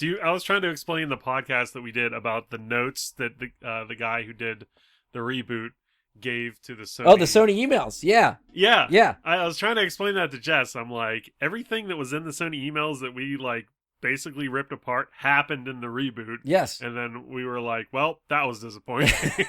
I was trying to explain the podcast that we did about the notes that the guy who did the reboot gave to the Sony. Oh, the Sony emails. Yeah. Yeah. Yeah. I was trying to explain that to Jess. I'm like, everything that was in the Sony emails that we like basically ripped apart happened in the reboot. Yes. And then we were like, well, that was disappointing.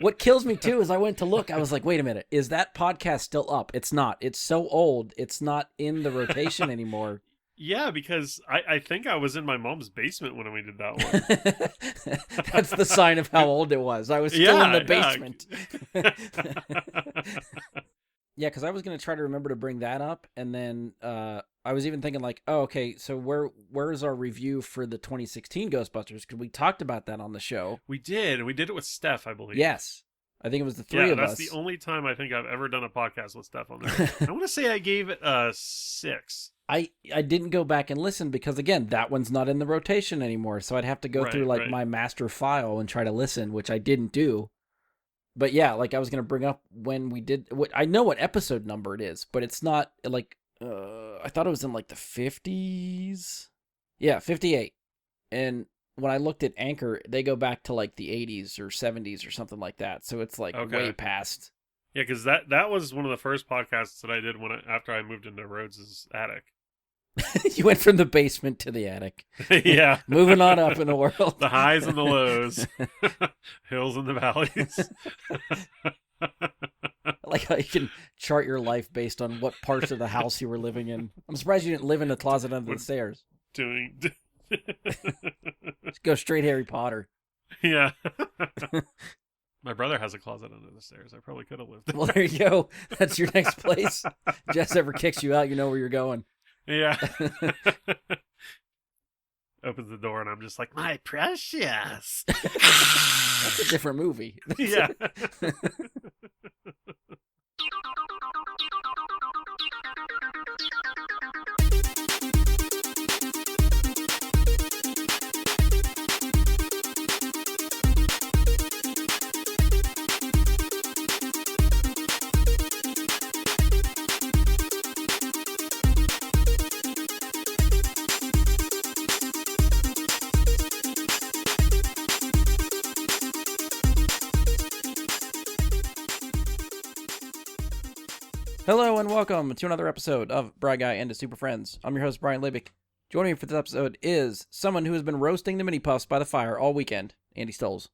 What kills me too is I went to look. I was like, wait a minute. Is that podcast still up? It's not. It's so old. It's not in the rotation anymore. Yeah, because I think I was in my mom's basement when we did that one. That's the sign of how old it was. I was still in the basement. Yeah, because I was going to try to remember to bring that up. And then I was even thinking like, oh, okay, so where's our review for the 2016 Ghostbusters? Because we talked about that on the show. We did. And we did it with Steph, I believe. Yes. I think it was the three of us. That's the only time I think I've ever done a podcast with Steph on there. I want to say I gave it a 6. I didn't go back and listen because, again, that one's not in the rotation anymore. So I'd have to go through like my master file and try to listen, which I didn't do. But yeah, like I was going to bring up when we did. I know what episode number it is, but it's not like I thought it was in like the 50s. Yeah, 58. And when I looked at Anchor, they go back to like the 80s or 70s or something like that. So it's like way past. Yeah, because that was one of the first podcasts that I did after I moved into Rhodes's attic. You went from the basement to the attic. Yeah. Moving on up in the world. The highs and the lows. Hills and the valleys. I like how you can chart your life based on what parts of the house you were living in. I'm surprised you didn't live in the closet under the stairs. Just go straight Harry Potter. Yeah. My brother has a closet under the stairs. I probably could have lived there. Well, there you go. That's your next place. Jess ever kicks you out, you know where you're going. Yeah. Opens the door and I'm just like, my precious. That's a different movie. Yeah. Hello and welcome to another episode of Bry Guy and his Super Friends. I'm your host, Brian Liebig. Joining me for this episode is someone who has been roasting the mini puffs by the fire all weekend, Andy Stoles.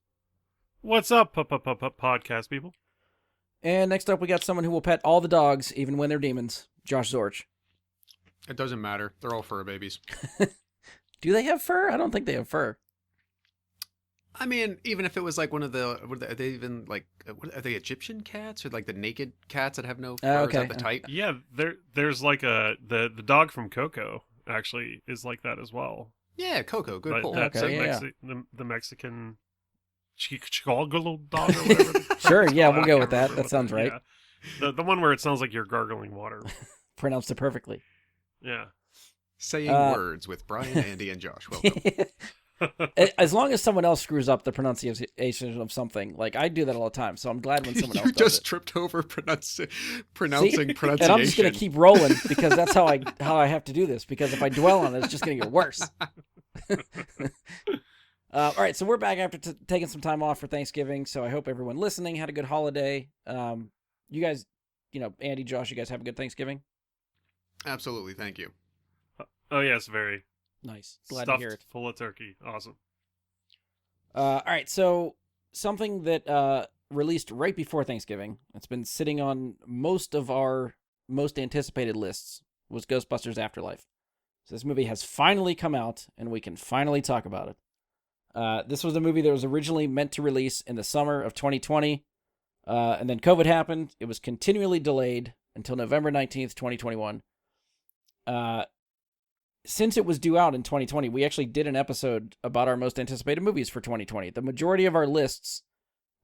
What's up, podcast people? And next up, we got someone who will pet all the dogs, even when they're demons, Josh Zorch. It doesn't matter. They're all fur babies. Do they have fur? I don't think they have fur. I mean, even if it was like one of the, are they even like, are they Egyptian cats or like the naked cats that have no fur? Okay. Is that the type? Yeah, there's like the dog from Coco actually is like that as well. Yeah, Coco, good pull. That's okay, the Mexican Chicago dog or whatever. Sure, yeah, we'll go with that. That sounds right. Yeah. The one where it sounds like you're gargling water. Pronounced it perfectly. Yeah. Saying words with Brian, Andy, and Josh. Welcome. As long as someone else screws up the pronunciation of something, like I do that all the time. So I'm glad when someone else does just it. tripped over pronouncing See? pronunciation. And I'm just gonna keep rolling because that's how I have to do this. Because if I dwell on it, it's just gonna get worse. All right, so we're back after taking some time off for Thanksgiving. So I hope everyone listening had a good holiday. You guys, Andy, Josh, you guys have a good Thanksgiving? Absolutely, thank you. Oh yes, very nice. Glad stuffed to hear it. Full of turkey. Awesome. All right, so something that released right before Thanksgiving, it's been sitting on most of our most anticipated lists, was Ghostbusters Afterlife. So this movie has finally come out, and we can finally talk about it. This was a movie that was originally meant to release in the summer of 2020, and then COVID happened. It was continually delayed until November 19th, 2021. Since it was due out in 2020, we actually did an episode about our most anticipated movies for 2020. The majority of our lists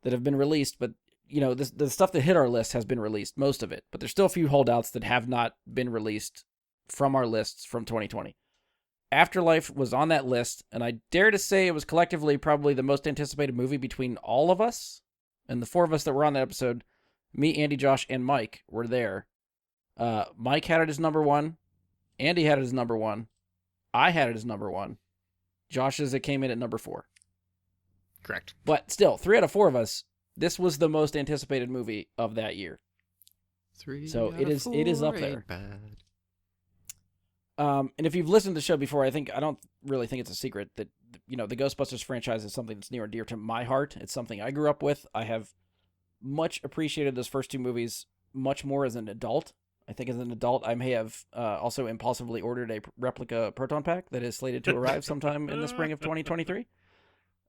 that have been released, but the stuff that hit our list has been released, most of it. But there's still a few holdouts that have not been released from our lists from 2020. Afterlife was on that list, and I dare to say it was collectively probably the most anticipated movie between all of us. And the four of us that were on that episode, me, Andy, Josh, and Mike, were there. Mike had it as number one. Andy had it as number one. I had it as number one. Josh's, it came in at number 4. Correct. But still, 3 out of 4 of us, this was the most anticipated movie of that year. 3 So out it of is 4 up ain't there. bad. And if you've listened to the show before, I don't really think it's a secret that, the Ghostbusters franchise is something that's near and dear to my heart. It's something I grew up with. I have much appreciated those first 2 movies much more as an adult. I think as an adult, I may have also impulsively ordered a replica proton pack that is slated to arrive sometime in the spring of 2023.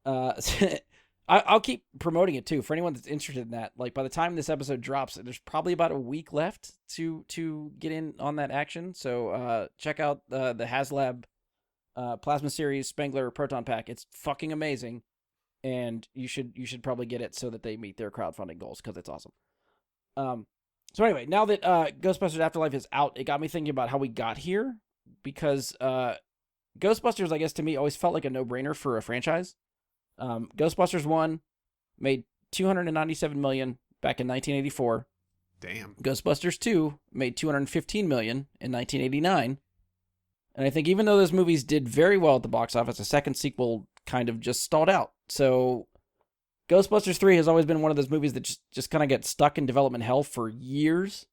I'll keep promoting it too for anyone that's interested in that. Like, by the time this episode drops, there's probably about a week left to get in on that action. So check out the HasLab Plasma Series Spengler Proton Pack. It's fucking amazing, and you should probably get it so that they meet their crowdfunding goals, because it's awesome. So anyway, now that Ghostbusters Afterlife is out, it got me thinking about how we got here, because Ghostbusters, I guess, to me, always felt like a no-brainer for a franchise. Ghostbusters 1 made $297 million back in 1984. Damn. Ghostbusters 2 made $215 million in 1989. And I think even though those movies did very well at the box office, a second sequel kind of just stalled out. So Ghostbusters 3 has always been one of those movies that just kind of get stuck in development hell for years.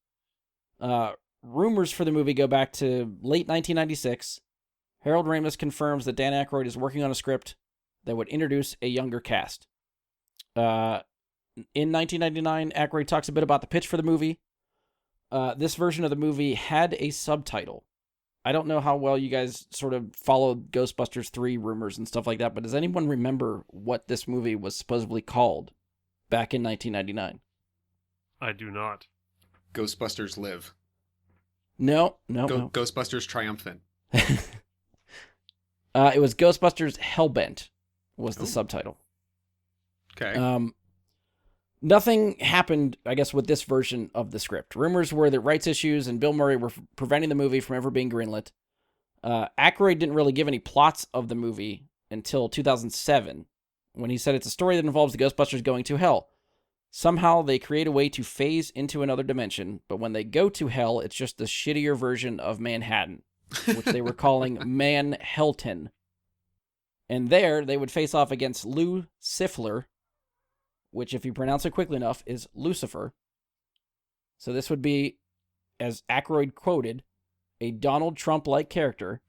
Rumors for the movie go back to late 1996. Harold Ramis confirms that Dan Aykroyd is working on a script that would introduce a younger cast. In 1999, Aykroyd talks a bit about the pitch for the movie. This version of the movie had a subtitle. I don't know how well you guys sort of followed Ghostbusters 3 rumors and stuff like that, but does anyone remember what this movie was supposedly called back in 1999? I do not. Ghostbusters Live. No. Ghostbusters Triumphant. It was Ghostbusters Hellbent was the subtitle. Okay. Nothing happened, I guess, with this version of the script. Rumors were that rights issues and Bill Murray were preventing the movie from ever being greenlit. Aykroyd didn't really give any plots of the movie until 2007, when he said it's a story that involves the Ghostbusters going to hell. Somehow they create a way to phase into another dimension, but when they go to hell, it's just the shittier version of Manhattan, which they were calling Manhelton. And there, they would face off against Lou Sifler, which, if you pronounce it quickly enough, is Lucifer. So this would be, as Aykroyd quoted, a Donald Trump-like character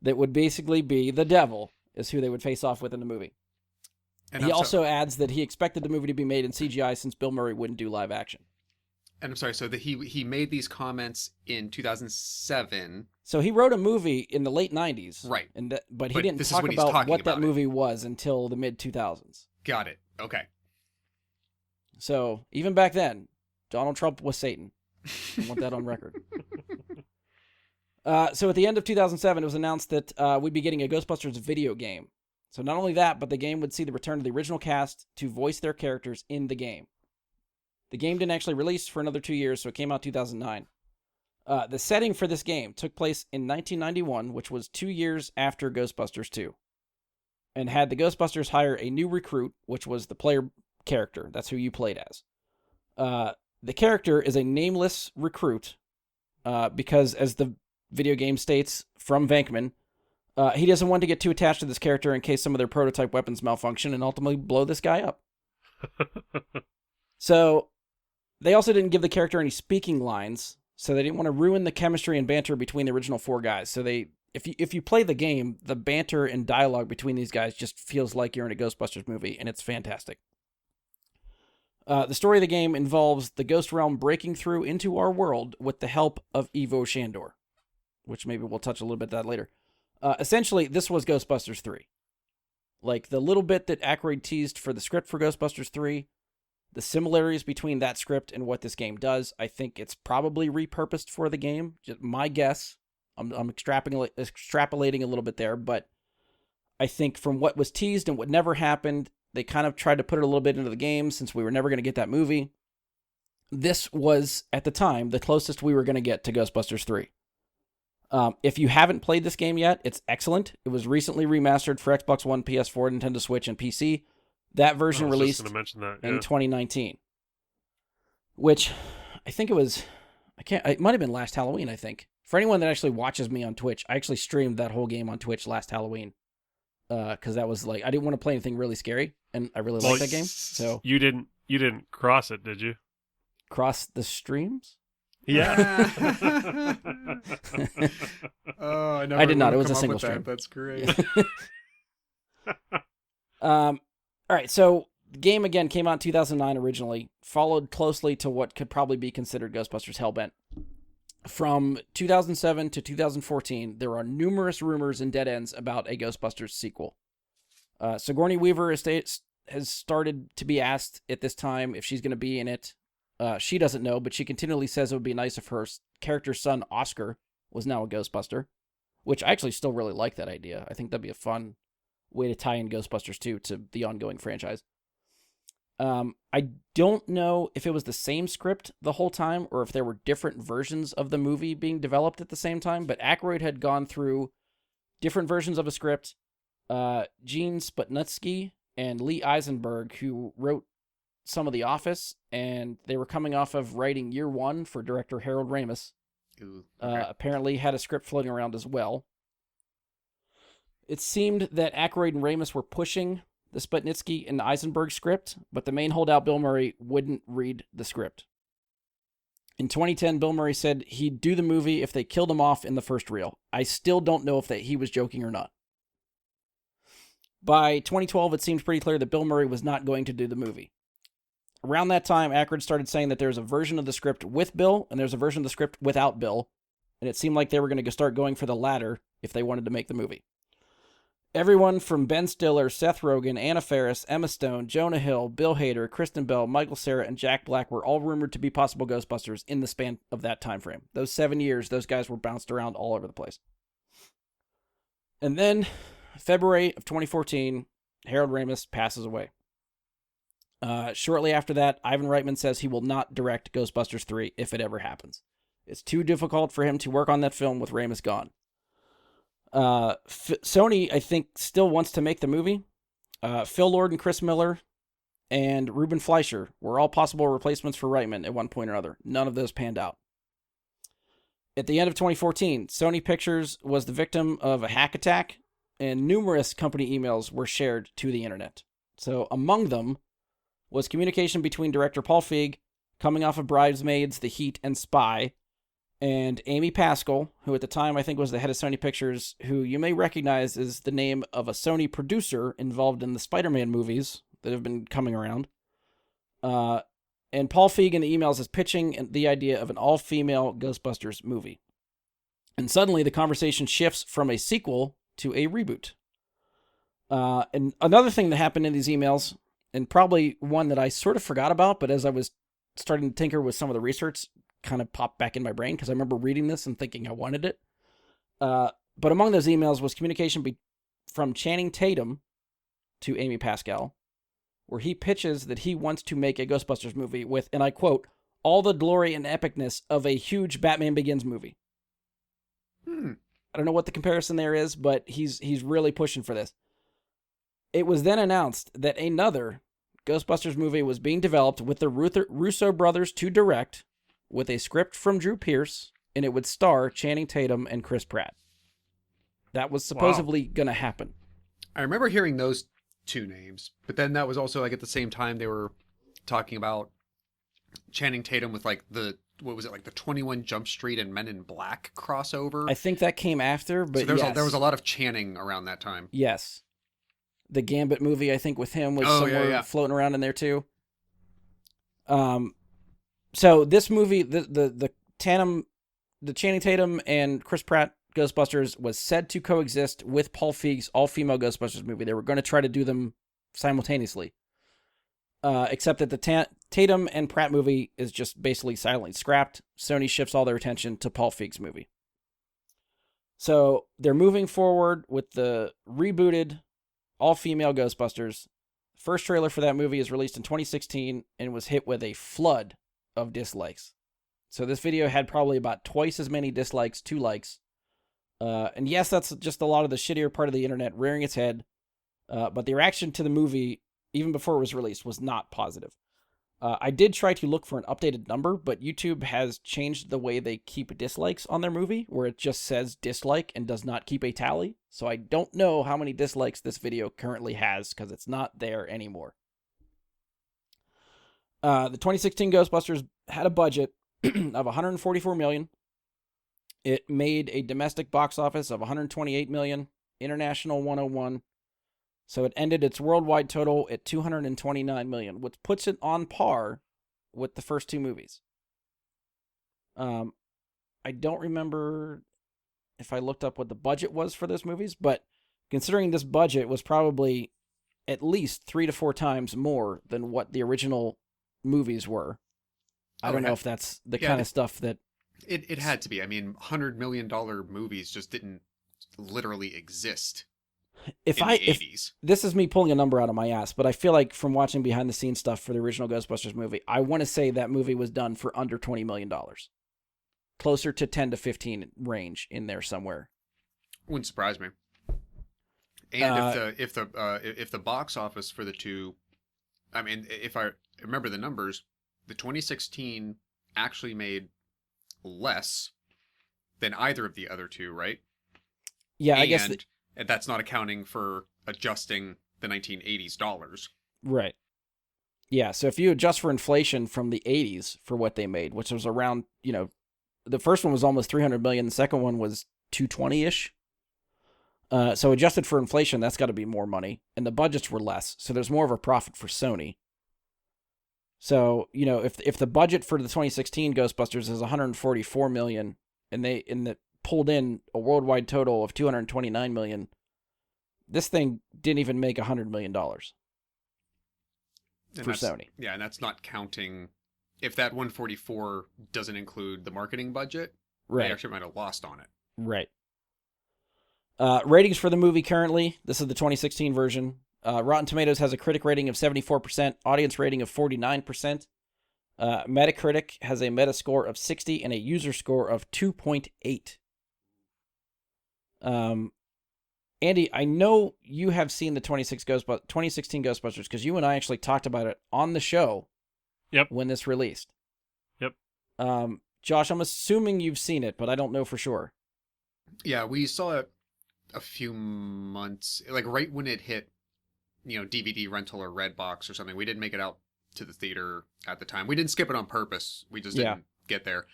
that would basically be the devil, is who they would face off with in the movie. And he also adds that he expected the movie to be made in CGI since Bill Murray wouldn't do live action. And I'm sorry, so that he made these comments in 2007. So he wrote a movie in the late 90s. Right. But he didn't talk about what that movie was until the mid-2000s. Got it. Okay. So even back then, Donald Trump was Satan. I want that on record. So at the end of 2007, it was announced that we'd be getting a Ghostbusters video game. So not only that, but the game would see the return of the original cast to voice their characters in the game. The game didn't actually release for another 2 years, so it came out 2009. The setting for this game took place in 1991, which was 2 years after Ghostbusters 2. And had the Ghostbusters hire a new recruit, which was the player character. That's who you played as. The character is a nameless recruit because, as the video game states from Venkman, he doesn't want to get too attached to this character in case some of their prototype weapons malfunction and ultimately blow this guy up. So they also didn't give the character any speaking lines, so they didn't want to ruin the chemistry and banter between the original 4 guys. So if you play the game, the banter and dialogue between these guys just feels like you're in a Ghostbusters movie, and it's fantastic. The story of the game involves the Ghost Realm breaking through into our world with the help of Ivo Shandor, which maybe we'll touch a little bit that later. Essentially, this was Ghostbusters 3. Like, the little bit that Aykroyd teased for the script for Ghostbusters 3, the similarities between that script and what this game does, I think it's probably repurposed for the game. Just my guess. I'm extrapolating a little bit there, but I think from what was teased and what never happened, they kind of tried to put it a little bit into the game since we were never going to get that movie. This was, at the time, the closest we were going to get to Ghostbusters 3. If you haven't played this game yet, it's excellent. It was recently remastered for Xbox One, PS4, Nintendo Switch, and PC. That version released in 2019. Which, I think it was... it might have been last Halloween, I think, For anyone that actually watches me on Twitch, I actually streamed that whole game on Twitch last Halloween. Because that was like, I didn't want to play anything really scary, and I really like that game. So you didn't cross it, did you? Cross the streams? Yeah. Oh, I did not. It was a single stream. That's great. All right, so the game again came out in 2009 originally, followed closely to what could probably be considered Ghostbusters Hellbent. From 2007 to 2014, there are numerous rumors and dead ends about a Ghostbusters sequel. Sigourney Weaver has started to be asked at this time if she's going to be in it. She doesn't know, but she continually says it would be nice if her character's son, Oscar, was now a Ghostbuster, which I actually still really like that idea. I think that'd be a fun way to tie in Ghostbusters 2 to the ongoing franchise. I don't know if it was the same script the whole time or if there were different versions of the movie being developed at the same time, but Aykroyd had gone through different versions of a script. Gene Sputnitsky and Lee Eisenberg, who wrote some of The Office, and they were coming off of writing Year One for director Harold Ramis, Ooh, okay. apparently had a script floating around as well. It seemed that Aykroyd and Ramis were pushing the Sputnitsky and Eisenberg script, but the main holdout, Bill Murray, wouldn't read the script. In 2010, Bill Murray said he'd do the movie if they killed him off in the first reel. I still don't know if he was joking or not. By 2012, it seemed pretty clear that Bill Murray was not going to do the movie. Around that time, Aykroyd started saying that there's a version of the script with Bill, and there's a version of the script without Bill, and it seemed like they were going to start going for the latter if they wanted to make the movie. Everyone from Ben Stiller, Seth Rogen, Anna Faris, Emma Stone, Jonah Hill, Bill Hader, Kristen Bell, Michael Cera, and Jack Black were all rumored to be possible Ghostbusters in the span of that time frame. Those 7 years, those guys were bounced around all over the place. And then, February of 2014, Harold Ramis passes away. Shortly after that, Ivan Reitman says he will not direct Ghostbusters 3 if it ever happens. It's too difficult for him to work on that film with Ramis gone. Sony, I think, still wants to make the movie. Phil Lord and Chris Miller and Ruben Fleischer were all possible replacements for Reitman at one point or other. None of those panned out. At the end of 2014, Sony Pictures was the victim of a hack attack, and numerous company emails were shared to the internet. So among them was communication between director Paul Feig, coming off of Bridesmaids, The Heat, and Spy, and Amy Pascal, who at the time I think was the head of Sony Pictures, who you may recognize as the name of a Sony producer involved in the Spider-Man movies that have been coming around. And Paul Feig in the emails is pitching the idea of an all-female Ghostbusters movie. And suddenly the conversation shifts from a sequel to a reboot. And another thing that happened in these emails, and probably one that I sort of forgot about, but as I was starting to tinker with some of the research, kind of popped back in my brain because I remember reading this and thinking I wanted it. But among those emails was communication from Channing Tatum to Amy Pascal, where he pitches that he wants to make a Ghostbusters movie with, and I quote, all the glory and epicness of a huge Batman Begins movie. I don't know what the comparison there is, but he's really pushing for this. It was then announced that another Ghostbusters movie was being developed with the Russo brothers to direct, with a script from Drew Pearce, and it would star Channing Tatum and Chris Pratt. That was supposedly going to happen. I remember hearing those two names, but then that was also like at the same time they were talking about Channing Tatum with like the 21 Jump Street and Men in Black crossover. I think that came after, but so yes. there was a lot of Channing around that time. Yes. The Gambit movie, I think, with him was somewhere floating around in there too. So this movie, the Channing Tatum and Chris Pratt Ghostbusters was said to coexist with Paul Feig's all-female Ghostbusters movie. They were going to try to do them simultaneously. Except that the Tatum and Pratt movie is just basically silently scrapped. Sony shifts all their attention to Paul Feig's movie. So they're moving forward with the rebooted all-female Ghostbusters. First trailer for that movie is released in 2016 and was hit with a flood of dislikes. So this video had probably about twice as many dislikes, 2 likes. And yes, that's just a lot of the shittier part of the internet rearing its head. But the reaction to the movie, even before it was released, was not positive. I did try to look for an updated number, but YouTube has changed the way they keep dislikes on their movie, where it just says dislike and does not keep a tally. So I don't know how many dislikes this video currently has because it's not there anymore. The 2016 Ghostbusters had a budget of $144 million. It made a domestic box office of $128 million, international $101. So it ended its worldwide total at $229 million, which puts it on par with the first two movies. I don't remember if I looked up what the budget was for those movies, but considering this budget was probably at least 3 to 4 times more than what the original movies were. I don't know if that's the kind of stuff that... It had to be. I mean, $100 million movies just didn't literally exist in the 80s. This is me pulling a number out of my ass, but I feel like from watching behind the scenes stuff for the original Ghostbusters movie, I want to say that movie was done for under $20 million. Closer to 10 to 15 range in there somewhere. Wouldn't surprise me. And if the box office for the two, I mean, if I remember the numbers, the 2016 actually made less than either of the other two, right? Yeah, I guess and that's not accounting for adjusting the 1980s dollars. Right. Yeah, so if you adjust for inflation from the 80s for what they made, which was around, the first one was almost 300 million, the second one was 220-ish. So adjusted for inflation, that's got to be more money, and the budgets were less, so there's more of a profit for Sony. So, if the budget for the 2016 Ghostbusters is 144 million and they pulled in a worldwide total of 229 million, this thing didn't even make $100 million for Sony. Yeah, and that's not counting if that 144 doesn't include the marketing budget. Right. They actually might have lost on it. Right. Ratings for the movie currently, this is the 2016 version. Rotten Tomatoes has a critic rating of 74%, audience rating of 49%. Metacritic has a Metascore of 60 and a user score of 2.8. Andy, I know you have seen the 2016 Ghostbusters because you and I actually talked about it on the show. Yep. When this released. Yep. Josh, I'm assuming you've seen it, but I don't know for sure. Yeah, we saw it a few months, like right when it hit, DVD rental or Redbox or something. We didn't make it out to the theater at the time. We didn't skip it on purpose. We just didn't get there.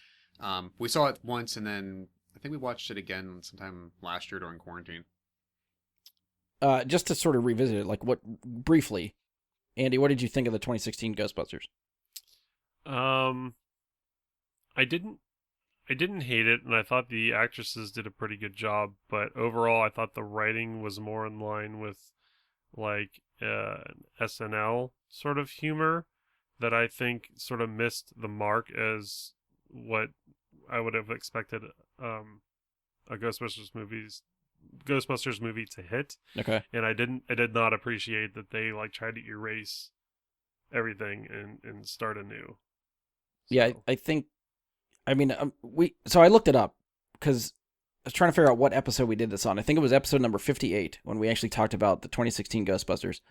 We saw it once, and then I think we watched it again sometime last year during quarantine. Just to sort of revisit it, briefly, Andy, what did you think of the 2016 Ghostbusters? I didn't hate it, and I thought the actresses did a pretty good job, but overall I thought the writing was more in line with SNL sort of humor that I think sort of missed the mark as what I would have expected a Ghostbusters movie to hit. Okay. And I did not appreciate that they tried to erase everything and start anew. So. Yeah, so I looked it up because I was trying to figure out what episode we did this on. I think it was episode number 58 when we actually talked about the 2016 Ghostbusters.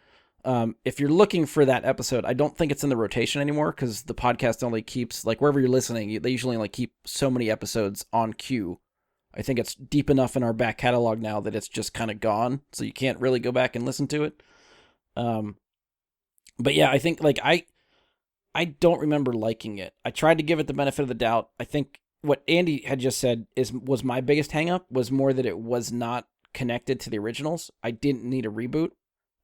If you're looking for that episode, I don't think it's in the rotation anymore because the podcast only keeps, wherever you're listening, they usually only keep so many episodes on queue. I think it's deep enough in our back catalog now that it's just kind of gone, so you can't really go back and listen to it. But yeah, I think, I don't remember liking it. I tried to give it the benefit of the doubt. I think what Andy had just said was my biggest hang-up, was more that it was not connected to the originals. I didn't need a reboot,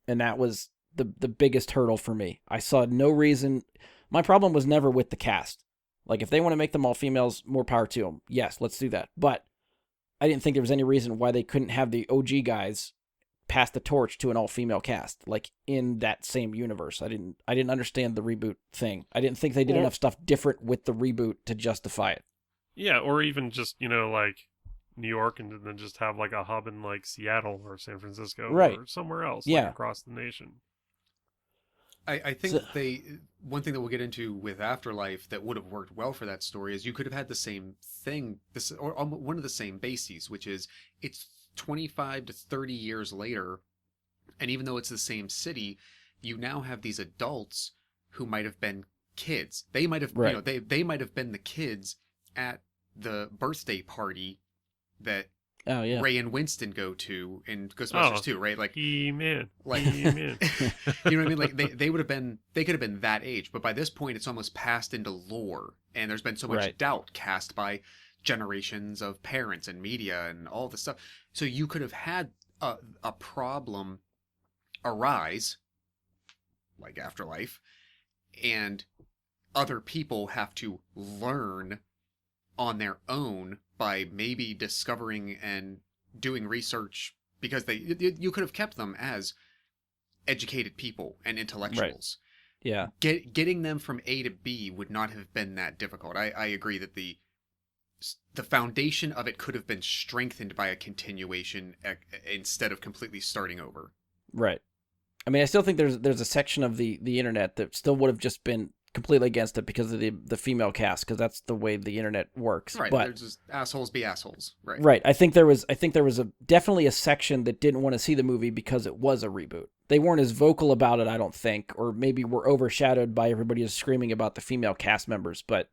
and that was the biggest hurdle for me. I saw no reason. My problem was never with the cast. If they want to make them all females, more power to them. Yes, let's do that. But I didn't think there was any reason why they couldn't have the OG guys pass the torch to an all-female cast, in that same universe. I didn't understand the reboot thing. I didn't think they did enough stuff different with the reboot to justify it. Yeah, or even just, New York, and then just have a hub in Seattle or San Francisco, right, or somewhere else, across the nation. I think one thing that we'll get into with Afterlife that would have worked well for that story is you could have had the same thing, or one of the same bases, which is it's 25 to 30 years later, and even though it's the same city, you now have these adults who might have been kids. They might have, Right. they might have been the kids at the birthday party that Oh yeah. Ray and Winston go to in Oh, Ghostbusters 2, right? Like, He-Man. like He-Man. you know what I mean? Like they would have been, they could have been that age, but by this point it's almost passed into lore, and there's been so much Right. doubt cast by generations of parents and media and all this stuff. So you could have had a problem arise, like Afterlife, and other people have to learn on their own by maybe discovering and doing research, because you could have kept them as educated people and intellectuals. Yeah. Getting them from A to B would not have been that difficult. I agree that the foundation of it could have been strengthened by a continuation instead of completely starting over. Right. I mean, I still think there's a section of the internet that still would have just been completely against it because of the female cast, because that's the way the internet works. Right. But There's just assholes be assholes. Right. right. I think there was definitely a section that didn't want to see the movie because it was a reboot. They weren't as vocal about it, I don't think, or maybe were overshadowed by everybody who's screaming about the female cast members. But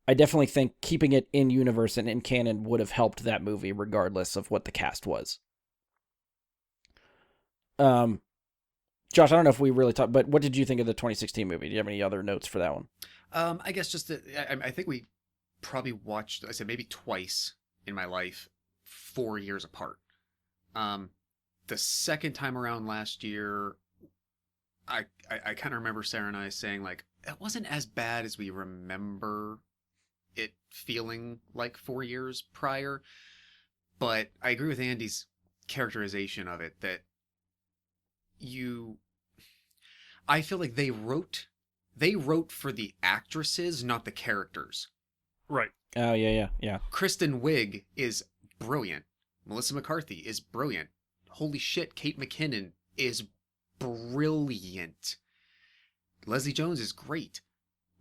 I definitely think keeping it in universe and in canon would have helped that movie, regardless of what the cast was. Josh, I don't know if we really talked, but what did you think of the 2016 movie? Do you have any other notes for that one? I guess just that, I think we probably watched, I said maybe twice in my life, 4 years apart. The second time around last year, I kind of remember Sarah and I saying, like, it wasn't as bad as we remember it feeling like 4 years prior. But I agree with Andy's characterization of it, that I feel like they wrote for the actresses, not the characters. Right. Oh, yeah. Kristen Wiig is brilliant. Melissa McCarthy is brilliant. Holy shit, Kate McKinnon is brilliant. Leslie Jones is great.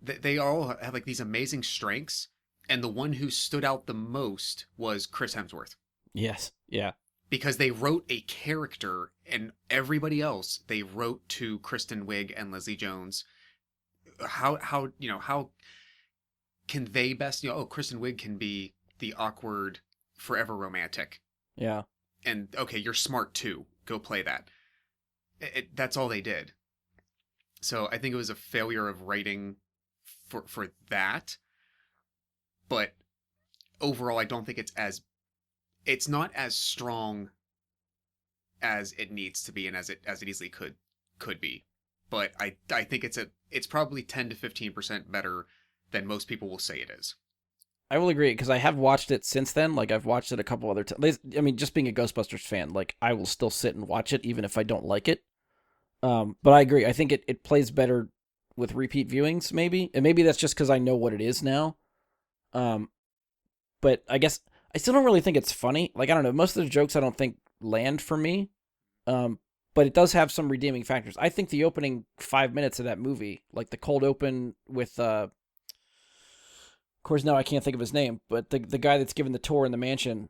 They all have like these amazing strengths, and the one who stood out the most was Chris Hemsworth. Yes. Yeah. Because they wrote a character, and everybody else they wrote to Kristen Wiig and Leslie Jones. How can they best, Kristen Wiig can be the awkward forever romantic. Yeah. And okay, you're smart too. Go play that. That's all they did. So I think it was a failure of writing for that. But overall, I don't think it's not as strong as it needs to be, and as it easily could be. But I think it's probably 10 to 15% better than most people will say it is. I will agree, because I have watched it since then. Like, I've watched it a couple other times. I mean, just being a Ghostbusters fan, like, I will still sit and watch it even if I don't like it. But I agree. I think it plays better with repeat viewings, maybe. And maybe that's just because I know what it is now. But I guess I still don't really think it's funny. Like, I don't know. Most of the jokes I don't think land for me. But it does have some redeeming factors. I think the opening 5 minutes of that movie, like the cold open with, of course, now I can't think of his name, but the guy that's given the tour in the mansion,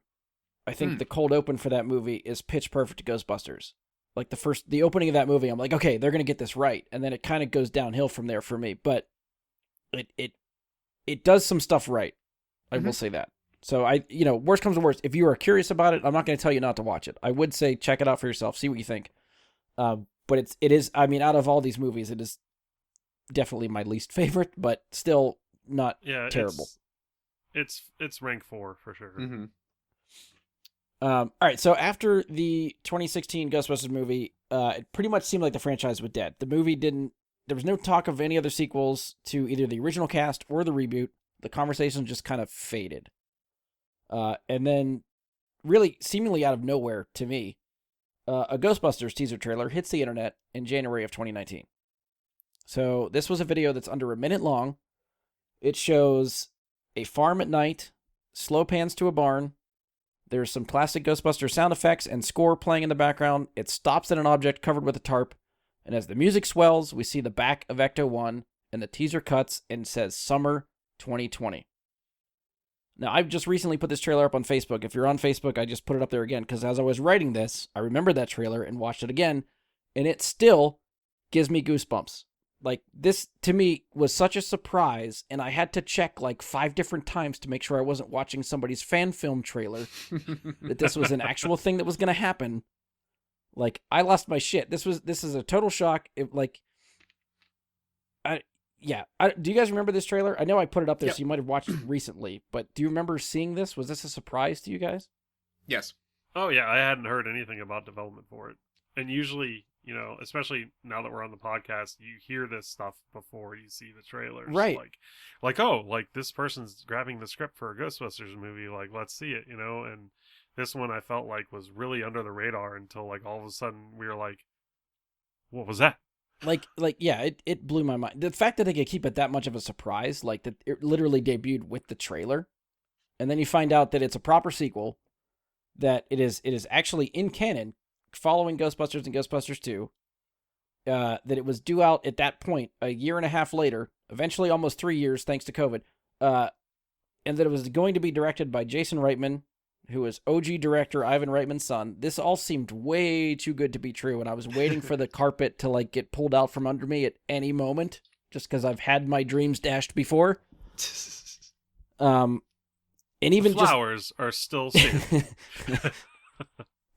I think the cold open for that movie is pitch perfect to Ghostbusters. Like the opening of that movie, I'm like, okay, they're going to get this right. And then it kind of goes downhill from there for me, but it does some stuff right. I will say that. So worst comes to worst, if you are curious about it, I'm not going to tell you not to watch it. I would say check it out for yourself, see what you think. But it is, I mean, out of all these movies, it is definitely my least favorite, but still not terrible. It's rank 4 for sure. Mm-hmm. All right, so after the 2016 Ghostbusters movie, it pretty much seemed like the franchise was dead. The movie there was no talk of any other sequels to either the original cast or the reboot. The conversation just kind of faded. And then, really, seemingly out of nowhere to me, a Ghostbusters teaser trailer hits the internet in January of 2019. So this was a video that's under a minute long. It shows a farm at night, slow pans to a barn. There's some classic Ghostbusters sound effects and score playing in the background. It stops at an object covered with a tarp. And as the music swells, we see the back of Ecto-1, and the teaser cuts and says Summer 2020. Now, I've just recently put this trailer up on Facebook. If you're on Facebook, I just put it up there again, because as I was writing this, I remembered that trailer and watched it again, and it still gives me goosebumps. Like, this to me was such a surprise, and I had to check like 5 different times to make sure I wasn't watching somebody's fan film trailer, that this was an actual thing that was going to happen. Like, I lost my shit. This is a total shock. Do you guys remember this trailer? I know I put it up there, Yep. so you might have watched it recently, but do you remember seeing this? Was this a surprise to you guys? Yes. Oh yeah, I hadn't heard anything about development for it. And usually, especially now that we're on the podcast, you hear this stuff before you see the trailers. Right. Like this person's grabbing the script for a Ghostbusters movie, like let's see it, and this one I felt like was really under the radar until like all of a sudden we were like, what was that? Yeah, it blew my mind. The fact that they could keep it that much of a surprise, like that it literally debuted with the trailer, and then you find out that it's a proper sequel, that it is actually in canon, following Ghostbusters and Ghostbusters 2, that it was due out at that point a year and a half later, eventually almost 3 years thanks to COVID, and that it was going to be directed by Jason Reitman, who is OG director Ivan Reitman's son. This all seemed way too good to be true, and I was waiting for the carpet to like get pulled out from under me at any moment, just because I've had my dreams dashed before. And even the flowers are still standing.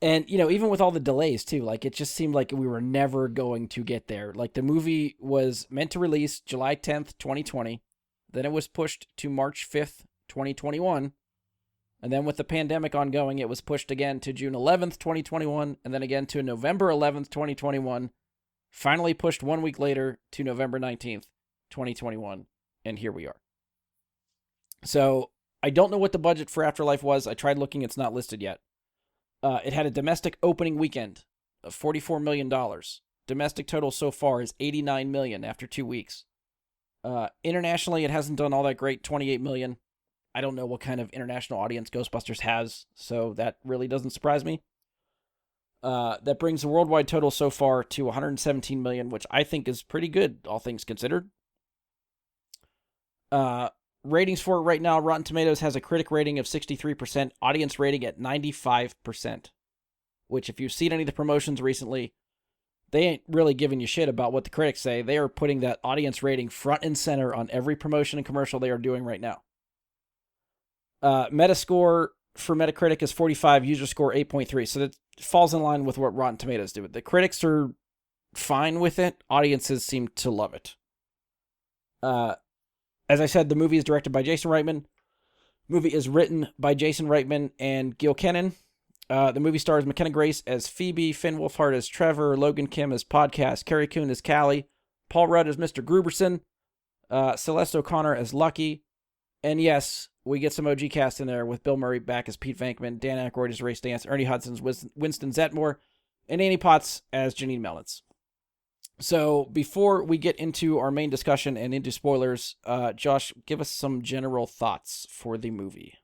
And, even with all the delays, too, like, it just seemed like we were never going to get there. Like, the movie was meant to release July 10th, 2020. Then it was pushed to March 5th, 2021. And then with the pandemic ongoing, it was pushed again to June 11th, 2021, and then again to November 11th, 2021. Finally pushed 1 week later to November 19th, 2021. And here we are. So, I don't know what the budget for Afterlife was. I tried looking. It's not listed yet. It had a domestic opening weekend of $44 million. Domestic total so far is $89 million after 2 weeks. Internationally, it hasn't done all that great, $28 million. I don't know what kind of international audience Ghostbusters has, so that really doesn't surprise me. That brings the worldwide total so far to $117 million, which I think is pretty good, all things considered. Ratings for it right now, Rotten Tomatoes has a critic rating of 63%, audience rating at 95%, which if you've seen any of the promotions recently, they ain't really giving you shit about what the critics say. They are putting that audience rating front and center on every promotion and commercial they are doing right now. Metascore for Metacritic is 45, user score 8.3, so that falls in line with what Rotten Tomatoes do. The critics are fine with it. Audiences seem to love it. As I said, the movie is directed by Jason Reitman. The movie is written by Jason Reitman and Gil Kennan. The movie stars McKenna Grace as Phoebe, Finn Wolfhard as Trevor, Logan Kim as Podcast, Carrie Coon as Callie, Paul Rudd as Mr. Gruberson, Celeste O'Connor as Lucky, and yes, we get some OG cast in there with Bill Murray back as Pete Venkman, Dan Aykroyd as Ray Stantz, Ernie Hudson as Winston Zettmore, and Annie Potts as Janine Melnitz. So before we get into our main discussion and into spoilers, Josh, give us some general thoughts for the movie.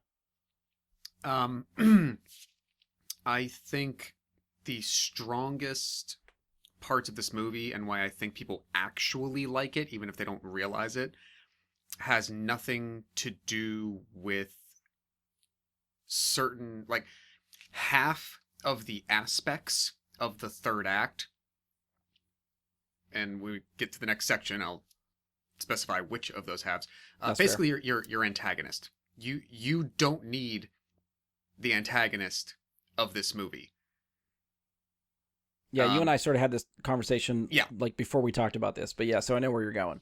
I think the strongest parts of this movie and why I think people actually like it, even if they don't realize it, has nothing to do with certain, like, half of the aspects of the third act. And when we get to the next section, I'll specify which of those halves. Basically, your antagonist. You don't need the antagonist of this movie. Yeah, you and I sort of had this conversation, yeah, like before we talked about this. But yeah, so I know where you're going.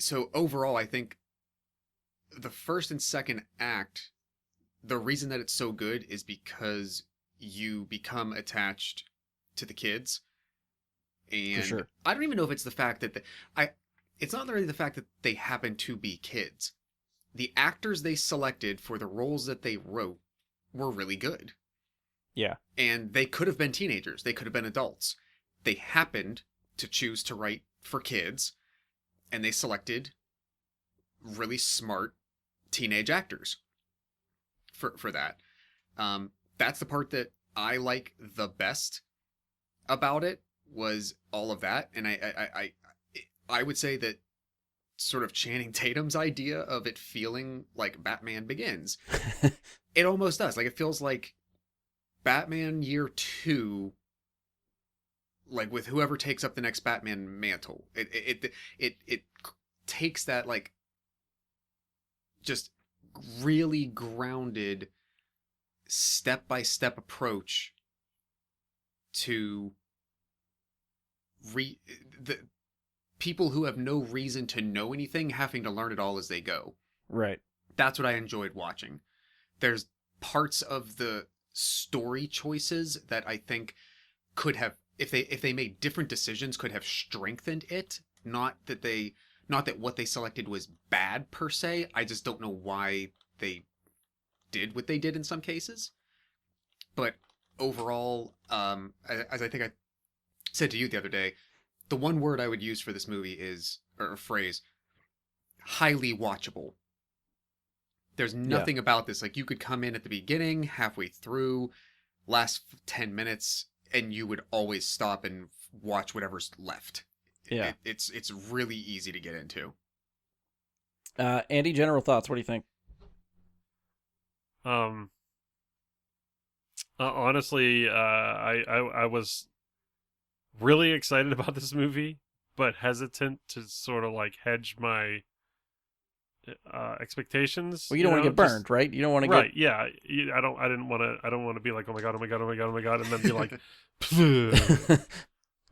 So overall, I think the first and second act, the reason that it's so good is because you become attached to the kids. And for sure. I don't even know if it's the fact that it's not really the fact that they happen to be kids. The actors they selected for the roles that they wrote were really good. Yeah. And they could have been teenagers. They could have been adults. They happened to choose to write for kids, and they selected really smart teenage actors for that. That's the part that I like the best about it, was all of that. And I would say that sort of Channing Tatum's idea of it feeling like Batman Begins, it almost does. Like, it feels like Batman Year 2 like with whoever takes up the next Batman mantle. It takes that like just really grounded step by step approach to the people who have no reason to know anything having to learn it all as they go. Right. That's what I enjoyed watching. There's parts of the story choices that I think could have, if they made different decisions, could have strengthened it. Not that what they selected was bad per se. I just don't know why they did what they did in some cases. But overall, as I think I said to you the other day, the one word I would use for this movie is, or a phrase, highly watchable. There's nothing about this. Like, you could come in at the beginning, halfway through, last 10 minutes, and you would always stop and watch whatever's left. Yeah. It's really easy to get into. Andy, general thoughts. What do you think? Honestly, I was really excited about this movie, but hesitant to sort of like hedge my expectations. Well, you don't want to get burned, right? You don't want to right? Yeah, I don't want to be like, oh my god, oh my god, oh my god, oh my god, and then be like,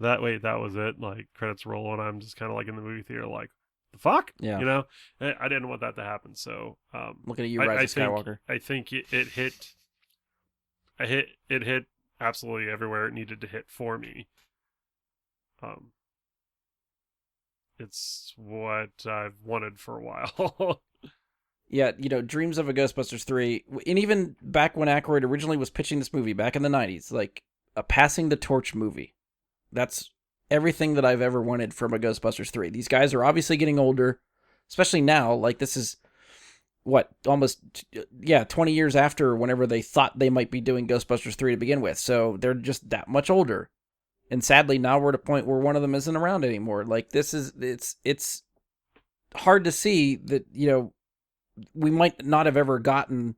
that was it. Like, credits roll, and I'm just kind of like in the movie theater, like, the fuck, yeah. You know, I didn't want that to happen. So, looking at you, Rise of Skywalker. I think it hit absolutely everywhere it needed to hit for me. It's what I've wanted for a while. Yeah, dreams of a Ghostbusters 3, and even back when Aykroyd originally was pitching this movie back in the 90s, like a passing the torch movie. That's everything that I've ever wanted from a Ghostbusters 3. These guys are obviously getting older, especially now. Like, this is, almost 20 years after whenever they thought they might be doing Ghostbusters 3 to begin with. So they're just that much older. And sadly, now we're at a point where one of them isn't around anymore. Like, it's hard to see that, we might not have ever gotten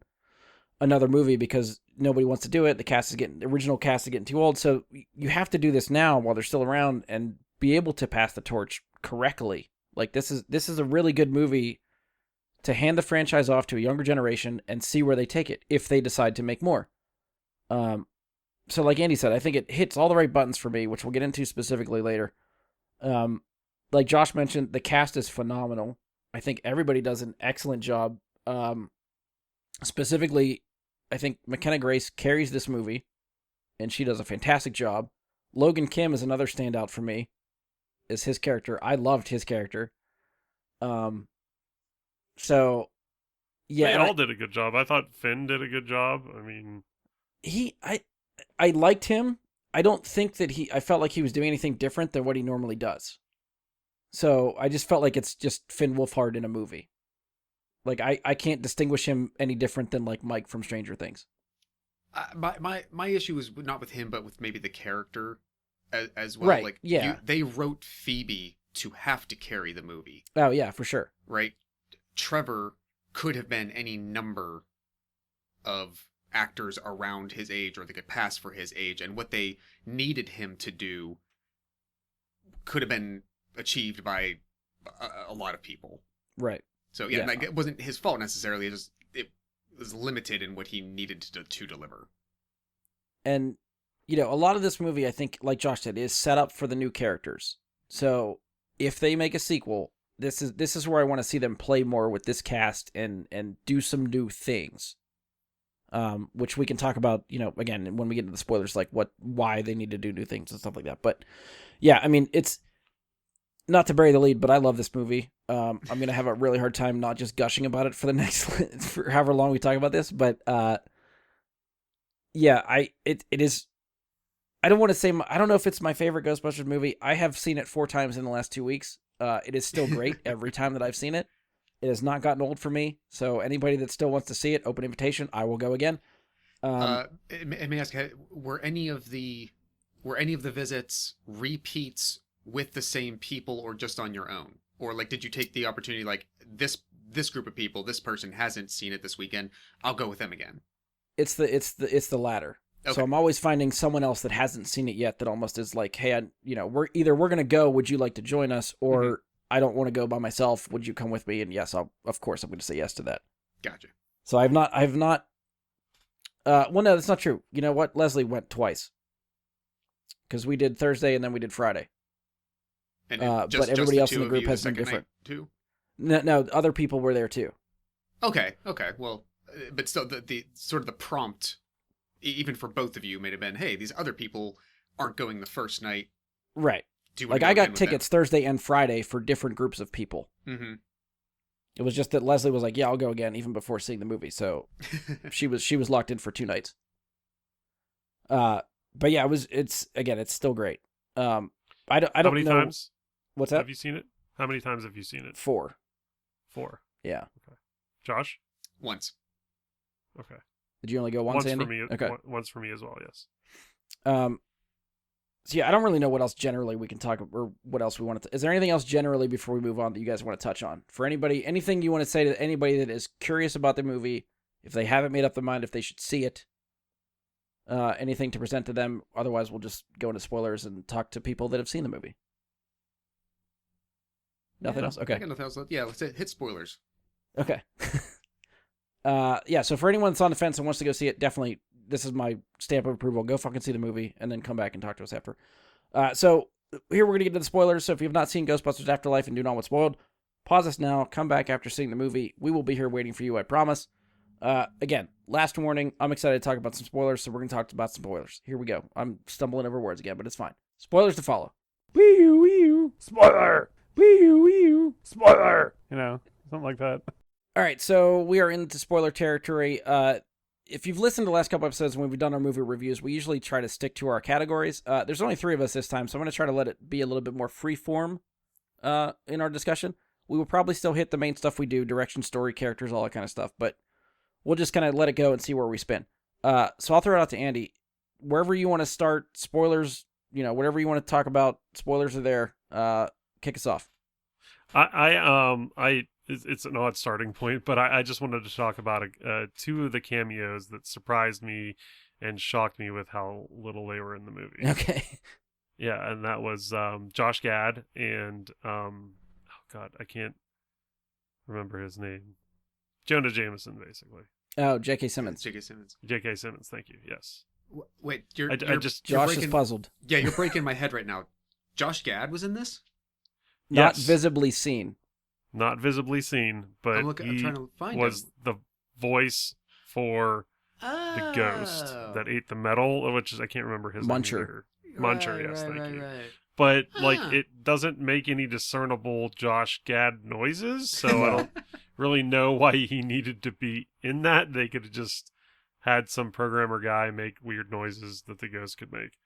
another movie because nobody wants to do it. The original cast is getting too old. So you have to do this now while they're still around and be able to pass the torch correctly. Like, this is a really good movie to hand the franchise off to a younger generation and see where they take it if they decide to make more. So like Andy said, I think it hits all the right buttons for me, which we'll get into specifically later. Like Josh mentioned, the cast is phenomenal. I think everybody does an excellent job. Specifically, I think McKenna Grace carries this movie, and she does a fantastic job. Logan Kim is another standout for me, is his character. I loved his character. So, yeah. They all did a good job. I thought Finn did a good job. I mean... I liked him. I don't think that I felt like he was doing anything different than what he normally does. So I just felt like it's just Finn Wolfhard in a movie. Like, I can't distinguish him any different than like Mike from Stranger Things. My issue was not with him, but with maybe the character as well. Right, like, yeah. They wrote Phoebe to have to carry the movie. Oh yeah, for sure. Right? Trevor could have been any number of actors around his age, or they could pass for his age, and what they needed him to do could have been achieved by a lot of people. Right. So yeah. Like, it wasn't his fault necessarily. It was limited in what he needed to deliver. And a lot of this movie, I think, like Josh said, is set up for the new characters. So if they make a sequel, this is where I want to see them play more with this cast and do some new things. Which we can talk about, again, when we get into the spoilers, like why they need to do new things and stuff like that. But yeah, I mean, it's not to bury the lead, but I love this movie. I'm going to have a really hard time not just gushing about it for the next, for however long we talk about this. But, yeah, it is, I don't want to say, I don't know if it's my favorite Ghostbusters movie. I have seen it 4 times in the last 2 weeks. It is still great every time that I've seen it. It has not gotten old for me, so anybody that still wants to see it, open invitation. I will go again. Let me ask, were any of the visits repeats with the same people, or just on your own? Or like, did you take the opportunity, like, this group of people, this person hasn't seen it this weekend, I'll go with them again? It's the latter. Okay. So I'm always finding someone else that hasn't seen it yet that almost is like, hey, we're going to go. Would you like to join us? Or I don't want to go by myself. Would you come with me? And yes, of course, I'm going to say yes to that. Gotcha. So I've not, well, no, that's not true. You know what? Leslie went twice. Because we did Thursday and then we did Friday. And but everybody else in the group has been different. Too? No, other people were there too. Okay. Well, but still, the sort of the prompt, even for both of you, may have been, hey, these other people aren't going the first night. Right. Do Like I got tickets Thursday and Friday for different groups of people. Mm-hmm. It was just that Leslie was like, "Yeah, I'll go again," even before seeing the movie. So she was locked in for 2 nights. But yeah, it's still great. I don't How many know. times? What's that? Have you seen it? How many times have you seen it? 4. 4. Yeah. Okay. Josh? Once. Okay. Did you only go once, Andy? For me. Okay. Once for me as well. Yes. So yeah, I don't really know what else generally we can talk or what else we want to. Is there anything else generally before we move on that you guys want to touch on? For anybody, anything you want to say to anybody that is curious about the movie, if they haven't made up their mind if they should see it, anything to present to them. Otherwise, we'll just go into spoilers and talk to people that have seen the movie. Nothing else? Okay. I got nothing else left. Yeah, let's hit spoilers. Okay. Yeah, so for anyone that's on the fence and wants to go see it, definitely, this is my stamp of approval. Go fucking see the movie and then come back and talk to us after. So here we're going to get to the spoilers. So if you have not seen Ghostbusters Afterlife and do not want spoiled, pause us now, come back after seeing the movie. We will be here waiting for you, I promise. Again, last warning, I'm excited to talk about some spoilers, so we're going to talk about some spoilers. Here we go. I'm stumbling over words again, but it's fine. Spoilers to follow. Wee-oo, spoiler! Wee-oo, spoiler! You know, something like that. All right, so we are into spoiler territory. If you've listened to the last couple episodes when we've done our movie reviews, we usually try to stick to our categories. There's only 3 of us this time, so I'm going to try to let it be a little bit more free-form in our discussion. We will probably still hit the main stuff we do, direction, story, characters, all that kind of stuff, but we'll just kind of let it go and see where we spin. So I'll throw it out to Andy. Wherever you want to start, spoilers, whatever you want to talk about, spoilers are there. Kick us off. It's an odd starting point, but I just wanted to talk about 2 of the cameos that surprised me and shocked me with how little they were in the movie. Okay. Yeah, and that was Josh Gad and oh god, I can't remember his name. Jonah Jameson, basically. Oh, J.K. Simmons. J.K. Simmons. J.K. Simmons, thank you. Yes. Wait, Josh is puzzled. Yeah, you're breaking my head right now. Josh Gad was in this? Not Yes. visibly seen. Not visibly seen, but I'm he trying to find was him. the voice for the ghost that ate the metal, which is, I can't remember his Muncher. name either. Muncher, yes, right, thank you. Right. But Huh. it doesn't make any discernible Josh Gad noises, so I don't really know why he needed to be in that. They could have just had some programmer guy make weird noises that the ghost could make.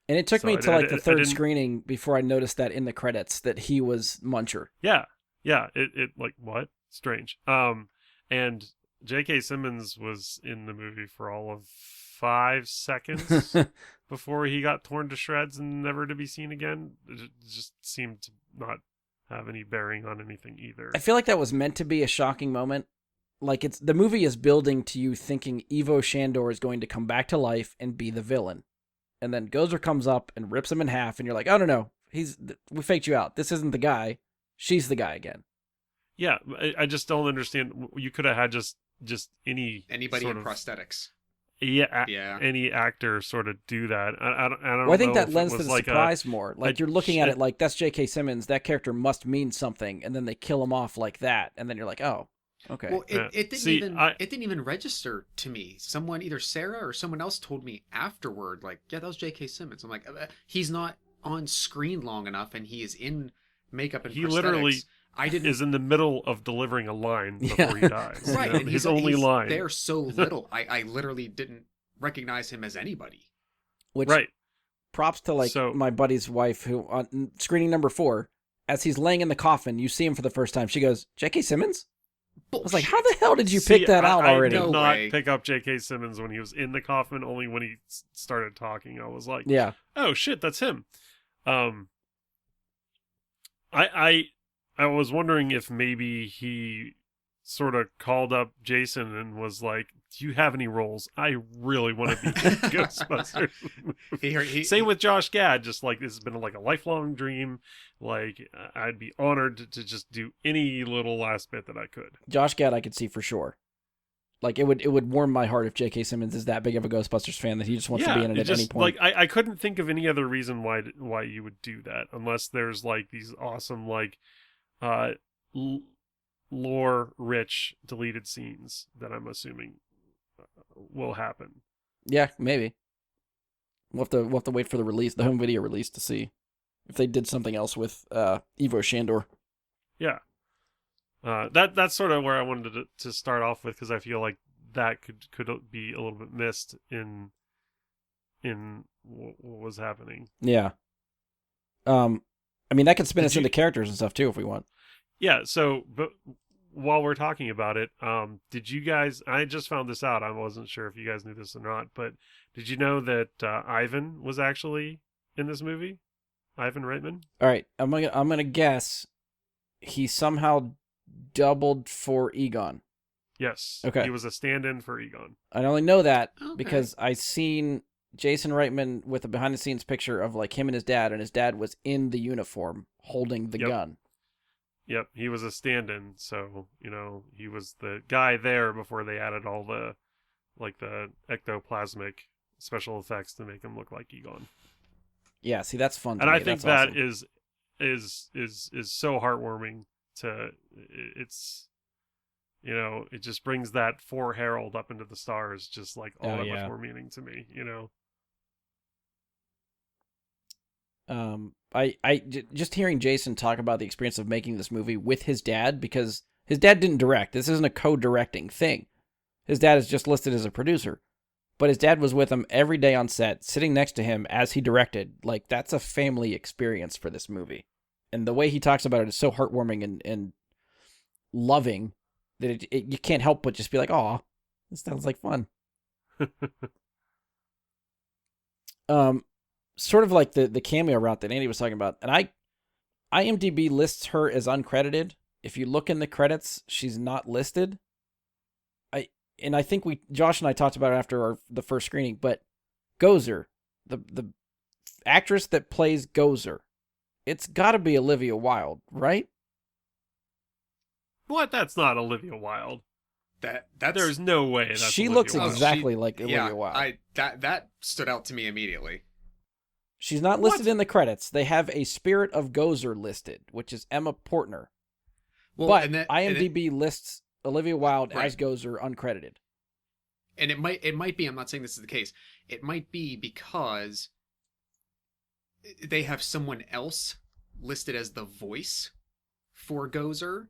And it took So me to like the I third didn't- screening before I noticed that in the credits that he was Muncher. Yeah, it like what? Strange. And J.K. Simmons was in the movie for all of 5 seconds before he got torn to shreds and never to be seen again. It just seemed to not have any bearing on anything either. I feel like that was meant to be a shocking moment. Like the movie is building to you thinking Ivo Shandor is going to come back to life and be the villain. And then Gozer comes up and rips him in half and you're like, "Oh no. We faked you out. This isn't the guy. She's the guy again." Yeah, I just don't understand. You could have had just Anybody sort in of, prosthetics. Yeah, any actor sort of do that. I don't Well, I think know that if lends it to was the like surprise more. Like you're looking at shit. it like that's J.K. Simmons. That character must mean something, and then they kill him off like that, and then you're like, "Oh, okay." Well, Yeah. it didn't See, it didn't even register to me. Someone, either Sarah or someone else, told me afterward, like, yeah, that was J.K. Simmons. I'm like, he's not on screen long enough, and he is in makeup and He prosthetics. literally I didn't. is in the middle of delivering a line before he dies. Right, You know, and his only he's line. there so little. I literally didn't recognize him as anybody. Which Right. props to like So- my buddy's wife who on screening number 4, as he's laying in the coffin, you see him for the first time. She goes, "J.K. Simmons?" I was like, "How the hell did you pick that out already?" I did No not way. pick up J.K. Simmons when he was in the coffin. Only when he started talking, I was like, Yeah. "Oh shit, that's him." I was wondering if maybe he sort of called up Jason and was like, do you have any roles? I really want to be in Ghostbusters. Same with Josh Gad. Just like this has been like a lifelong dream. Like I'd be honored to just do any little last bit that I could. Josh Gad, I could see for sure. Like it would warm my heart if J.K. Simmons is that big of a Ghostbusters fan that he just wants to be in it at any point. Like I couldn't think of any other reason why you would do that unless there's like these awesome like lore rich deleted scenes that I'm assuming will happen. Yeah, maybe. We'll have to wait for the release, the home video release, to see if they did something else with Ivo Shandor. Yeah. That's sort of where I wanted to start off with, because I feel like that could be a little bit missed in what was happening. Yeah. I mean, that could spin us into characters and stuff too if we want. Yeah. So, but while we're talking about it, did you guys? I just found this out. I wasn't sure if you guys knew this or not, but did you know that Ivan was actually in this movie? Ivan Reitman. All right, I'm gonna guess he somehow doubled for Egon. Yes. Okay. He was a stand-in for Egon. I only know that because I seen Jason Reitman with a behind-the-scenes picture of like him and his dad was in the uniform holding the gun. Yep, he was a stand-in, so, he was the guy there before they added all the ectoplasmic special effects to make him look like Egon. Yeah, see, that's fun to me. And I think that's that awesome. is so heartwarming it's, it just brings that For Harold up into the stars, just like all that much more meaning to me, I just hearing Jason talk about the experience of making this movie with his dad, because his dad didn't direct. This isn't a co-directing thing. His dad is just listed as a producer, but his dad was with him every day on set, sitting next to him as he directed. Like, that's a family experience for this movie. And the way he talks about it is so heartwarming and loving that you can't help but just be like, "Aw, this sounds like fun." Sort of like the cameo route that Andy was talking about. And IMDb lists her as uncredited. If you look in the credits, she's not listed. I think Josh and I talked about it after the first screening, but Gozer, the actress that plays Gozer, it's got to be Olivia Wilde, right? What? That's not Olivia Wilde. That's There's no way that's she Olivia looks Wilde. exactly like Olivia Wilde. That stood out to me immediately. She's not listed in the credits. They have a Spirit of Gozer listed, which is Emma Portner. Well, but IMDb lists Olivia Wilde as Gozer uncredited. And it might be, I'm not saying this is the case, it might be because they have someone else listed as the voice for Gozer.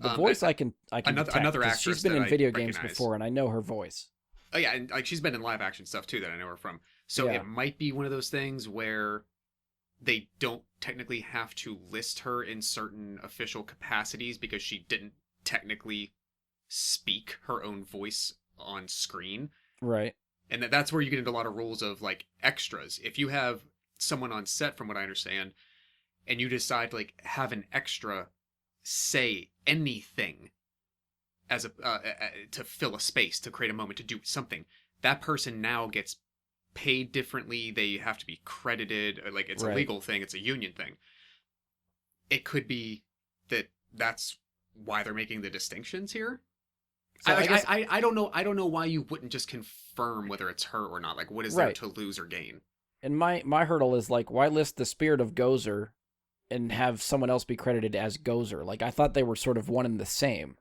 The voice I can another actress. She's been in video games before, and I know her voice. Oh yeah, and like she's been in live action stuff too that I know her from. So it might be one of those things where they don't technically have to list her in certain official capacities because she didn't technically speak her own voice on screen. Right. And that's where you get into a lot of rules of like extras. If you have someone on set, from what I understand, and you decide to like have an extra say anything as to fill a space, to create a moment, to do something, that person now gets paid differently. They have to be credited. Like, it's a legal thing. It's a union thing. It could be that's why they're making the distinctions here. So I don't know. I don't know why you wouldn't just confirm whether it's her or not. Like, what is there to lose or gain? And my hurdle is like, why list the Spirit of Gozer and have someone else be credited as Gozer? Like, I thought they were sort of one and the same.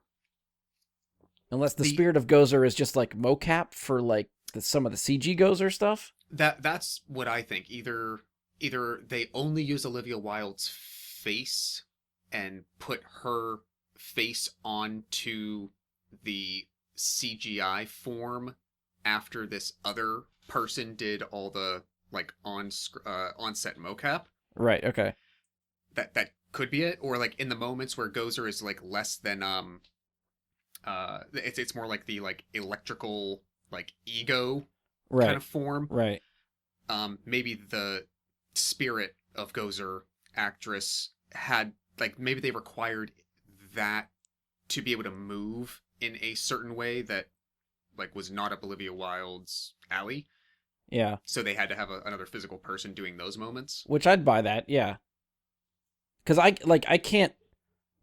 Unless the Spirit of Gozer is just like mocap for like some of the CG Gozer stuff. That's what I think. Either they only use Olivia Wilde's face and put her face onto the CGI form after this other person did all the like on-set mocap. Right. Okay. That could be it. Or like in the moments where Gozer is like less than it's more like the like electrical like ego kind of form. Right. Maybe the Spirit of Gozer actress had like, maybe they required that to be able to move in a certain way that like was not up Olivia Wilde's alley. Yeah. So they had to have another physical person doing those moments. Which I'd buy that, yeah. Because I can't,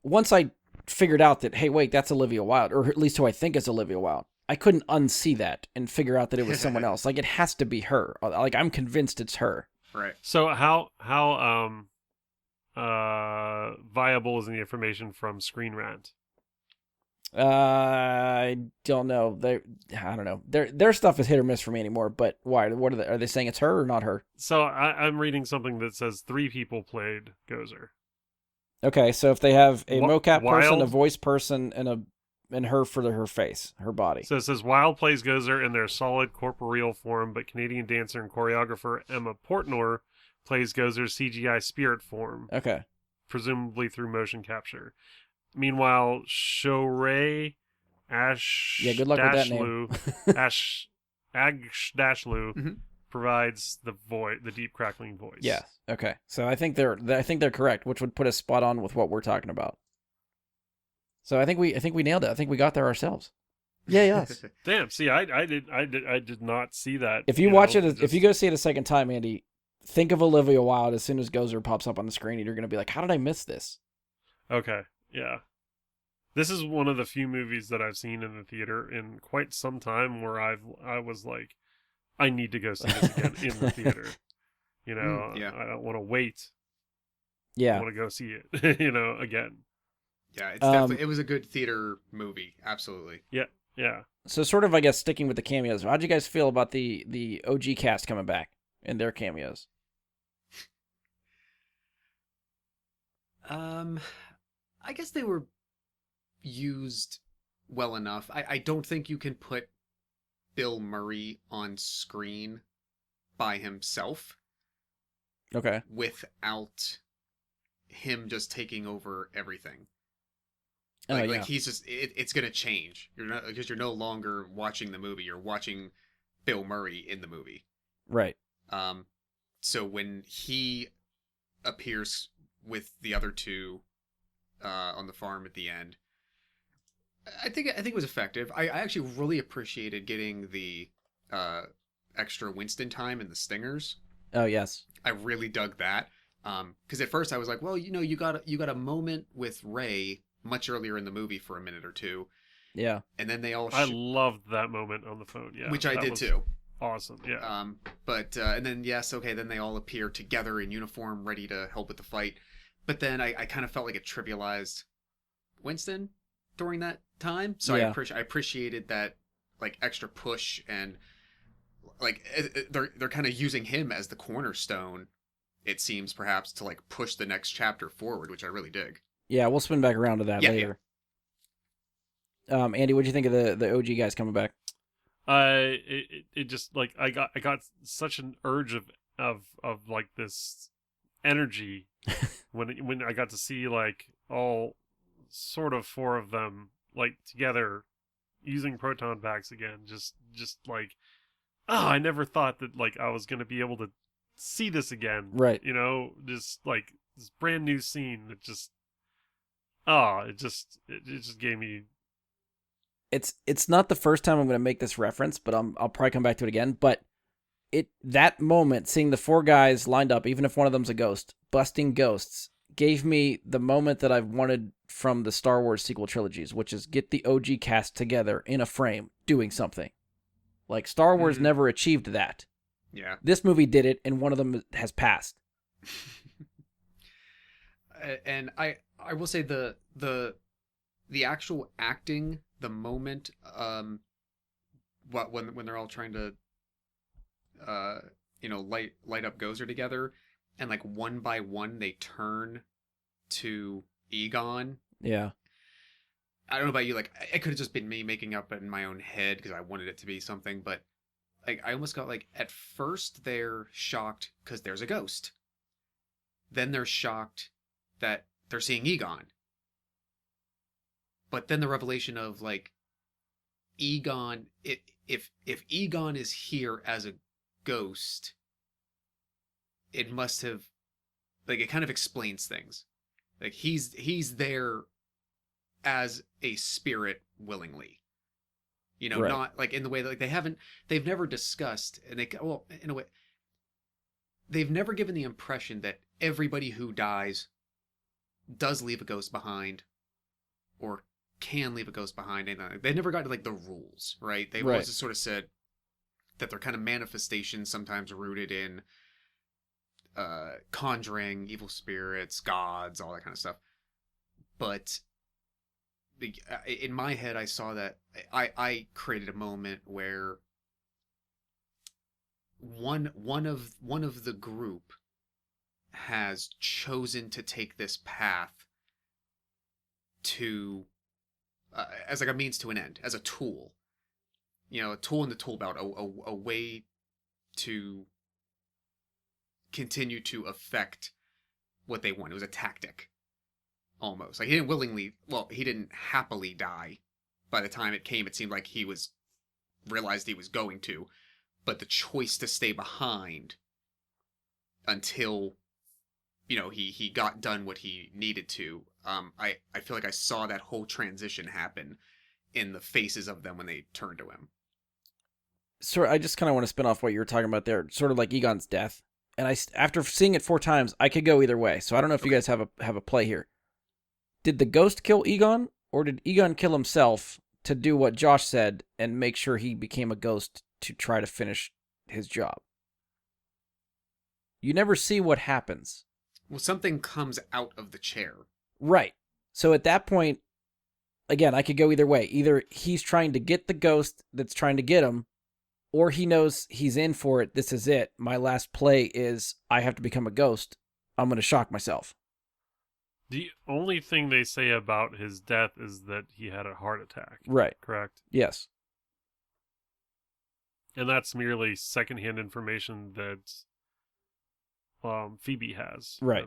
once I figured out that, hey, wait, that's Olivia Wilde, or at least who I think is Olivia Wilde, I couldn't unsee that and figure out that it was someone else. Like, it has to be her. Like, I'm convinced it's her. Right. So how viable is the information from Screen Rant? I don't know. I don't know. Their stuff is hit or miss for me anymore. But why? What are they saying? It's her or not her? So I'm reading something that says 3 people played Gozer. Okay, so if they have a mocap person, a Wild- voice person, and her for her face, her body. So it says Wilde plays Gozer in their solid corporeal form, but Canadian dancer and choreographer Emma Portnor plays Gozer's CGI spirit form, Okay. presumably through motion capture. Meanwhile, Shorey Ash Yeah, good luck with that name. Agdashlu Mhm. provides the deep crackling voice. Yeah. Okay. So I think they're correct, which would put us spot on with what we're talking about. So I think we nailed it. I think we got there ourselves. Yeah. Yes. Damn. See, I did not see that. If you watch it, if you go see it a second time, Andy, think of Olivia Wilde as soon as Gozer pops up on the screen, and you're gonna be like, "How did I miss this?" Okay. Yeah. This is one of the few movies that I've seen in the theater in quite some time where I was like, I need to go see this again in the theater. You know, Yeah. I don't want to wait. I Yeah. want to go see it, again. Yeah, it's definitely, it was a good theater movie. Absolutely. Yeah. So sort of, I guess, sticking with the cameos. How'd you guys feel about the OG cast coming back and their cameos? I guess they were used well enough. I don't think you can put Bill Murray on screen by himself Okay. without him just taking over everything. Oh, Like, yeah. like he's just it's gonna change. You're not, because you're no longer watching the movie. You're watching Bill Murray in the movie. Right. So when he appears with the other two on the farm at the end, I think it was effective. I actually really appreciated getting the extra Winston time and the stingers. Oh, yes. I really dug that. Because at first I was like, well, you got a moment with Ray much earlier in the movie for a minute or two, Yeah. and then they all I loved that moment on the phone. Yeah. which I that did was too. Awesome. Yeah. But and then yes, okay, then they all appear together in uniform, ready to help with the fight. But then I kind of felt like it trivialized Winston during that time. So Yeah. I appreciated that, like, extra push, and like they're kind of using him as the cornerstone, it seems, perhaps, to like push the next chapter forward, which I really dig. Yeah, we'll spin back around to that Yeah, later. Andy, what'd you think of the OG guys coming back? It just like I got such an urge of like this energy when I got to see like all sort of 4 of them like together using proton packs again. Just like, I never thought that like I was gonna be able to see this again. Right. Just like this brand new scene that just it just gave me. It's not the first time I'm going to make this reference, but I'll probably come back to it again. But that moment, seeing the 4 guys lined up, even if one of them's a ghost, busting ghosts, gave me the moment that I've wanted from the Star Wars sequel trilogies, which is get the OG cast together in a frame doing something. Like, Star Wars never achieved that. Yeah. This movie did it, and one of them has passed. And I will say the actual acting, the moment, when they're all trying to light up Gozer together, and like one by one they turn to Egon. Yeah. I don't know about you, like, it could have just been me making up in my own head because I wanted it to be something, but like I almost got like, at first they're shocked because there's a ghost. Then they're shocked that they're seeing Egon. But then the revelation of like Egon, if Egon is here as a ghost, it must have, like, it kind of explains things. Like he's there as a spirit willingly. Right. Not like in the way that like they've never discussed, and well, in a way, they've never given the impression that everybody who dies does leave a ghost behind or can leave a ghost behind. And they never got to like the rules, right? They've always just sort of said that they're kind of manifestations, sometimes rooted in conjuring, evil spirits, gods, all that kind of stuff. But in my head, I saw that I created a moment where one of the group has chosen to take this path to as like a means to an end, as a tool, a tool in the tool belt, a way to continue to affect what they want. It was a tactic, almost. Like, he didn't happily die. By the time it came, it seemed like he realized he was going to, but the choice to stay behind until he got done what he needed to. I feel like I saw that whole transition happen in the faces of them when they turned to him. So I just kind of want to spin off what you were talking about there, sort of like Egon's death. And after seeing it 4 times, I could go either way. So I don't know if you guys have a play here. Did the ghost kill Egon, or did Egon kill himself to do what Josh said and make sure he became a ghost to try to finish his job? You never see what happens. Well, something comes out of the chair. Right. So at that point, again, I could go either way. Either he's trying to get the ghost that's trying to get him, or he knows he's in for it. This is it. My last play is I have to become a ghost. I'm going to shock myself. The only thing they say about his death is that he had a heart attack. Right. Correct? Yes. And that's merely secondhand information that Phoebe has. Right.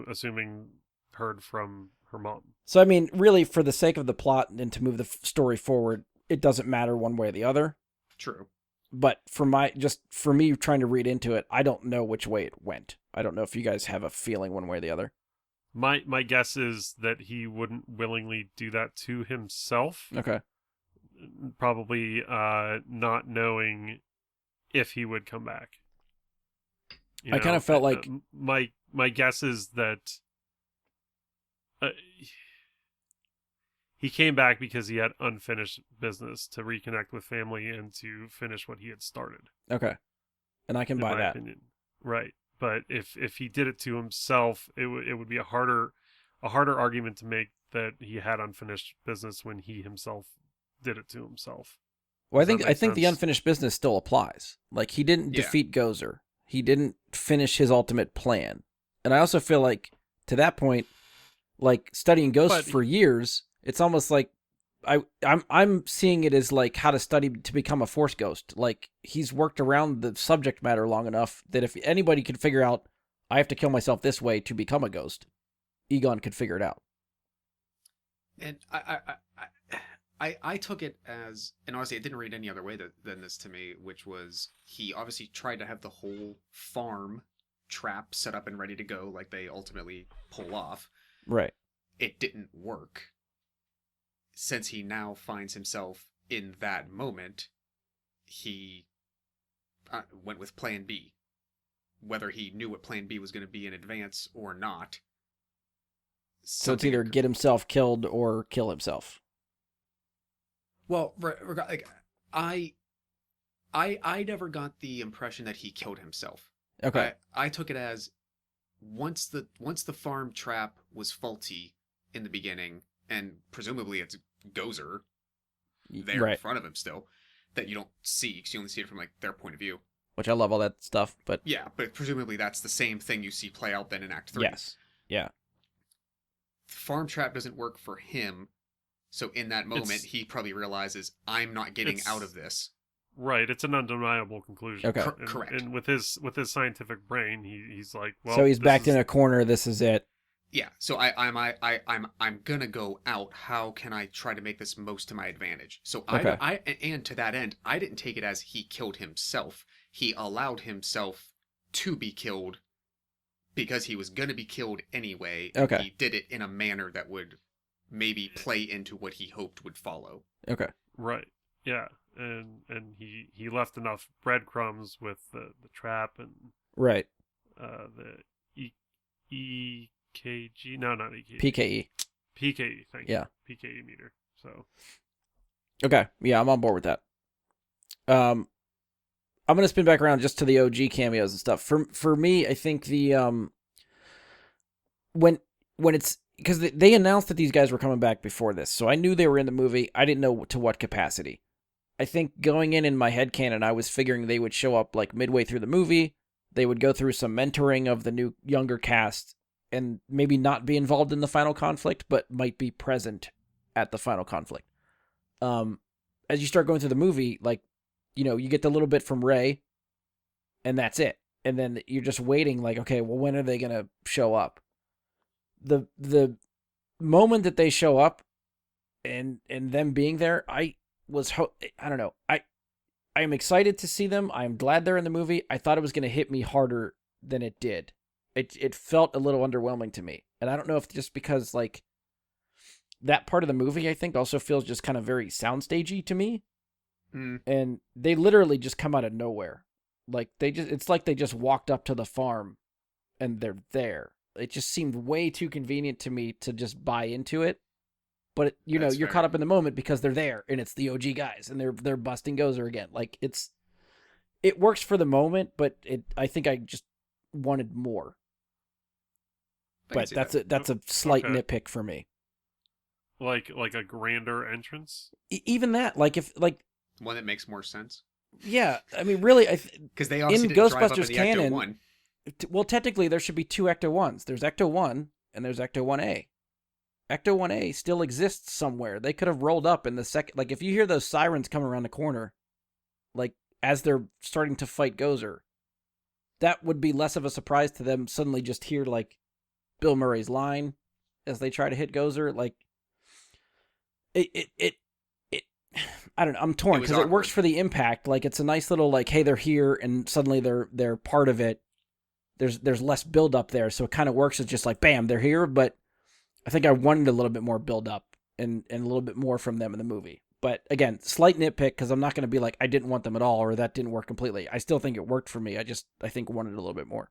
Assuming heard from her mom. So, I mean, really, for the sake of the plot and to move the story forward, it doesn't matter one way or the other. True. But for me trying to read into it, I don't know which way it went. I don't know if you guys have a feeling one way or the other. My guess is that he wouldn't willingly do that to himself. Okay. Probably not knowing if he would come back. I kind of felt like my guess is that he came back because he had unfinished business to reconnect with family and to finish what he had started. Okay. And I can buy that. Opinion. Right. But if he did it to himself, it would be a harder argument to make that he had unfinished business when he himself did it to himself. Well, I think the unfinished business still applies. Like, he didn't defeat Gozer. He didn't finish his ultimate plan. And I also feel like, to that point, like, studying ghosts for years, it's almost like I'm seeing it as like how to study to become a force ghost. Like, he's worked around the subject matter long enough that if anybody could figure out I have to kill myself this way to become a ghost, Egon could figure it out. And I took it as, and honestly, it didn't read any other way than this to me, which was he obviously tried to have the whole farm trap set up and ready to go, like they ultimately pull off. Right. It didn't work. Since he now finds himself in that moment, he went with Plan B. Whether he knew what Plan B was going to be in advance or not. So it's either get himself killed or kill himself. Well, like, I never got the impression that he killed himself. Okay. I took it as once the farm trap was faulty in the beginning, and presumably it's Gozer there in front of him still, that you don't see because you only see it from like their point of view. Which I love all that stuff, but yeah, but presumably that's the same thing you see play out then in Act 3. Yes. Yeah. The farm trap doesn't work for him, so in that moment he probably realizes I'm not getting out of this. Right, it's an undeniable conclusion. Okay, correct. And with his scientific brain, he's like, well, so he's backed in a corner. This is it. Yeah, so I'm gonna go out. How can I try to make this most to my advantage? So and to that end, I didn't take it as he killed himself. He allowed himself to be killed because he was gonna be killed anyway. Okay. And he did it in a manner that would maybe play into what he hoped would follow. Okay. Right. Yeah, and he left enough breadcrumbs with the trap and Right. The EKG. No, not EKG. PKE. PKE. Thank you. Yeah. PKE meter. So. Okay. Yeah, I'm on board with that. I'm gonna spin back around just to the OG cameos and stuff. For me, I think the when it's because they announced that these guys were coming back before this, so I knew they were in the movie. I didn't know to what capacity. I think going in my headcanon, I was figuring they would show up like midway through the movie. They would go through some mentoring of the new younger cast and maybe not be involved in the final conflict, but might be present at the final conflict. As you start going through the movie, like, you get the little bit from Ray, and that's it. And then you're just waiting, like, okay, well, when are they going to show up? The moment that they show up and them being there, I don't know. I am excited to see them. I'm glad they're in the movie. I thought it was going to hit me harder than it did. It felt a little underwhelming to me. And I don't know if just because, like, that part of the movie, I think, also feels just kind of very soundstagey to me. Mm. And they literally just come out of nowhere. Like, it's like they just walked up to the farm and they're there. It just seemed way too convenient to me to just buy into it. But you're That's fair. caught up in the moment because they're there and it's the OG guys and they're busting Gozer again. Like, it works for the moment, but I think I just wanted more. I can But see that's a slight Okay. nitpick for me. Like a grander entrance. Even that, like, if, like, one that makes more sense yeah, I mean, really, because they obviously in didn't drive up in Ghostbusters the canon, Ecto-1. well, technically there should be two Ecto-1s. There's Ecto-1 and there's Ecto-1A. Ecto-1A still exists somewhere. They could have rolled up in the second, like, if you hear those sirens coming around the corner, like, as they're starting to fight Gozer, that would be less of a surprise to them suddenly just hear, like, Bill Murray's line as they try to hit Gozer. Like, it I don't know. I'm torn because it works awkward. for the impact. Like, it's a nice little, like, hey, they're here, and suddenly they're part of it. There's less build up there, so it kind of works as just like, bam, they're here. But I think I wanted a little bit more build up and a little bit more from them in the movie. But again, slight nitpick because I'm not going to be like I didn't want them at all or that didn't work completely. I still think it worked for me. I think wanted a little bit more.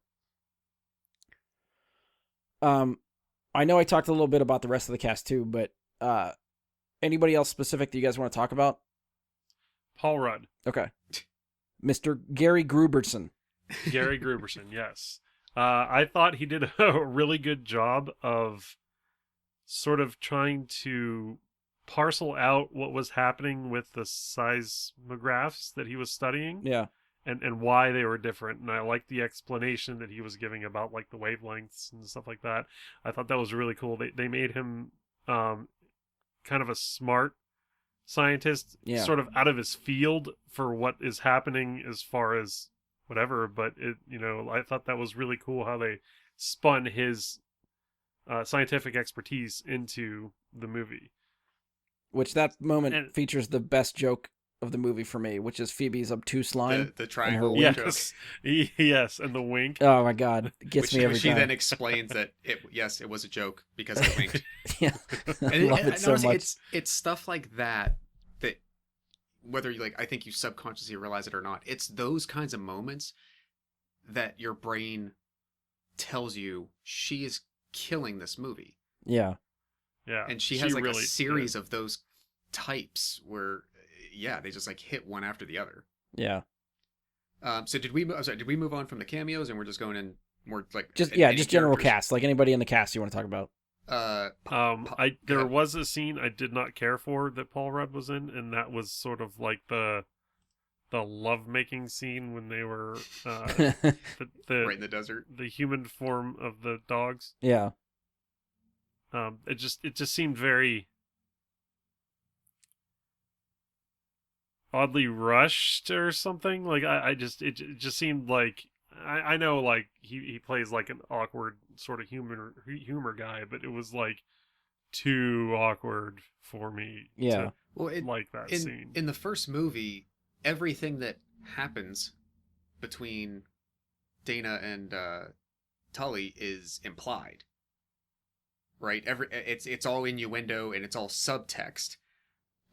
I know I talked a little bit about the rest of the cast too, but anybody else specific that you guys want to talk about? Paul Rudd. Okay. Mr. Gary Gruberson. Gary Gruberson, yes. I thought he did a really good job of sort of trying to parcel out what was happening with the seismographs that he was studying. Yeah. And why they were different. And I liked the explanation that he was giving about, like, the wavelengths and stuff like that. I thought that was really cool. They made him kind of a smart scientist, Yeah. sort of out of his field for what is happening as far as whatever. But I thought that was really cool how they spun his scientific expertise into the movie. Which that moment And- features the best joke of the movie for me, which is Phoebe's obtuse line. The triangle wink. joke. Yes, and the wink. Oh my god, it gets Which me every she time. then explains that it was a joke because I winked. Yeah, I And love it so honestly, much. it's stuff like that whether you I think you subconsciously realize it or not, it's those kinds of moments that your brain tells you she is killing this movie. Yeah, Yeah, And she has like really a series of those types where they just like hit one after the other. yeah. So did we move on from the cameos and we're just going in more like Just any just general characters? cast. Like anybody in the cast you want to talk about? There was a scene I did not care for that Paul Rudd was in, and that was sort of like the lovemaking scene when they were the right in the desert. the human form of the dogs. Yeah, It just seemed very oddly rushed or something. Like it just seemed like I know like he plays like an awkward sort of humor guy, but it was like too awkward for me. Yeah. Well, to like that scene. In the first movie, everything that happens between Dana and Tully is implied. Right? It's all innuendo and it's all subtext.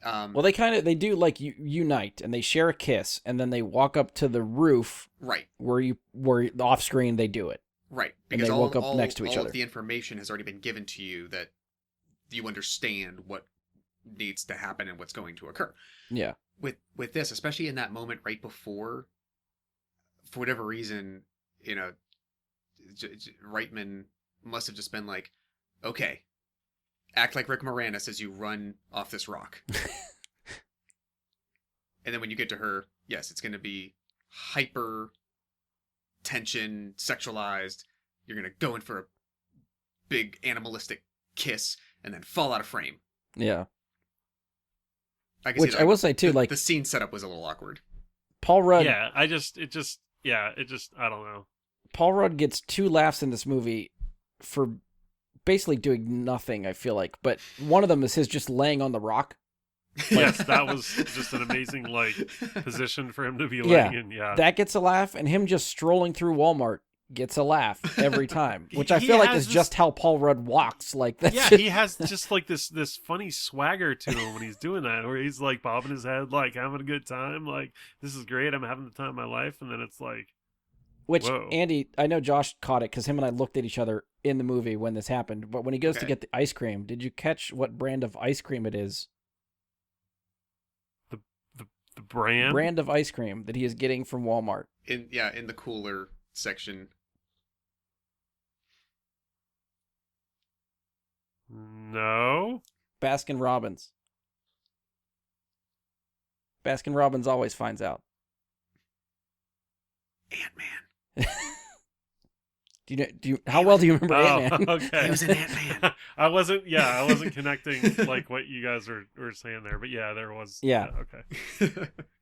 Well, they do like unite, and they share a kiss, and then they walk up to the roof, right, where off screen they do it, right, and because they woke up next to each all other. of the information has already been given to you that you understand what needs to happen and what's going to occur. Yeah. With this, especially in that moment right before, for whatever reason, Reitman must have just been like, okay, act like Rick Moranis as you run off this rock. And then when you get to her, yes, it's going to be hyper tension, sexualized. You're going to go in for a big animalistic kiss and then fall out of frame. Yeah. I will say too, the scene setup was a little awkward. Paul Rudd. Yeah, I don't know. Paul Rudd gets 2 laughs in this movie for basically doing nothing, I feel like. But one of them is his just laying on the rock. Yes, that was just an amazing position for him to be laying in. Yeah, that gets a laugh, and him just strolling through Walmart gets a laugh every time, which I feel like is just how Paul Rudd walks. Like that's he has just like this funny swagger to him when he's doing that, where he's like bobbing his head, like having a good time, like this is great, I'm having the time of my life, and then it's like, which whoa. Andy, I know Josh caught it because him and I looked at each other in the movie when this happened. But when he goes to get the ice cream, did you catch what brand of ice cream it is? The brand of ice cream that he is getting from Walmart. In the cooler section. No. Baskin Robbins. Baskin Robbins always finds out. Ant-Man. How well do you remember Ant-Man? Okay. He was an Ant-Man. I wasn't connecting like what you guys were saying there, but yeah, there was. Yeah. Okay.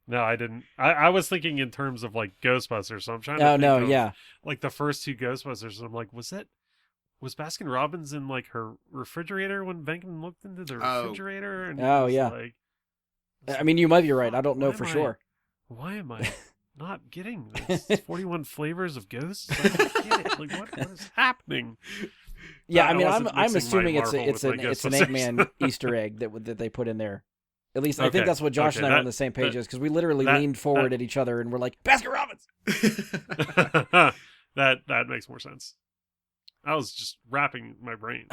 No, I didn't. I was thinking in terms of like Ghostbusters, so I'm trying to think of, like the first 2 Ghostbusters, and I'm like, was Baskin Robbins in like her refrigerator when Venkman looked into the refrigerator? And like, I mean, you might be right. I don't know for sure. Why am I not getting this? 41 flavors of ghosts? I don't get it. Like, what is happening? Yeah, I mean, I'm assuming it's an Ant-Man Easter egg that they put in there. At least I think that's what Josh and I are on the same page is, because we literally leaned forward at each other and we're like, Baskin Robbins. That makes more sense. I was just wrapping my brain.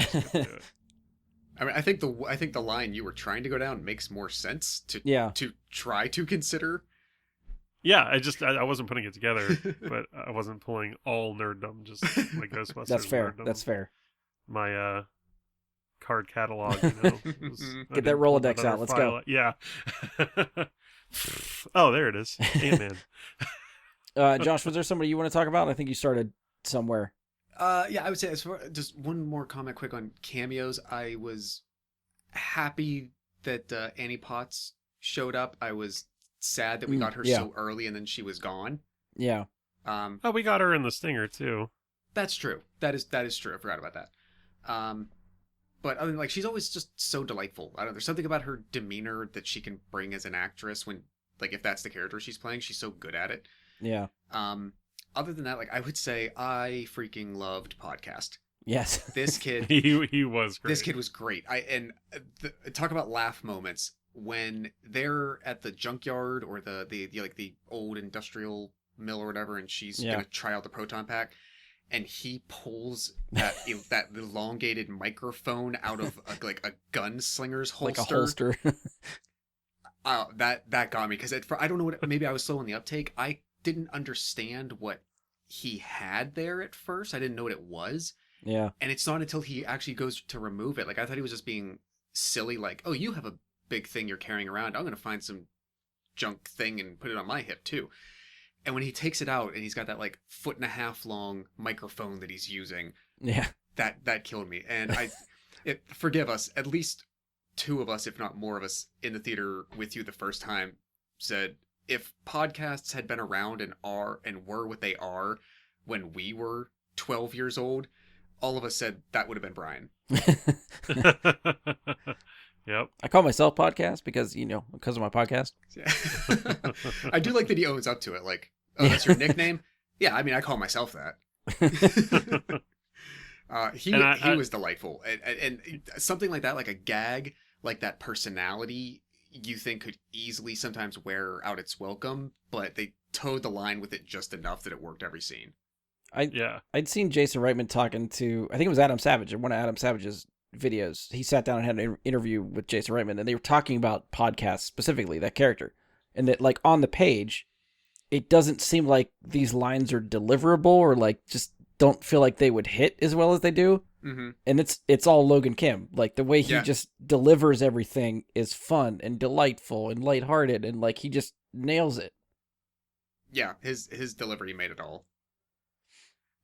I mean, I think the line you were trying to go down makes more sense to try to consider. Yeah, I wasn't putting it together, but I wasn't pulling all nerddom, just my Ghostbusters. That's fair. Nerddom. That's fair. My card catalog, Get that Rolodex out. Let's go. Yeah. Oh, there it is. Ant-Man. Josh, was there somebody you want to talk about? I think you started somewhere. Yeah, I would say as far just one more comment quick on cameos. I was happy that Annie Potts showed up. I was sad that we got her so early and then she was gone. Yeah. We got her in the Stinger too. That's true. That is true. I forgot about that. But I mean, like, she's always just so delightful. I don't know. There's something about her demeanor that she can bring as an actress when, like, if that's the character she's playing, she's so good at it. Yeah. Other than that, like, I would say I freaking loved Podcast. Yes. This kid. he was great. This kid was great. Talk about laugh moments when they're at the junkyard or the old industrial mill or whatever, and she's gonna try out the proton pack. And he pulls that elongated microphone out of a gunslinger's holster. Like a holster. That got me because I don't know maybe I was slow on the uptake. I didn't understand what he had there at first. I didn't know what it was. Yeah. And it's not until he actually goes to remove it. Like, I thought he was just being silly. Like, oh, you have a big thing you're carrying around. I'm going to find some junk thing and put it on my hip too. And when he takes it out and he's got that 1.5 foot long microphone that he's using, that killed me. And forgive us, at least 2 of us, if not more of us, in the theater with you the first time said, if podcasts had been around and were what they are when we were 12 years old, all of us said that would have been Brian. Yep. I call myself Podcast because of my podcast. Yeah. I do like that he owns up to it. Like, oh, that's your nickname? Yeah, I mean, I call myself that. He was delightful. And something like that, like a gag, like that personality, you think could easily sometimes wear out its welcome, but they towed the line with it just enough that it worked every scene. I'd seen Jason Reitman talking to, I think it was Adam Savage in one of Adam Savage's videos. He sat down and had an interview with Jason Reitman, and they were talking about podcasts, specifically that character, and that like on the page, it doesn't seem like these lines are deliverable or like just don't feel like they would hit as well as they do. Mm-hmm. And it's all Logan Kim. Like the way he just delivers everything is fun and delightful and lighthearted, and like he just nails it. Yeah, his delivery made it all.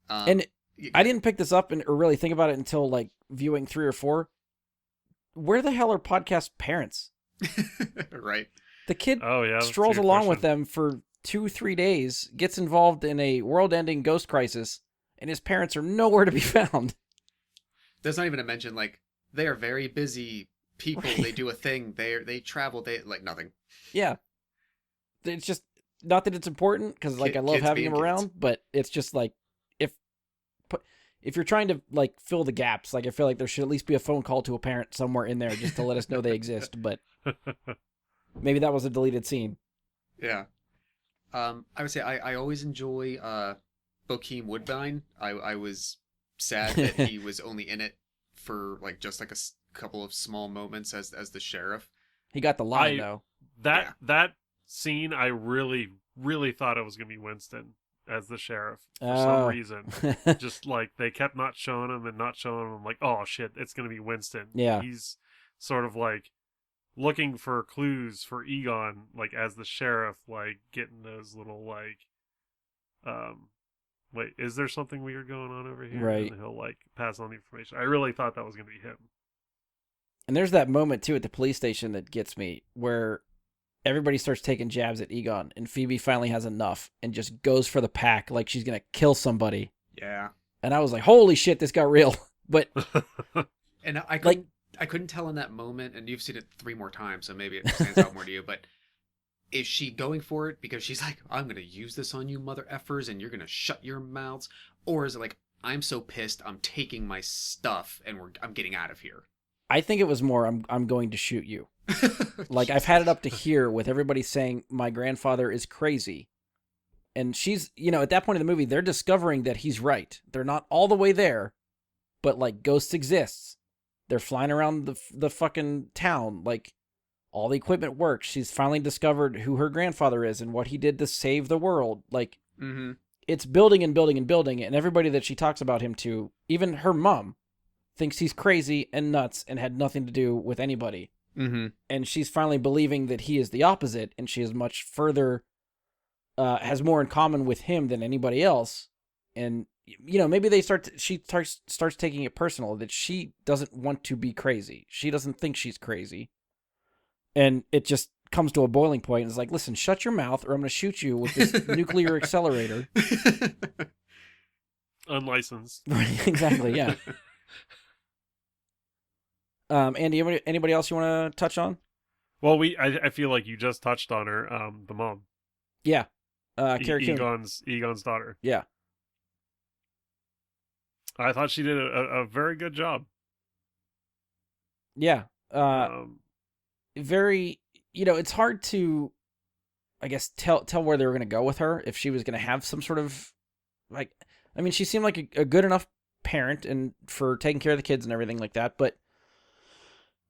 And I didn't pick this up or really think about it until like viewing 3 or 4. Where the hell are podcast parents? Right. The kid that's strolls a good along with question. them for 2-3 days, gets involved in a world-ending ghost crisis, and his parents are nowhere to be found. There's not even a mention, like, they are very busy people. Right. They do a thing. They travel. They, like, nothing. Yeah. It's just, not that it's important, because like I love Kids having being him around, kids. but it's just like, if you're trying to like fill the gaps, like I feel like there should at least be a phone call to a parent somewhere in there just to let us know they exist, but maybe that was a deleted scene. Yeah. I would say I always enjoy Bokeem Woodbine. I was sad that he was only in it for like just like a couple of small moments as the sheriff. He got the line though. That scene, I really thought it was gonna be Winston as the sheriff for some reason. Just like they kept not showing him. I'm like, oh shit, it's gonna be Winston. Yeah. He's sort of like looking for clues for Egon, like as the sheriff, like getting those little like, wait, is there something weird going on over here? Right. And he'll like pass on the information. I really thought that was gonna be him. And there's that moment too at the police station that gets me, where everybody starts taking jabs at Egon, and Phoebe finally has enough and just goes for the pack like she's gonna kill somebody. Yeah. And I was like, holy shit, this got real. But and I couldn't tell in that moment, and you've seen it 3 more times, so maybe it stands out more to you, but is she going for it because she's like, I'm gonna use this on you mother effers and you're gonna shut your mouths? Or is it like, I'm so pissed, I'm taking my stuff and I'm getting out of here? I think it was more, I'm going to shoot you. Like, I've had it up to here with everybody saying my grandfather is crazy. And she's, at that point in the movie, they're discovering that he's right. They're not all the way there, but like ghosts exists. They're flying around the fucking town. Like, all the equipment works. She's finally discovered who her grandfather is and what he did to save the world. Like, It's building and building and building. And everybody that she talks about him to, even her mom, thinks he's crazy and nuts and had nothing to do with anybody. Mm-hmm. And she's finally believing that he is the opposite, and she is much further, has more in common with him than anybody else. And, maybe she starts taking it personal, that she doesn't want to be crazy. She doesn't think she's crazy. And it just comes to a boiling point, and it's like, listen, shut your mouth or I'm going to shoot you with this nuclear accelerator. Unlicensed. Right, exactly, yeah. Andy, anybody else you want to touch on? Well, I feel like you just touched on her, the mom. Yeah. Carrie Coon. Egon's daughter. Yeah. I thought she did a very good job. Yeah. Very, it's hard to, I guess, tell where they were going to go with her, if she was going to have some sort of, like, I mean, she seemed like a good enough parent and for taking care of the kids and everything like that, but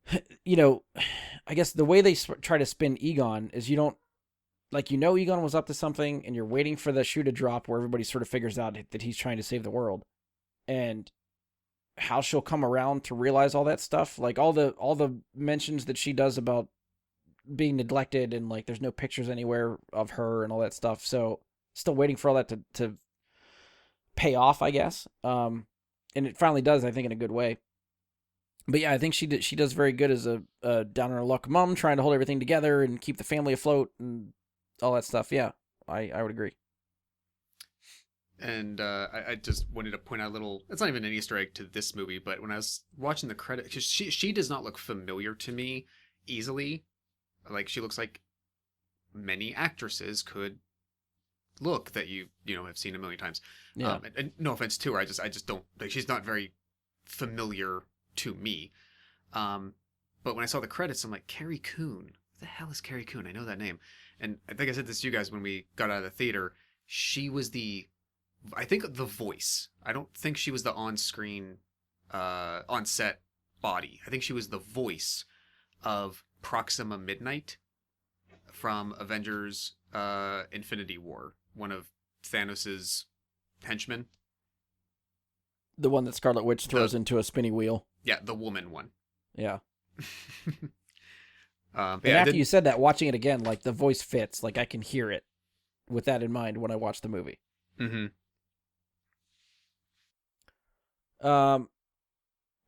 I guess the way they try to spin Egon is Egon was up to something, and you're waiting for the shoe to drop where everybody sort of figures out that he's trying to save the world, and how she'll come around to realize all that stuff, like all the mentions that she does about being neglected and like there's no pictures anywhere of her and all that stuff. So still waiting for all that to pay off, I guess. And it finally does, I think, in a good way. But yeah, I think she does very good as a down on her luck mom, trying to hold everything together and keep the family afloat and all that stuff. Yeah, I would agree. And I just wanted to point out a little, it's not even an Easter egg to this movie, but when I was watching the credit, because she does not look familiar to me easily. Like, she looks like many actresses could look that you have seen a million times. Yeah. And no offense to her, I just don't, like, she's not very familiar to me. But when I saw the credits, I'm like, Carrie Coon. the hell is Carrie Coon? I know that name. And I think I said this to you guys when we got out of the theater. She was I think the voice. I don't think she was the on-screen, on-set body. I think she was the voice of Proxima Midnight from Avengers Infinity War, one of Thanos' henchmen. The one that Scarlet Witch throws into a spinning wheel. Yeah, the woman one. Yeah. And yeah, after you said that, watching it again, like the voice fits. Like I can hear it with that in mind when I watch the movie. Mm-hmm.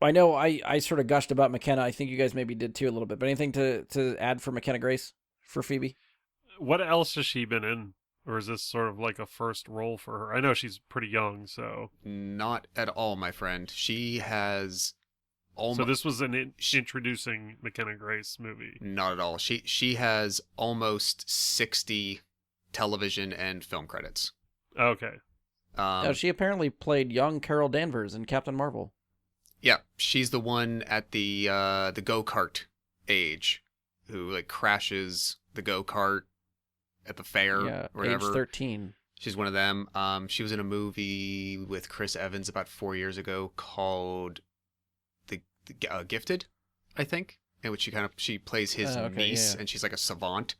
I know I sort of gushed about McKenna. I think you guys maybe did too a little bit. But anything to add for McKenna Grace for Phoebe? What else has she been in? Or is this sort of like a first role for her? I know she's pretty young, so... Not at all, my friend. She has... So this was an introducing McKenna Grace movie? Not at all. She has almost 60 television and film credits. Okay. She apparently played young Carol Danvers in Captain Marvel. Yeah, she's the one at the go-kart age who like crashes the go-kart at the fair or whatever. Age 13. She's one of them. She was in a movie with Chris Evans about 4 years ago called the Gifted, I think, in which she plays his niece, and she's like a savant.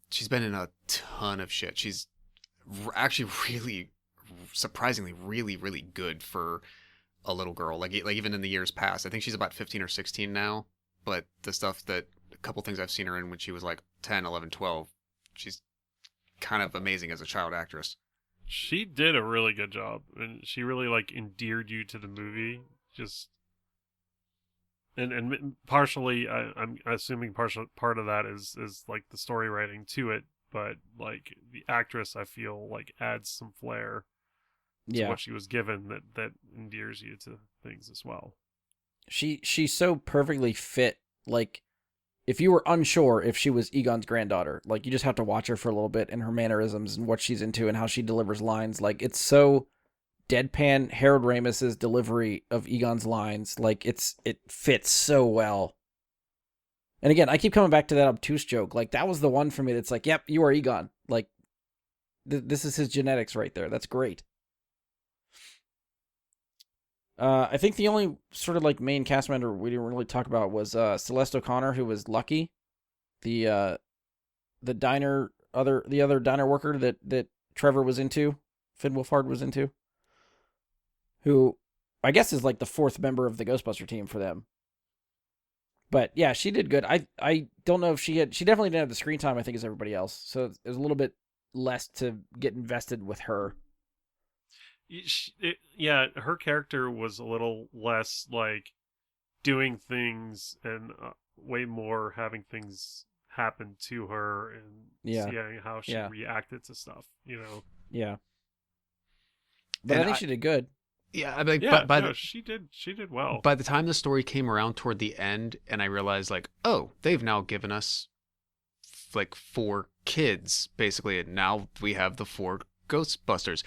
She's been in a ton of shit. She's actually really, surprisingly, really, really good for a little girl. Like even in the years past, I think she's about 15 or 16 now. But the stuff a couple things I've seen her in when she was like 10, 11, 12, she's kind of amazing as a child actress. She did a really good job, and she really like endeared you to the movie. Just and partially, I'm assuming part of that is like the story writing to it, but like the actress, I feel like adds some flair to what she was given that endears you to things as well. She's so perfectly fit. Like, if you were unsure if she was Egon's granddaughter, like you just have to watch her for a little bit and her mannerisms and what she's into and how she delivers lines. Like, it's so deadpan. Harold Ramis's delivery of Egon's lines, like it fits so well. And again, I keep coming back to that obtuse joke. Like, that was the one for me that's like, yep, you are Egon. Like, this is his genetics right there. That's great. I think the only sort of like main cast member we didn't really talk about was Celeste O'Connor, who was Lucky, the other diner worker that Trevor was into, Finn Wolfhard was into, who I guess is like the fourth member of the Ghostbuster team for them. But yeah, she did good. I don't know if she definitely didn't have the screen time I think as everybody else, so it was a little bit less to get invested with her. Her character was a little less like doing things and way more having things happen to her and seeing how she reacted to stuff, Yeah. But I think she did good. Yeah, I mean, she did well. By the time the story came around toward the end, and I realized like, oh, they've now given us like 4 kids basically, and now we have the 4 Ghostbusters.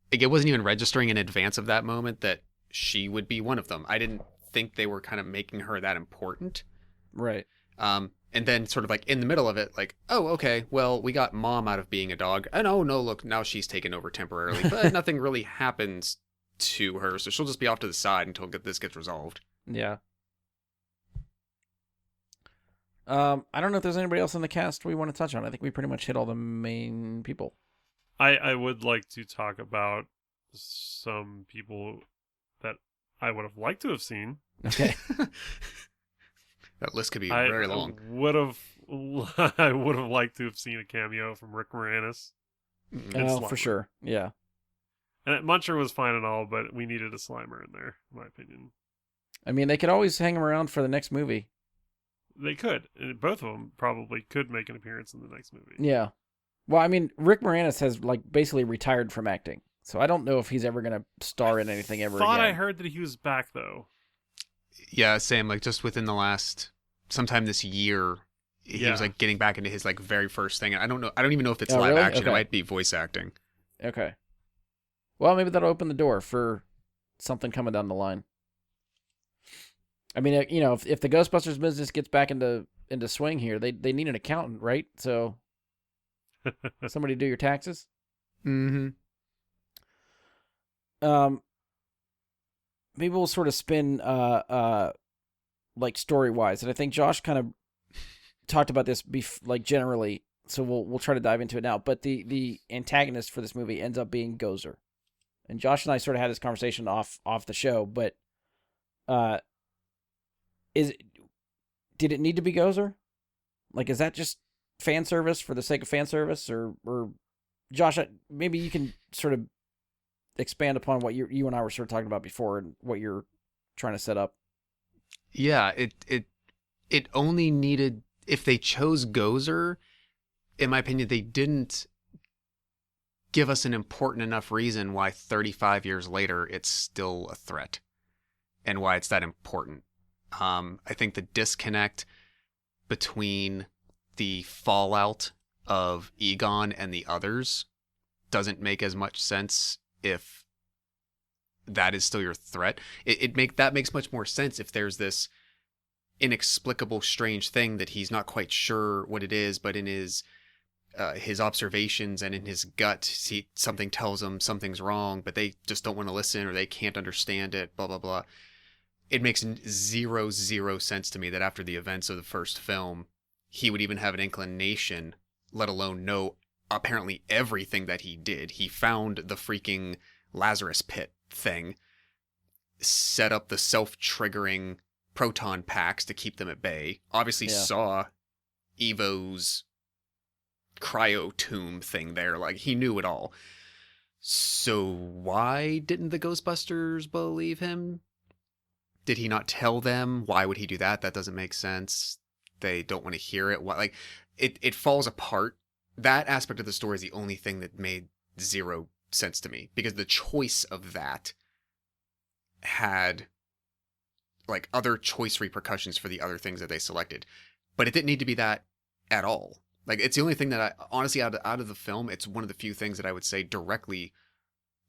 It wasn't even registering in advance of that moment that she would be one of them. I didn't think they were kind of making her that important. Right. And then sort of like in the middle of it, like, oh, okay, well, we got Mom out of being a dog. And oh, no, look, now she's taken over temporarily. But nothing really happens to her, so she'll just be off to the side until this gets resolved. Yeah. I don't know if there's anybody else in the cast we want to touch on. I think we pretty much hit all the main people. I would like to talk about some people that I would have liked to have seen. Okay. That list could be very long. I would have liked to have seen a cameo from Rick Moranis. Oh, for sure. Yeah. And Muncher was fine and all, but we needed a Slimer in there, in my opinion. I mean, they could always hang him around for the next movie. They could. Both of them probably could make an appearance in the next movie. Yeah. Well, I mean, Rick Moranis has like basically retired from acting, so I don't know if he's ever going to star in anything ever again. I heard that he was back though. Yeah, same. Like just within the last sometime this year, he was like getting back into his like very first thing. I don't know. I don't even know if it's live action. Okay. It might be voice acting. Okay. Well, maybe that'll open the door for something coming down the line. I mean, if the Ghostbusters business gets back into swing here, they need an accountant, right? So somebody do your taxes. Mm-hmm. Maybe we'll sort of spin like story wise, and I think Josh kind of talked about this like generally, so we'll try to dive into it now. But the antagonist for this movie ends up being Gozer, and Josh and I sort of had this conversation off the show, but did it need to be Gozer? Like, is that just fan service for the sake of fan service, or Josh, maybe you can sort of expand upon what you and I were sort of talking about before and what you're trying to set up. Yeah, it only needed, if they chose Gozer, in my opinion, they didn't give us an important enough reason why 35 years later it's still a threat and why it's that important. I think the disconnect between the fallout of Egon and the others doesn't make as much sense if that is still your threat. That makes much more sense if there's this inexplicable, strange thing that he's not quite sure what it is, but in his observations and in his gut, something tells him something's wrong, but they just don't want to listen or they can't understand it, blah, blah, blah. It makes zero sense to me that after the events of the first film, he would even have an inclination, let alone know apparently everything that he did. He found the freaking Lazarus pit thing, set up the self-triggering proton packs to keep them at bay, obviously saw Evo's cryo tomb thing there, like he knew it all. So why didn't the Ghostbusters believe him? Did he not tell them? Why would he do that? That doesn't make sense. They don't want to hear it. Like it falls apart. That aspect of the story is the only thing that made zero sense to me, because the choice of that had like other choice repercussions for the other things that they selected, but it didn't need to be that at all. Like, it's the only thing that I honestly, out of the film, it's one of the few things that I would say directly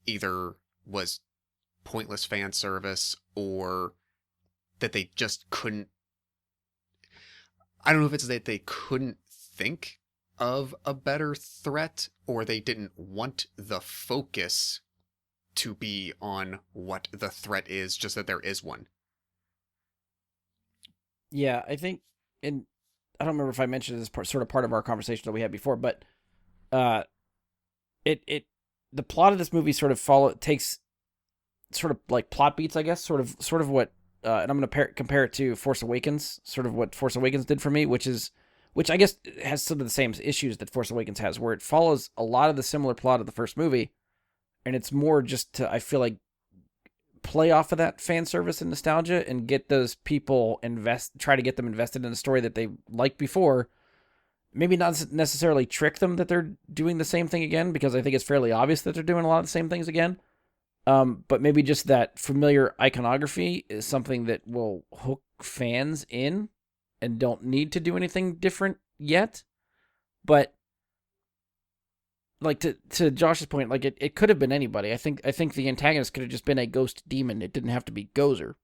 either was pointless fan service or that they just couldn't. I don't know if it's that they couldn't think of a better threat, or they didn't want the focus to be on what the threat is, just that there is one. Yeah, I think, and I don't remember if I mentioned this sort of part of our conversation that we had before, but the plot of this movie sort of takes sort of like plot beats, I guess, sort of what, and I'm going to compare it to Force Awakens, sort of what Force Awakens did for me, which I guess has some of the same issues that Force Awakens has, where it follows a lot of the similar plot of the first movie, and it's more just to, I feel like, play off of that fan service and nostalgia and get those people try to get them invested in a story that they liked before. Maybe not necessarily trick them that they're doing the same thing again, because I think it's fairly obvious that they're doing a lot of the same things again. But maybe just that familiar iconography is something that will hook fans in and don't need to do anything different yet. But like to Josh's point, like it could have been anybody. I think the antagonist could have just been a ghost demon. It didn't have to be Gozer.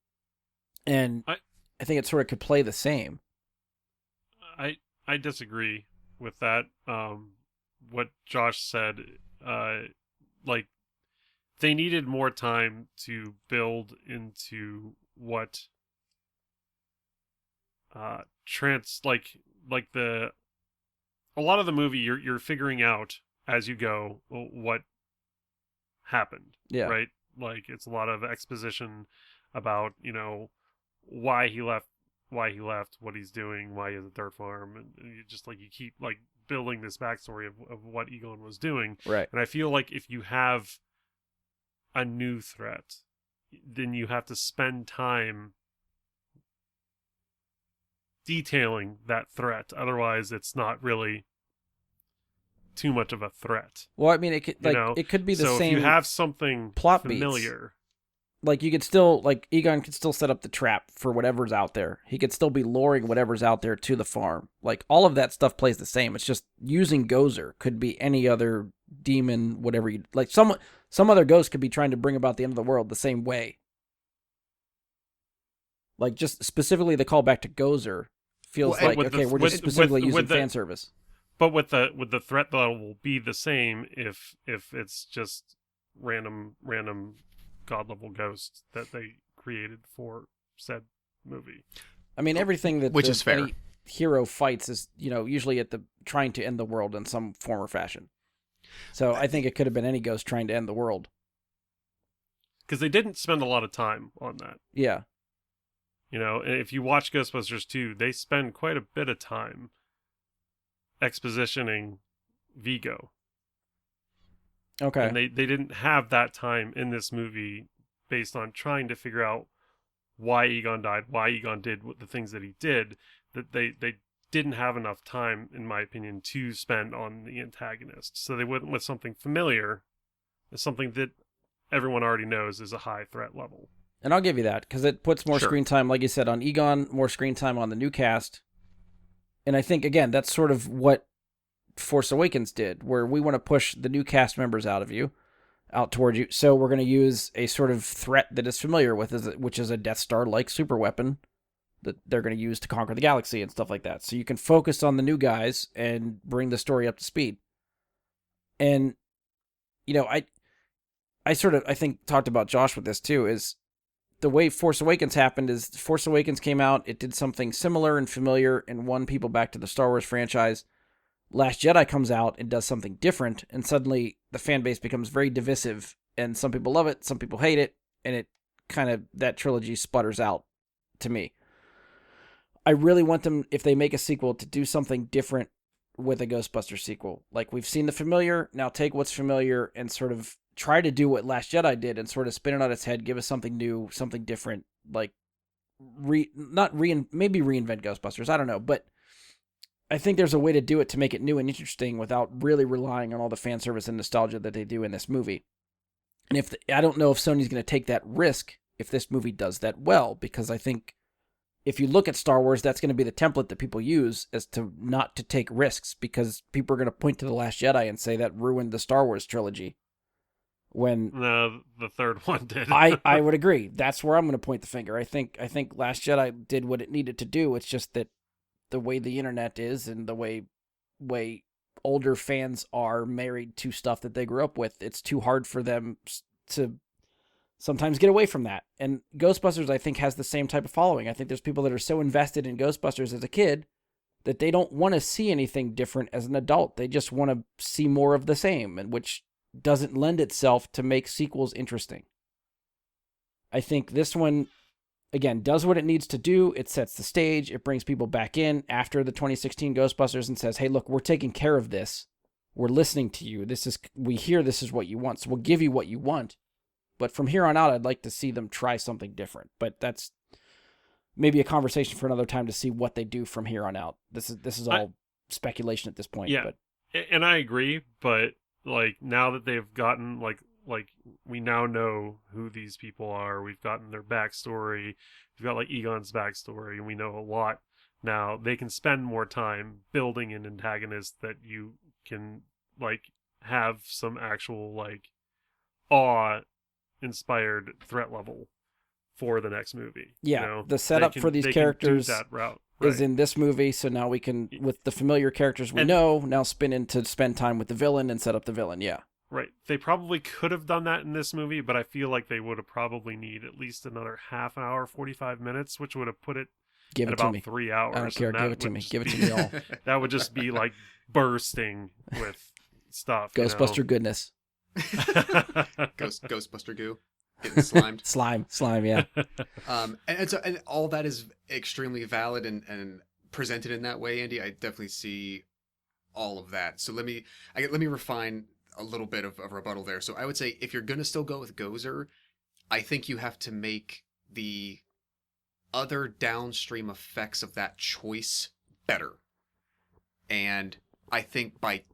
And I think it sort of could play the same. I disagree with that. What Josh said, like, they needed more time to build into what a lot of the movie you're figuring out as you go what happened. Yeah. Right? Like, it's a lot of exposition about, why he left, what he's doing, why he has a dirt farm, and you keep like building this backstory of what Egon was doing. Right. And I feel like if you have a new threat, then you have to spend time detailing that threat. Otherwise, it's not really too much of a threat. Well, I mean, it could it could be the so same. If you have something plot familiar, like you could still Egon could still set up the trap for whatever's out there. He could still be luring whatever's out there to the farm. Like, all of that stuff plays the same. It's just using Gozer could be any other demon, whatever you like. Some other ghost could be trying to bring about the end of the world the same way. Like, just specifically the callback to Gozer feels Well, like, with the- okay, we're just with- specifically with using the- fan service. But with the threat level will be the same if it's just random god level ghosts that they created for said movie. I mean, everything that Which is fair. any hero fights is, usually at the trying to end the world in some form or fashion. So I think it could have been any ghost trying to end the world. Because they didn't spend a lot of time on that. Yeah. And if you watch Ghostbusters 2, they spend quite a bit of time expositioning Vigo. Okay. And they didn't have that time in this movie based on trying to figure out why Egon died, why Egon did the things that he did, that they didn't have enough time, in my opinion, to spend on the antagonist. So they went with something familiar, something that everyone already knows is a high threat level. And I'll give you that, because it puts more Sure. screen time, like you said, on Egon, more screen time on the new cast. And I think, again, that's sort of what Force Awakens did, where we want to push the new cast members out towards you. So we're going to use a sort of threat that is familiar with, which is a Death Star-like super weapon that they're going to use to conquer the galaxy and stuff like that. So you can focus on the new guys and bring the story up to speed. And, I think talked about Josh with this too, is the way Force Awakens happened is Force Awakens came out, it did something similar and familiar and won people back to the Star Wars franchise. Last Jedi comes out and does something different, and suddenly the fan base becomes very divisive, and some people love it, some people hate it, and it kind of, that trilogy sputters out to me. I really want them, if they make a sequel, to do something different with a Ghostbusters sequel. Like, we've seen the familiar, now take what's familiar and sort of try to do what Last Jedi did and sort of spin it on its head, give us something new, something different, like, maybe reinvent Ghostbusters, I don't know, but I think there's a way to do it to make it new and interesting without really relying on all the fan service and nostalgia that they do in this movie. And I don't know if Sony's going to take that risk if this movie does that well, because I think if you look at Star Wars, that's going to be the template that people use, as to not to take risks, because people are going to point to The Last Jedi and say that ruined the Star Wars trilogy. When No, the third one did. I would agree. That's where I'm going to point the finger. I think Last Jedi did what it needed to do. It's just that the way the internet is and the way older fans are married to stuff that they grew up with, it's too hard for them to sometimes get away from that. And Ghostbusters, I think, has the same type of following. I think there's people that are so invested in Ghostbusters as a kid that they don't want to see anything different as an adult. They just want to see more of the same, and which doesn't lend itself to make sequels interesting. I think this one, again, does what it needs to do. It sets the stage. It brings people back in after the 2016 Ghostbusters and says, hey, look, we're taking care of this. We're listening to you. We hear this is what you want, so we'll give you what you want. But from here on out, I'd like to see them try something different. But that's maybe a conversation for another time to see what they do from here on out. This is all speculation at this point. Yeah, but and I agree, but like, now that they've gotten like we now know who these people are. We've gotten their backstory. We've got like Egon's backstory, and we know a lot now. They can spend more time building an antagonist that you can like have some actual like awe-inspired threat level for the next movie. yeah, the setup for these characters that route. is in this movie, so now we can, with the familiar characters we know, now spend time with the villain and set up the villain. Yeah. Right. They probably could have done that in this movie, but I feel like they would have probably need at least another half hour, 45 minutes, which would have put it Give at it to about me. 3 hours. I don't care. and Give that it to would me. just Give it to be- me all. That would just be like bursting with stuff. Ghostbuster goodness. Ghostbuster goo getting slimed. Slime, yeah. And all that is extremely valid and presented in that way, Andy. I definitely see all of that. So let me refine a little bit of a rebuttal there. So I would say, if you're gonna still go with Gozer, I think you have to make the other downstream effects of that choice better. And I think by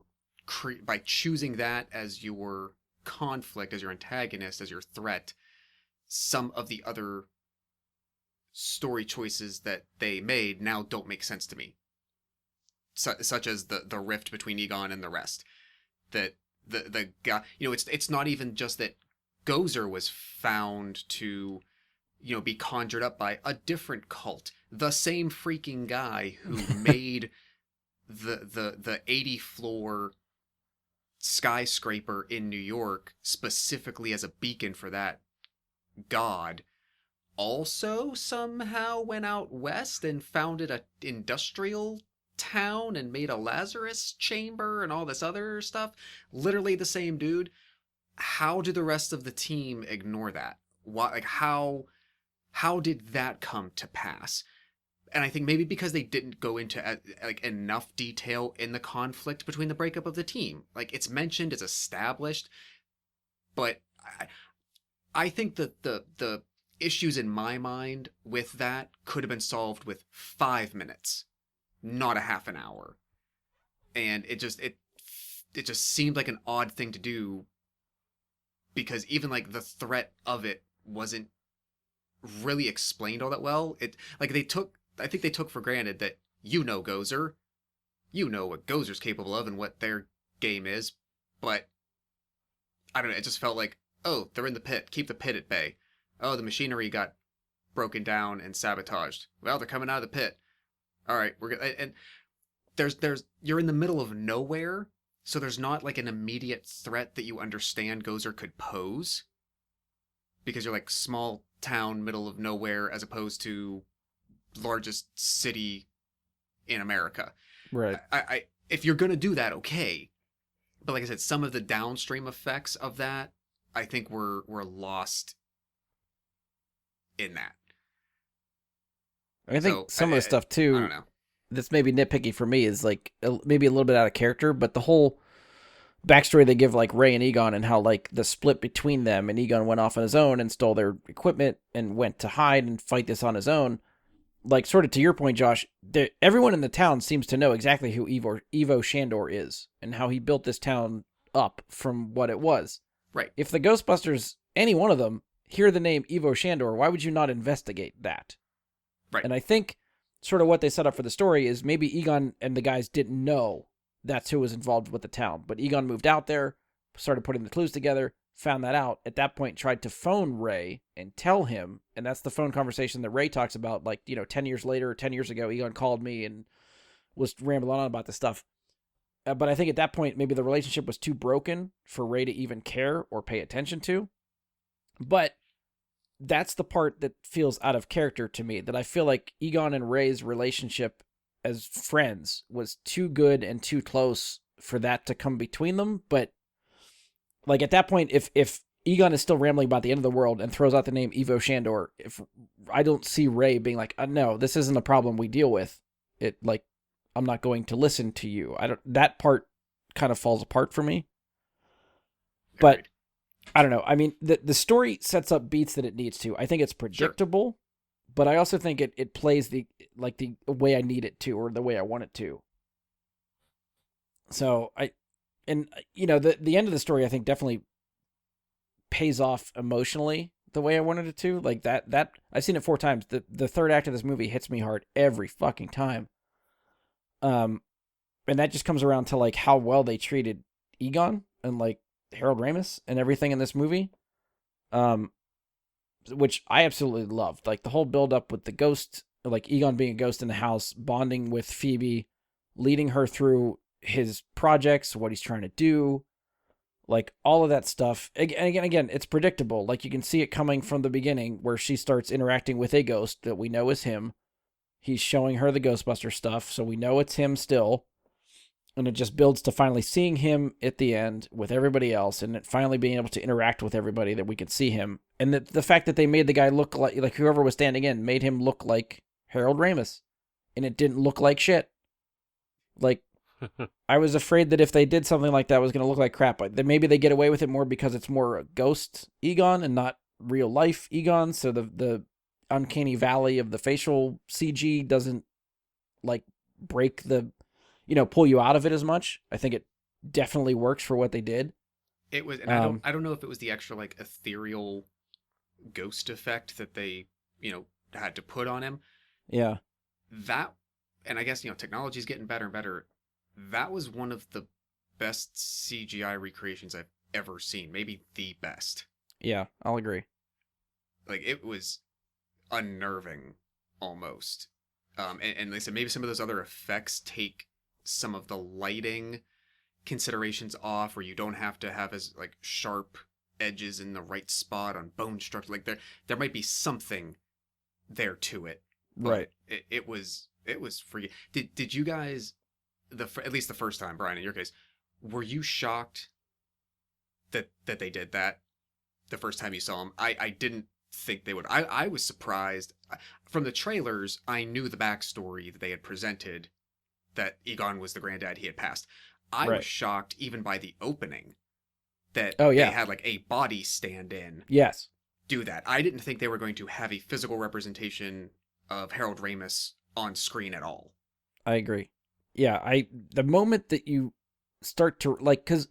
choosing that as your conflict, as your antagonist, as your threat, some of the other story choices that they made now don't make sense to me. Such as the rift between Egon and the rest. That the guy, it's not even just that Gozer was found to be conjured up by a different cult, the same freaking guy who made the 80 floor skyscraper in New York specifically as a beacon for that god, also somehow went out west and founded a industrial town and made a Lazarus chamber and all this other stuff. Literally the same dude. How do the rest of the team ignore that? Why, like, how did that come to pass? And I think maybe because they didn't go into like enough detail in the conflict between the breakup of the team. Like, it's mentioned, it's established, but I think that the issues in my mind with that could have been solved with 5 minutes, not a half an hour. And it just seemed like an odd thing to do, because even like the threat of it wasn't really explained all that well. I think they took for granted that Gozer, what Gozer's capable of and what their game is, but I don't know, it just felt like, oh, they're in the pit, keep the pit at bay. Oh, the machinery got broken down and sabotaged. Well, they're coming out of the pit. All right, we're good. And you're in the middle of nowhere, so there's not like an immediate threat that you understand Gozer could pose, because you're like small town, middle of nowhere, as opposed to largest city in America. Right. I if you're gonna do that, okay, but like I said, some of the downstream effects of that, I think were lost in that. I think some of the stuff too, I don't know, that's maybe nitpicky for me, is like maybe a little bit out of character, but the whole backstory they give like Ray and Egon, and how like the split between them, and Egon went off on his own and stole their equipment and went to hide and fight this on his own. Like, sort of to your point, Josh, everyone in the town seems to know exactly who Ivo Shandor is and how he built this town up from what it was. right? If the Ghostbusters, any one of them, hear the name Ivo Shandor, why would you not investigate that? Right. And I think sort of what they set up for the story is maybe Egon and the guys didn't know that's who was involved with the town. But Egon moved out there, started putting the clues together, found that out. At that point, tried to phone Ray and tell him. And that's the phone conversation that Ray talks about. Like, 10 years later, 10 years ago, Egon called me and was rambling on about this stuff. But I think at that point, maybe the relationship was too broken for Ray to even care or pay attention to. But that's the part that feels out of character to me, that I feel like Egon and Ray's relationship as friends was too good and too close for that to come between them. But like, at that point, if Egon is still rambling about the end of the world and throws out the name Ivo Shandor, if I don't see Ray being like, no, this isn't a problem we deal with. It, like, I'm not going to listen to you. That part kind of falls apart for me. But Agreed. I don't know. I mean, the story sets up beats that it needs to. I think it's predictable, but I also think it plays the way I need it to, or the way I want it to. So the end of the story, I think, definitely pays off emotionally the way I wanted it to. Like that I've seen it 4 times. The third act of this movie hits me hard every fucking time. And that just comes around to like how well they treated Egon and like Harold Ramis and everything in this movie. Which I absolutely loved. Like the whole build up with the ghost, like Egon being a ghost in the house, bonding with Phoebe, leading her through his projects, what he's trying to do, like all of that stuff. And again, it's predictable. Like you can see it coming from the beginning, where she starts interacting with a ghost that we know is him. He's showing her the Ghostbuster stuff, so we know it's him still. And it just builds to finally seeing him at the end with everybody else, and it finally being able to interact with everybody that we could see him. And the fact that they made the guy look like whoever was standing in made him look like Harold Ramis, and it didn't look like shit. Like, I was afraid that if they did something like that, it was going to look like crap. But maybe they get away with it more because it's more a ghost Egon and not real life Egon. So the uncanny valley of the facial CG doesn't like break the, pull you out of it as much. I think it definitely works for what they did. It was, and I don't know if it was the extra like ethereal ghost effect that they, had to put on him. Yeah. That, and I guess, technology is getting better and better. That was one of the best CGI recreations I've ever seen. Maybe the best. Yeah, I'll agree. Like, it was unnerving almost. And they said maybe some of those other effects take some of the lighting considerations off, where you don't have to have as like sharp edges in the right spot on bone structure. Like there might be something there to it, but Right. it was free. Did you guys at least the first time, Brian, in your case, were you shocked that they did that the first time you saw them? I didn't think they would. I was surprised. From the trailers, I knew the backstory that they had presented, that Egon was the granddad he had passed. I Right. was shocked even by the opening that Oh, yeah. they had like a body stand in Yes. do that. I didn't think they were going to have a physical representation of Harold Ramis on screen at all. I agree. Yeah, the moment that you start to like, because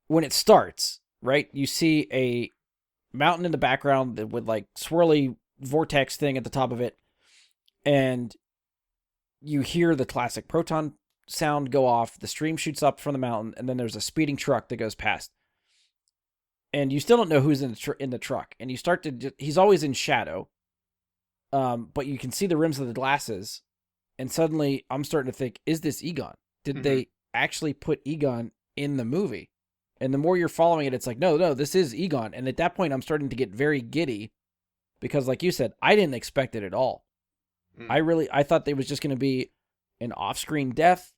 when it starts, right, you see a mountain in the background with like swirly vortex thing at the top of it, and you hear the classic proton sound go off, the stream shoots up from the mountain, and then there's a speeding truck that goes past. And you still don't know who's in the truck, and you start to he's always in shadow. But you can see the rims of the glasses, and suddenly I'm starting to think, is this Egon? Did they actually put Egon in the movie? And the more you're following it, it's like, no, this is Egon. And at that point, I'm starting to get very giddy because, like you said, I didn't expect it at all. I thought they was just going to be an off-screen death.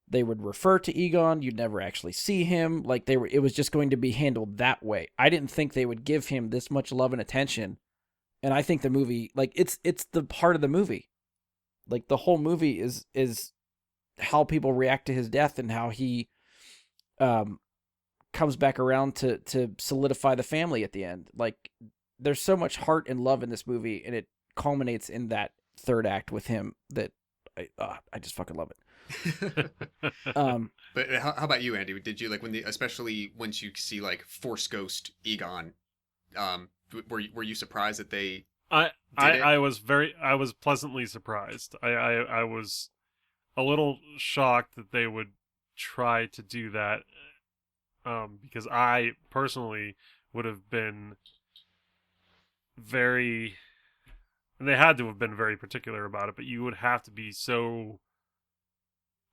They would refer to Egon. You'd never actually see him. Like it was just going to be handled that way. I didn't think they would give him this much love and attention. And I think the movie, like it's the part of the movie. Like the whole movie is how people react to his death and how he comes back around to solidify the family at the end. Like there's so much heart and love in this movie, and it culminates in that third act with him that I just fucking love it. But how about you, Andy? Did you like especially once you see like Force Ghost Egon, were you surprised that they I was pleasantly surprised. I was a little shocked that they would try to do that, because I personally would have been very, and they had to have been very particular about it, but you would have to be so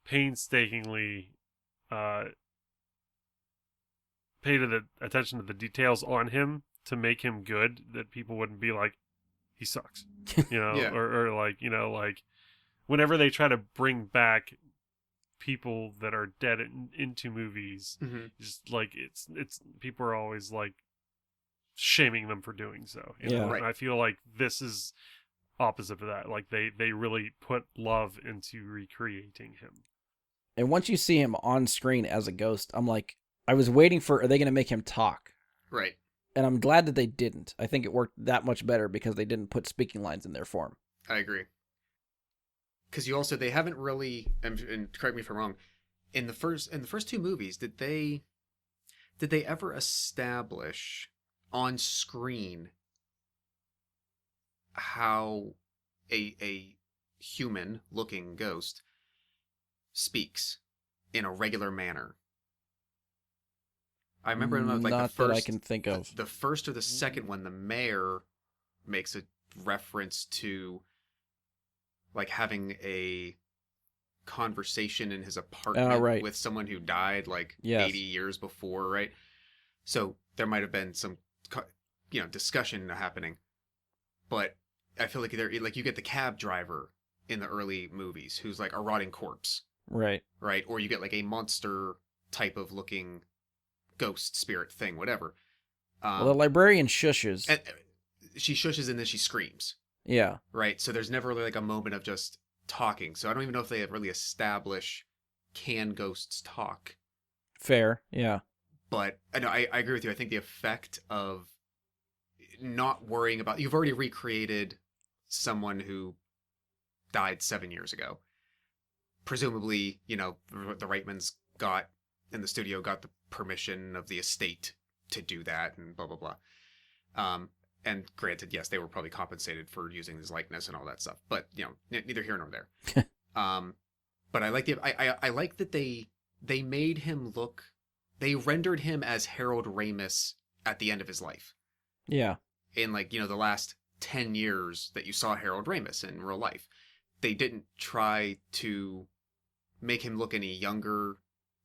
painstakingly pay attention to the details on him to make him good, that people wouldn't be like, he sucks, Yeah. or like, like whenever they try to bring back people that are dead into movies, just like it's people are always like shaming them for doing so. Yeah. Right. And I feel like this is opposite of that. Like they really put love into recreating him. And once you see him on screen as a ghost, I'm like, I was waiting for, are they going to make him talk? Right. And I'm glad that they didn't. I think it worked that much better because they didn't put speaking lines in there for him. I agree. Because they haven't really, and correct me if I'm wrong, in the first two movies, did they ever establish on screen how a human looking ghost speaks in a regular manner? I remember like Not the first that I can think of. the first or the second one, the mayor makes a reference to like having a conversation in his apartment right. with someone who died like Yes. 80 years before, right? So there might have been some discussion happening, but I feel like you get the cab driver in the early movies who's like a rotting corpse, Right. right? Or you get like a monster type of looking ghost spirit thing, whatever. Well, the librarian shushes. And she shushes and then she screams, Yeah. right? So there's never really like a moment of just talking. So I don't even know if they really establish, can ghosts talk? Fair. Yeah. But I know I agree with you. I think the effect of not worrying about, you've already recreated someone who died 7 years ago. Presumably, the Reitmans in the studio got the permission of the estate to do that and blah, blah, blah. And granted, yes, they were probably compensated for using his likeness and all that stuff, but neither here nor there. But I like I like that they made him look, they rendered him as Harold Ramis at the end of his life. Yeah. In like, the last 10 years that you saw Harold Ramis in real life. They didn't try to make him look any younger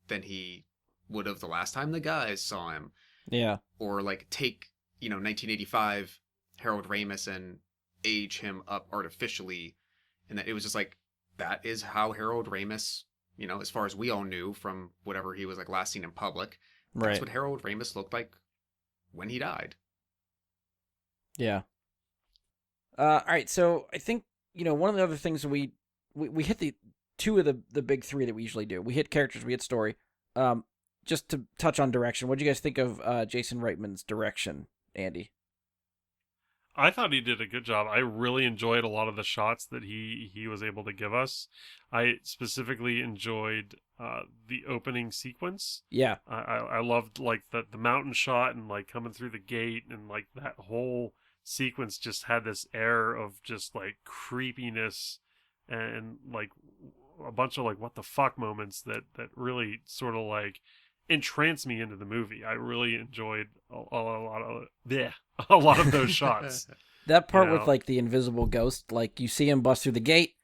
than he would have the last time the guys saw him. Yeah. Or like take, 1985 Harold Ramis and age him up artificially. And that it was just like, that is how Harold Ramis, as far as we all knew from whatever he was like last seen in public, that's Right. what Harold Ramis looked like when he died. Yeah. All right. So I think, one of the other things that we hit the two of the big three that we usually do. We hit characters, we hit story. Just to touch on direction, what do you guys think of Jason Reitman's direction, Andy? I thought he did a good job. I really enjoyed a lot of the shots that he was able to give us. I specifically enjoyed the opening sequence. Yeah. I loved like the mountain shot and like coming through the gate, and like that whole sequence just had this air of just like creepiness and like a bunch of like what the fuck moments that really sort of like entranced me into the movie. I really enjoyed a lot of a lot of those shots. That part with like the invisible ghost, like you see him bust through the gate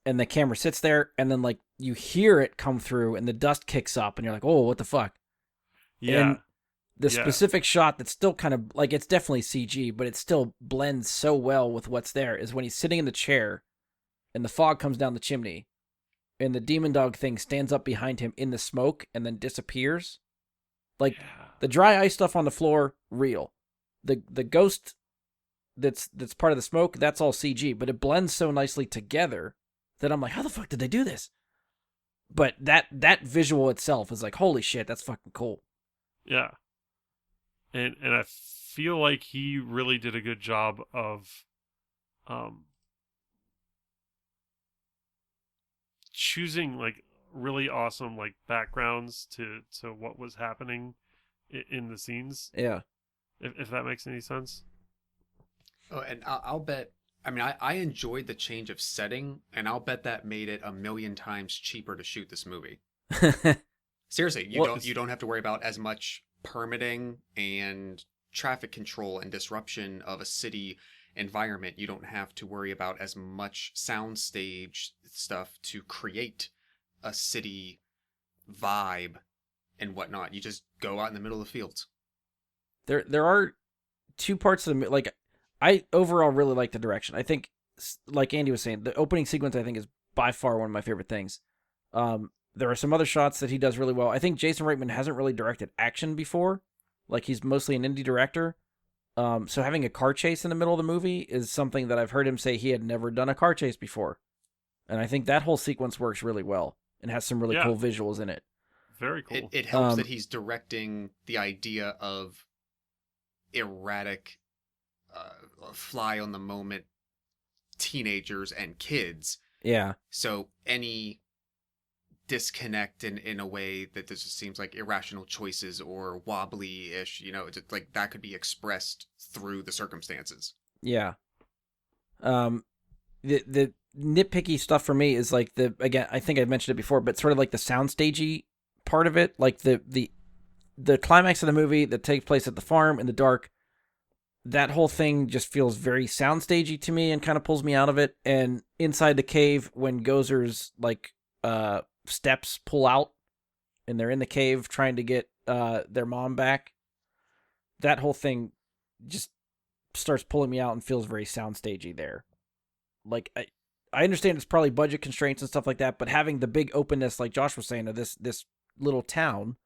and the camera sits there and then like you hear it come through and the dust kicks up and you're like, oh, what the fuck? Yeah. And the specific shot that's still kind of like, it's definitely CG, but it still blends so well with what's there is when he's sitting in the chair and the fog comes down the chimney and the demon dog thing stands up behind him in the smoke and then disappears. Like the dry ice stuff on the floor, real. The ghost that's part of the smoke, that's all CG, but it blends so nicely together that I'm like, how the fuck did they do this? But that visual itself is like, holy shit, that's fucking cool. Yeah. And I feel like he really did a good job of choosing like really awesome like backgrounds to what was happening in the scenes. Yeah. If that makes any sense. Oh, and I'll bet. I mean, I enjoyed the change of setting, and I'll bet that made it 1,000,000 times cheaper to shoot this movie. Seriously, you don't have to worry about as much permitting and traffic control and disruption of a city environment. You don't have to worry about as much soundstage stuff to create a city vibe and whatnot. You just go out in the middle of the fields. There are two parts of the like. I overall really like the direction. I think, like Andy was saying, the opening sequence I think is by far one of my favorite things. There are some other shots that he does really well. I think Jason Reitman hasn't really directed action before. Like he's mostly an indie director. So having a car chase in the middle of the movie is something that I've heard him say he had never done a car chase before. And I think that whole sequence works really well and has some really cool visuals in it. Very cool. It helps that he's directing the idea of erratic, fly on the moment teenagers and kids. Yeah. So any disconnect in a way that this just seems like irrational choices or wobbly-ish, just like that could be expressed through the circumstances. Yeah. The nitpicky stuff for me is like again, I think I mentioned it before, but sort of like the soundstagey part of it, like the climax of the movie that takes place at the farm in the dark. That whole thing just feels very soundstagey to me and kind of pulls me out of it. And inside the cave, when Gozer's like steps pull out and they're in the cave trying to get their mom back, that whole thing just starts pulling me out and feels very soundstagey there. Like I understand it's probably budget constraints and stuff like that, but having the big openness, like Josh was saying, of this little town,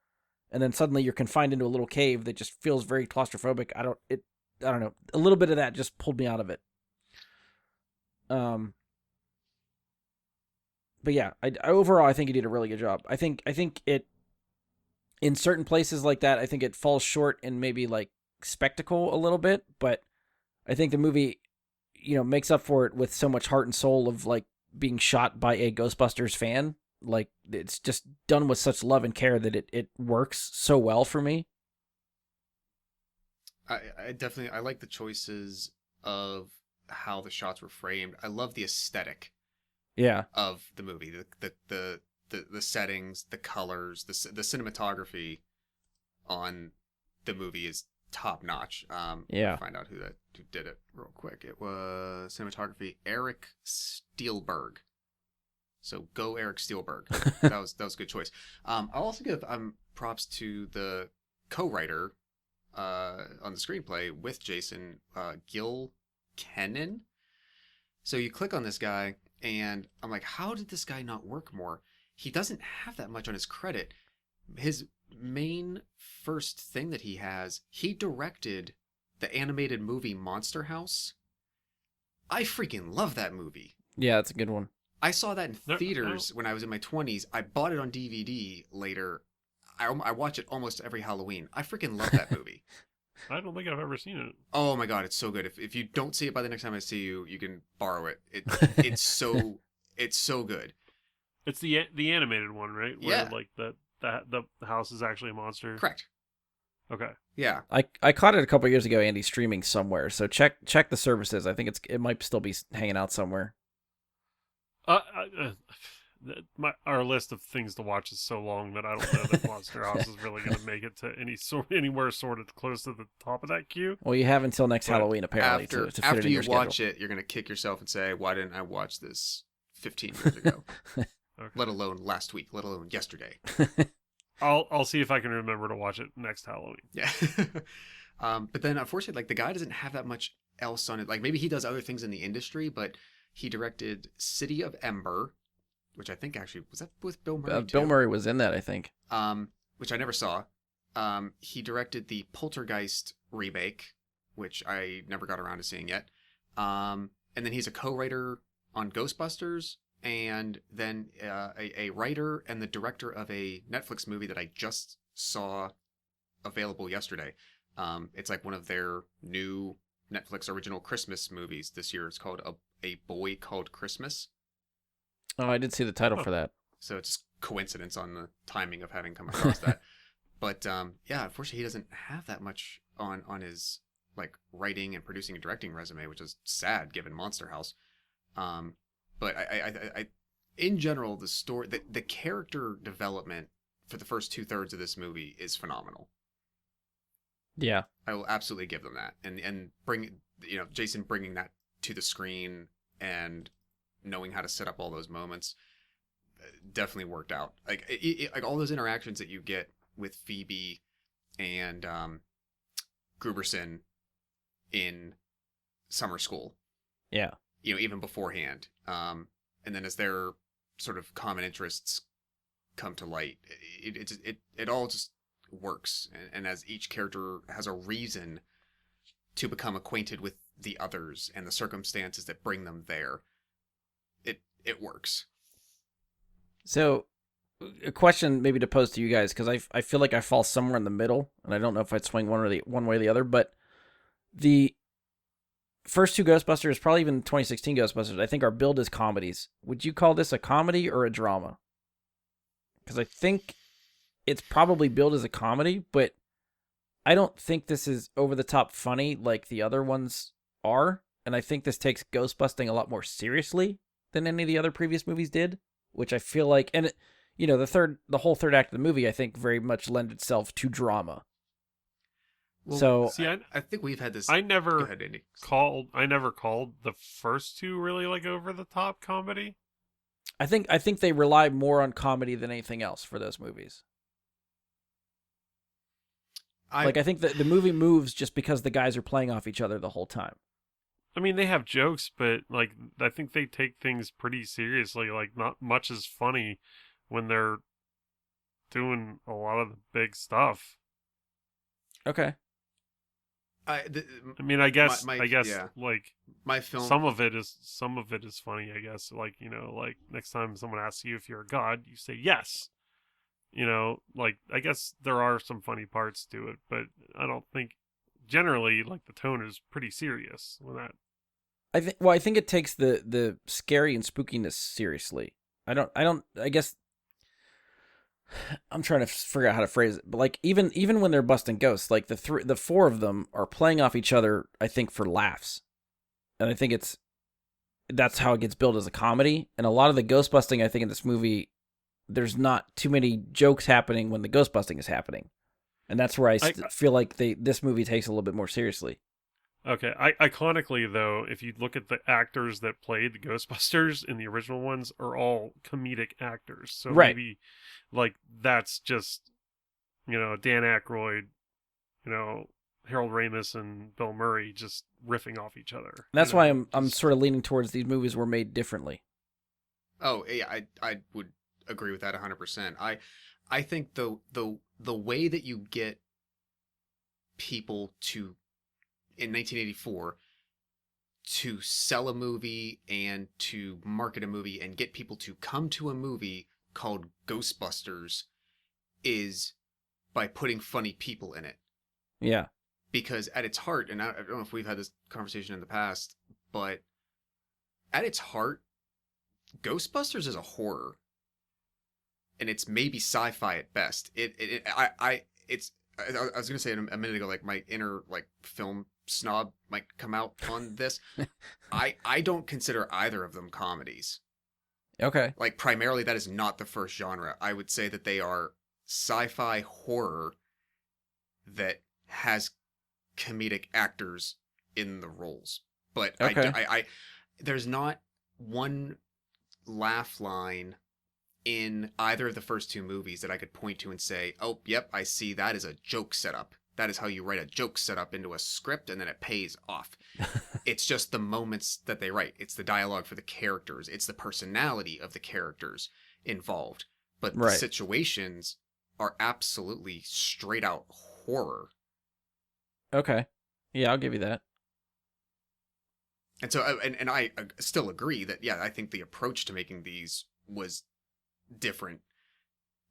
and then suddenly you're confined into a little cave that just feels very claustrophobic. I don't know. A little bit of that just pulled me out of it. But yeah, I overall I think he did a really good job. I think it in certain places like that, I think it falls short in maybe like spectacle a little bit, but I think the movie, makes up for it with so much heart and soul of like being shot by a Ghostbusters fan. Like it's just done with such love and care that it works so well for me. I definitely like the choices of how the shots were framed. I love the aesthetic of the movie. The settings, the colors, the cinematography on the movie is top notch. Yeah. I'll find out who did it real quick. It was cinematography Eric Steelberg. So go Eric Steelberg. that was a good choice. I'll also give props to the co-writer on the screenplay with Jason, Gil Kenan. So you click on this guy, and I'm like, how did this guy not work more? He doesn't have that much on his credit. His main first thing that he directed the animated movie Monster House. I freaking love that movie. Yeah, it's a good one. I saw that in theaters when I was in my 20s. I bought it on DVD later. I watch it almost every Halloween. I freaking love that movie. I don't think I've ever seen it. Oh my god, it's so good. If you don't see it by the next time I see you, you can borrow it. It's so good. It's the animated one, right? Where Yeah. like the house is actually a monster. Correct. Okay. Yeah. I caught it a couple years ago, Andy, streaming somewhere. So check the services. I think it might still be hanging out somewhere. Our list of things to watch is so long that I don't know that Monster House is really going to make it to anywhere sort of close to the top of that queue. Well, you have until next Halloween apparently to fit After it in you your watch schedule. it, you're gonna kick yourself and say, "Why didn't I watch this 15 years ago?" Okay. Let alone last week. Let alone yesterday. I'll see if I can remember to watch it next Halloween. Yeah. But then unfortunately, like the guy doesn't have that much else on it. Like maybe he does other things in the industry, but he directed City of Ember, which I think actually was that with Bill Murray. Bill Murray was in that, I think. Which I never saw. He directed the Poltergeist remake, which I never got around to seeing yet. And then he's a co-writer on Ghostbusters, and then a writer and the director of a Netflix movie that I just saw available yesterday. It's like one of their new Netflix original Christmas movies this year. It's called A Boy Called Christmas. Oh, I did see the title for that. So it's just coincidence on the timing of having come across that. But yeah, unfortunately, he doesn't have that much on his like writing and producing and directing resume, which is sad given Monster House. But I in general, the story, the character development for the first 2/3 of this movie is phenomenal. Yeah, I will absolutely give them that, and bring Jason bringing that to the screen and knowing how to set up all those moments definitely worked out. Like like all those interactions that you get with Phoebe and Gruberson in summer school. yeah. Even beforehand. And then as their sort of common interests come to light, it all just works. And as each character has a reason to become acquainted with the others and the circumstances that bring them there, it works. So, a question maybe to pose to you guys, because I feel like I fall somewhere in the middle, and I don't know if I'd swing one way or the other, but the first two Ghostbusters, probably even 2016 Ghostbusters, I think are billed as comedies. Would you call this a comedy or a drama? Because I think it's probably billed as a comedy, but I don't think this is over-the-top funny like the other ones are, and I think this takes ghostbusting a lot more seriously than any of the other previous movies did, which I feel like, and the whole third act of the movie, I think very much lend itself to drama. Well, So See, I think we've had this. I Go never ahead, Andy. called the first two really like over the top comedy. I think they rely more on comedy than anything else for those movies. I think that the movie moves just because the guys are playing off each other the whole time. I mean, they have jokes, but like I think they take things pretty seriously. Like not much is funny when they're doing a lot of the big stuff. Okay. I mean, I guess yeah. like My film. some of it is funny. I guess like like next time someone asks you if you're a god, you say yes. Like I guess there are some funny parts to it, but I don't think generally like the tone is pretty serious when that. I think it takes the scary and spookiness seriously. I guess I'm trying to figure out how to phrase it, but like even when they're busting ghosts, like the four of them are playing off each other, I think for laughs. And I think that's how it gets billed as a comedy. And a lot of the ghost busting, I think in this movie, there's not too many jokes happening when the ghost busting is happening. And that's where I I feel like this movie takes a little bit more seriously. Okay. Iconically, though, if you look at the actors that played the Ghostbusters in the original ones, are all comedic actors. So Right. maybe, like, that's just, Dan Aykroyd, you know, Harold Ramis and Bill Murray just riffing off each other. And that's why I'm just sort of leaning towards these movies were made differently. Oh, yeah, I would agree with that 100%. I think the way that you get people to in 1984 to sell a movie and to market a movie and get people to come to a movie called Ghostbusters is by putting funny people in it. Yeah. Because at its heart, and I don't know if we've had this conversation in the past, but at its heart, Ghostbusters is a horror, and it's maybe sci-fi at best. I was gonna say a minute ago, like my inner like film snob might come out on this. I don't consider either of them comedies. Okay. Like primarily, that is not the first genre. I would say that they are sci-fi horror that has comedic actors in the roles. But Okay. I there's not one laugh line in either of the first two movies that I could point to and say, oh, yep, I see that is a joke setup. That is how you write a joke setup into a script and then it pays off. It's just the moments that they write. It's the dialogue for the characters. It's the personality of the characters involved. But the Right. situations are absolutely straight out horror. Okay. Yeah, I'll give you that. And so, and I still agree that, yeah, I think the approach to making these was different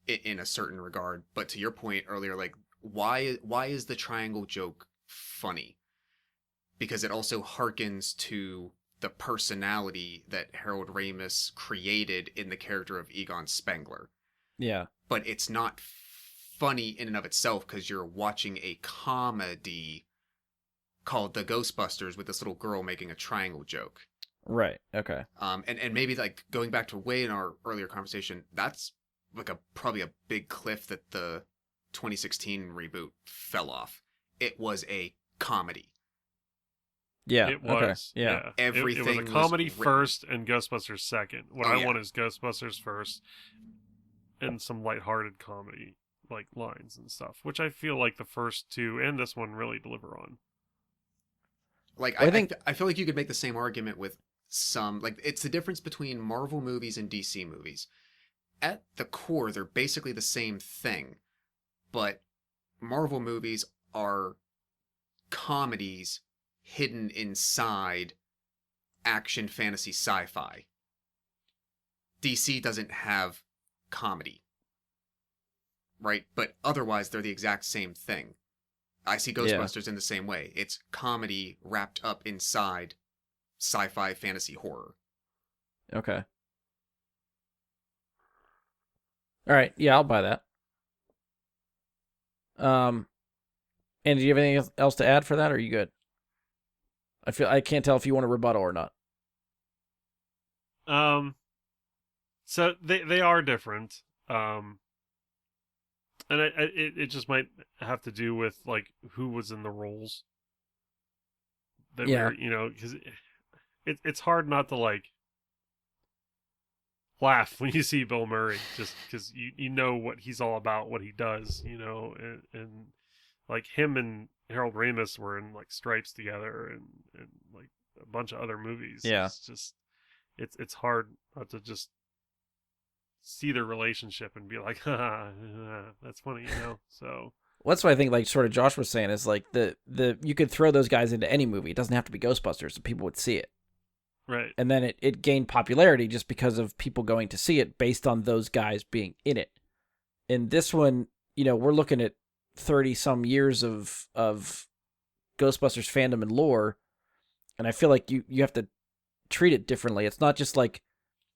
in a certain regard. But to your point earlier, like, why is the triangle joke funny? Because it also harkens to the personality that Harold Ramis created in the character of Egon Spengler. Yeah. But it's not funny in and of itself because you're watching a comedy called The Ghostbusters with this little girl making a triangle joke. Right. Okay. And maybe like going back to way in our earlier conversation, that's like probably a big cliff that the 2016 reboot fell off. It was a comedy. Yeah. It was. Okay. Yeah. Everything it was a comedy written. first and Ghostbusters second. What Oh, I yeah. want is Ghostbusters first and some lighthearted comedy, like lines and stuff, which I feel like the first two and this one really deliver on. Like Well, I feel like you could make the same argument with some, like, it's the difference between Marvel movies and DC movies. At the core, they're basically the same thing, but Marvel movies are comedies hidden inside action, fantasy, sci-fi. DC doesn't have comedy, right? But otherwise, they're the exact same thing. I see Ghostbusters in the same way. It's comedy wrapped up inside sci-fi, fantasy, horror. Okay. All right. Yeah, I'll buy that. And do you have anything else to add for that, or are you good? I can't tell if you want a rebuttal or not. So they are different. And it just might have to do with like who was in the roles. That Yeah. were, because it's hard not to like laugh when you see Bill Murray, just because you know what he's all about, what he does, and like him and Harold Ramis were in like Stripes together and like a bunch of other movies. Yeah. It's just it's hard not to just see their relationship and be like, that's funny, So Well, that's what I think. Like sort of Josh was saying is like the you could throw those guys into any movie. It doesn't have to be Ghostbusters, so people would see it. right. And then it gained popularity just because of people going to see it based on those guys being in it. In this one, we're looking at 30 some years of Ghostbusters fandom and lore, and I feel like you have to treat it differently. It's not just like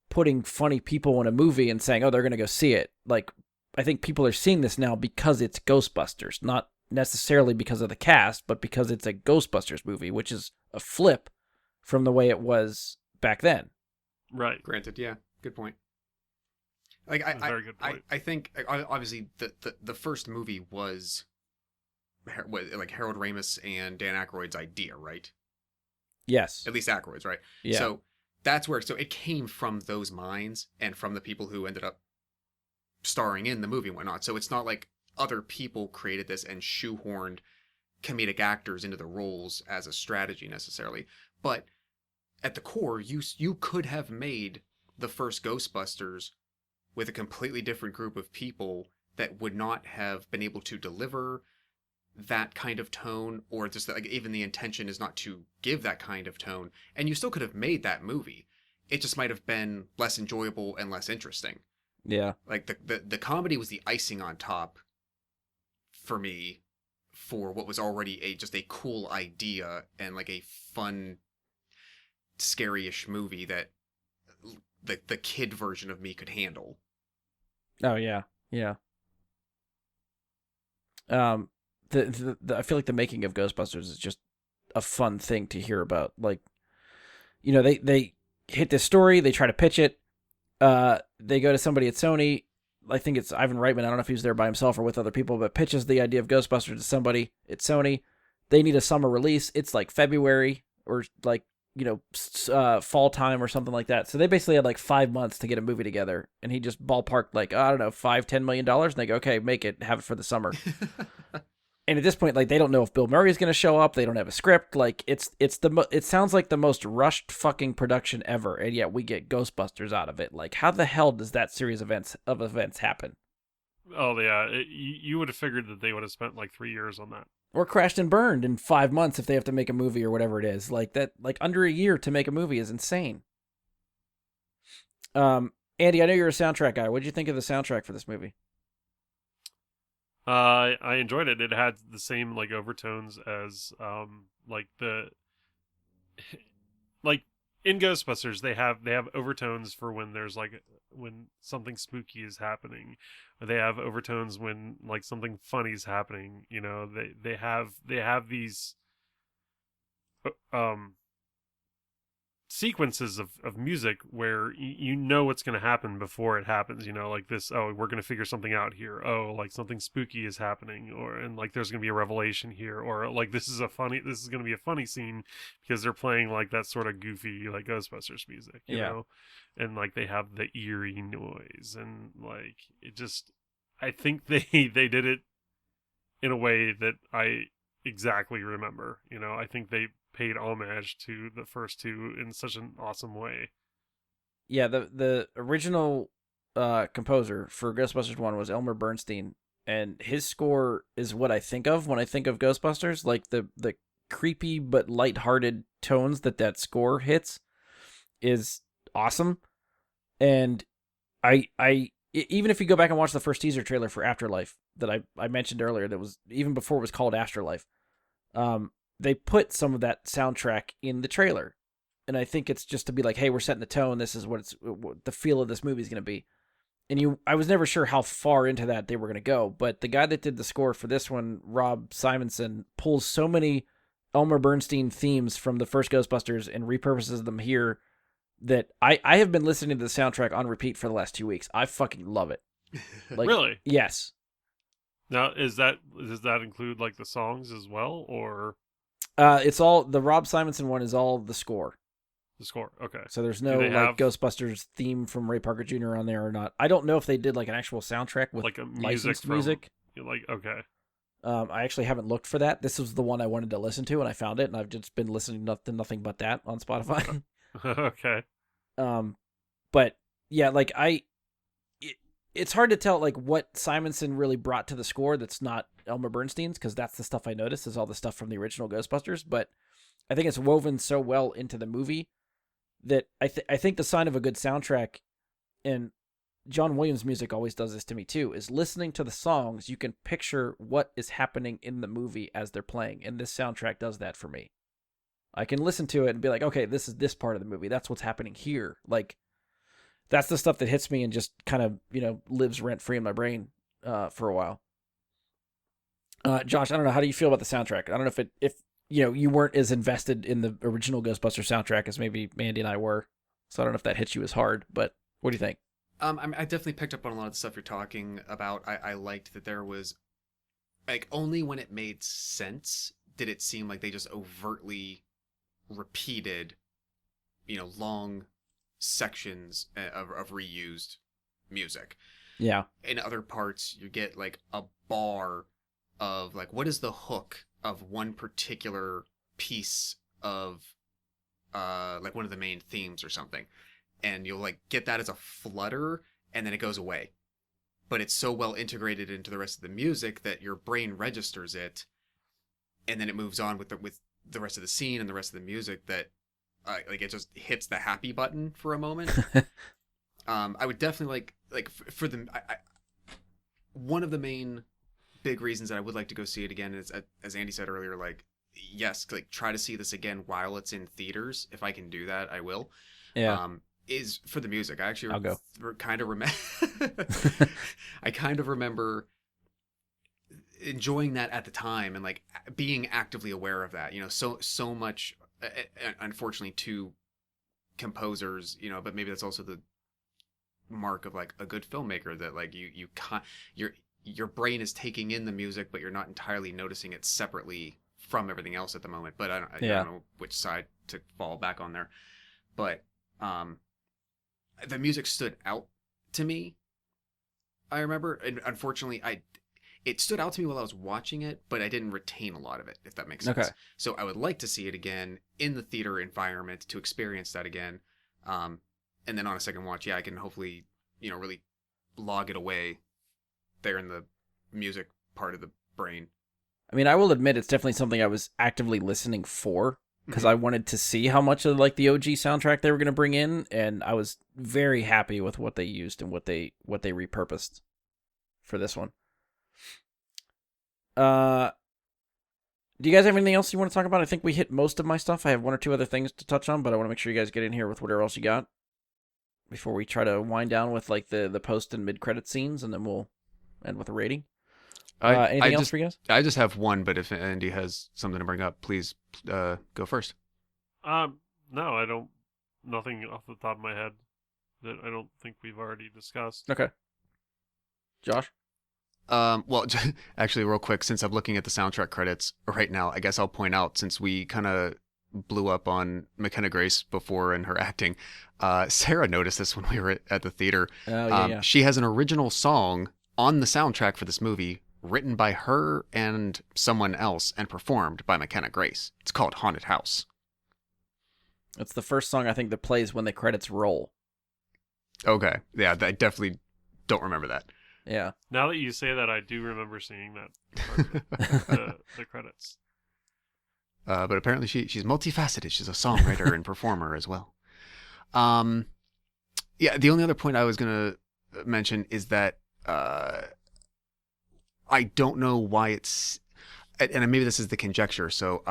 putting funny people in a movie and saying, oh, they're going to go see it. Like, I think people are seeing this now because it's Ghostbusters, not necessarily because of the cast, but because it's a Ghostbusters movie, which is a flip from the way it was back then. Right. Granted, yeah, good point. Like Very good point. I think obviously the first movie was like Harold Ramis and Dan Aykroyd's idea, right? Yes. At least Aykroyd's, right? Yeah. So that's where it came from those minds and from the people who ended up starring in the movie and whatnot. So it's not like other people created this and shoehorned comedic actors into the roles as a strategy necessarily. But at the core, you could have made the first Ghostbusters with a completely different group of people that would not have been able to deliver that kind of tone, or just like even the intention is not to give that kind of tone, and you still could have made that movie. It just might have been less enjoyable and less interesting. Yeah. Like the comedy was the icing on top for me for what was already just a cool idea and like a fun, scary-ish movie that the kid version of me could handle. Oh yeah. Yeah. I feel like the making of Ghostbusters is just a fun thing to hear about. Like, they hit this story, they try to pitch it, they go to somebody at Sony. I think it's Ivan Reitman. I don't know if he was there by himself or with other people, but pitches the idea of Ghostbusters to somebody at Sony. They need a summer release. It's like February or like, fall time or something like that. So they basically had like 5 months to get a movie together, and he just ballparked like, I don't know, $5-10 million, and they go, okay, make it, have it for the summer. And at this point, like, they don't know if Bill Murray is going to show up. They don't have a script. Like, it sounds like the most rushed fucking production ever, and yet we get Ghostbusters out of it. Like, how the hell does that series of events happen? Oh yeah, you would have figured that they would have spent like 3 years on that. Or crashed and burned in 5 months if they have to make a movie or whatever it is. Like that, like under a year to make a movie is insane. Andy, I know you're a soundtrack guy. What did you think of the soundtrack for this movie? I enjoyed it. It had the same like overtones as like the like in Ghostbusters they have overtones for when there's like when something spooky is happening. Or they have overtones when like something funny is happening. They have these sequences of music where you know what's going to happen before it happens, like this, oh, we're going to figure something out here, oh, like something spooky is happening, and like there's going to be a revelation here, or like this is going to be a funny scene because they're playing like that sort of goofy like Ghostbusters music, you know, and like they have the eerie noise, and like it just, I think they did it in a way that I exactly remember. I think they paid homage to the first two in such an awesome way. Yeah, the original composer for Ghostbusters 1 was Elmer Bernstein, and his score is what I think of when I think of Ghostbusters, like the creepy but lighthearted tones that score hits is awesome. And I even if you go back and watch the first teaser trailer for Afterlife that I mentioned earlier, that was even before it was called Afterlife, they put some of that soundtrack in the trailer. And I think it's just to be like, hey, we're setting the tone. This is what the feel of this movie is going to be. And I was never sure how far into that they were going to go. But the guy that did the score for this one, Rob Simonson, pulls so many Elmer Bernstein themes from the first Ghostbusters and repurposes them here that I have been listening to the soundtrack on repeat for the last 2 weeks. I fucking love it. Like, really? Yes. Now, does that include like the songs as well, or? It's all, the Rob Simonson one is all the score. The score, okay. So there's no like Ghostbusters theme from Ray Parker Jr. on there or not. I don't know if they did like an actual soundtrack with like a licensed music. Like, okay. I actually haven't looked for that. This was the one I wanted to listen to, and I found it, and I've just been listening to nothing but that on Spotify. Okay. But yeah, like it's hard to tell like what Simonson really brought to the score that's not Elmer Bernstein's, because that's the stuff I noticed is all the stuff from the original Ghostbusters. But I think it's woven so well into the movie that I think the sign of a good soundtrack, and John Williams music always does this to me too, is listening to the songs, you can picture what is happening in the movie as they're playing, and this soundtrack does that for me. I can listen to it and be like, okay, this is this part of the movie. That's what's happening here. Like, that's the stuff that hits me and just kind of, lives rent-free in my brain for a while. Josh, I don't know. How do you feel about the soundtrack? I don't know if you weren't as invested in the original Ghostbusters soundtrack as maybe Mandy and I were. So I don't know if that hits you as hard, but what do you think? I definitely picked up on a lot of the stuff you're talking about. I liked that there was like only when it made sense did it seem like they just overtly repeated, long sections of reused music. Yeah. In other parts, you get like a bar of like what is the hook of one particular piece of like one of the main themes or something, and you'll like get that as a flutter, and then it goes away. But it's so well integrated into the rest of the music that your brain registers it, and then it moves on with the rest of the scene and the rest of the music that like it just hits the happy button for a moment. I would definitely for the one of the main big reasons that I would like to go see it again is, as Andy said earlier, like yes, like try to see this again while it's in theaters. If I can do that, I will. Yeah. Is for the music. I actually I'll go. kind of remember. I kind of remember enjoying that at the time and like being actively aware of that. So much. Unfortunately, to composers, but maybe that's also the mark of like a good filmmaker, that like you can't your brain is taking in the music, but you're not entirely noticing it separately from everything else at the moment. But I don't know which side to fall back on there. But the music stood out to me. I remember, and unfortunately, it stood out to me while I was watching it, but I didn't retain a lot of it, if that makes sense. Okay. So I would like to see it again in the theater environment to experience that again. And then on a second watch, I can hopefully, really log it away there in the music part of the brain. I mean, I will admit it's definitely something I was actively listening for, because I wanted to see how much of like the OG soundtrack they were going to bring in, and I was very happy with what they used and what they repurposed for this one. Do you guys have anything else you want to talk about? I think we hit most of my stuff. I have one or two other things to touch on, but I want to make sure you guys get in here with whatever else you got before we try to wind down with like the post and mid credit scenes, and then we'll end with a rating. Anything else for you guys? I just have one, but if Andy has something to bring up, please go first. No, I don't. Nothing off the top of my head that I don't think we've already discussed. Okay. Josh? Well, actually, real quick, since I'm looking at the soundtrack credits right now, I guess I'll point out, since we kind of blew up on McKenna Grace before and her acting, Sarah noticed this when we were at the theater. Oh, yeah. She has an original song on the soundtrack for this movie, written by her and someone else and performed by McKenna Grace. It's called Haunted House. It's the first song I think that plays when the credits roll. Okay. Yeah, I definitely don't remember that. Yeah. Now that you say that, I do remember seeing that part, the credits. But apparently she's multifaceted. She's a songwriter and performer as well. Yeah, the only other point I was going to mention is that I don't know why it's, and maybe this is the conjecture, so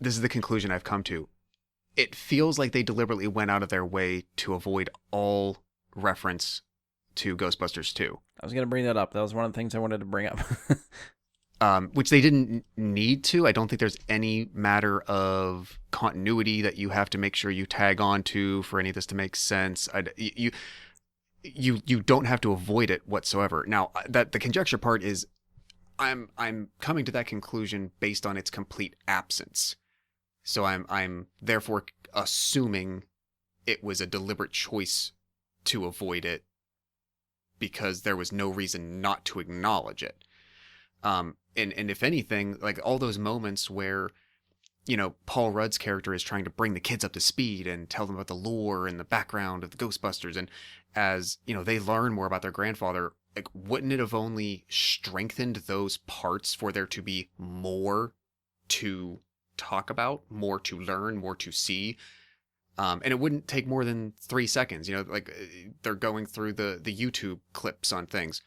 this is the conclusion I've come to. It feels like they deliberately went out of their way to avoid all reference to Ghostbusters 2. I was going to bring that up. That was one of the things I wanted to bring up. Which they didn't need to. I don't think there's any matter of continuity that you have to make sure you tag on to for any of this to make sense. You don't have to avoid it whatsoever. Now, that the conjecture part is, I'm coming to that conclusion based on its complete absence. So I'm therefore assuming it was a deliberate choice to avoid it because there was no reason not to acknowledge it. And if anything, like all those moments where, Paul Rudd's character is trying to bring the kids up to speed and tell them about the lore and the background of the Ghostbusters, and as, they learn more about their grandfather, like, wouldn't it have only strengthened those parts for there to be more to talk about, more to learn, more to see? And it wouldn't take more than 3 seconds, like they're going through the YouTube clips on things.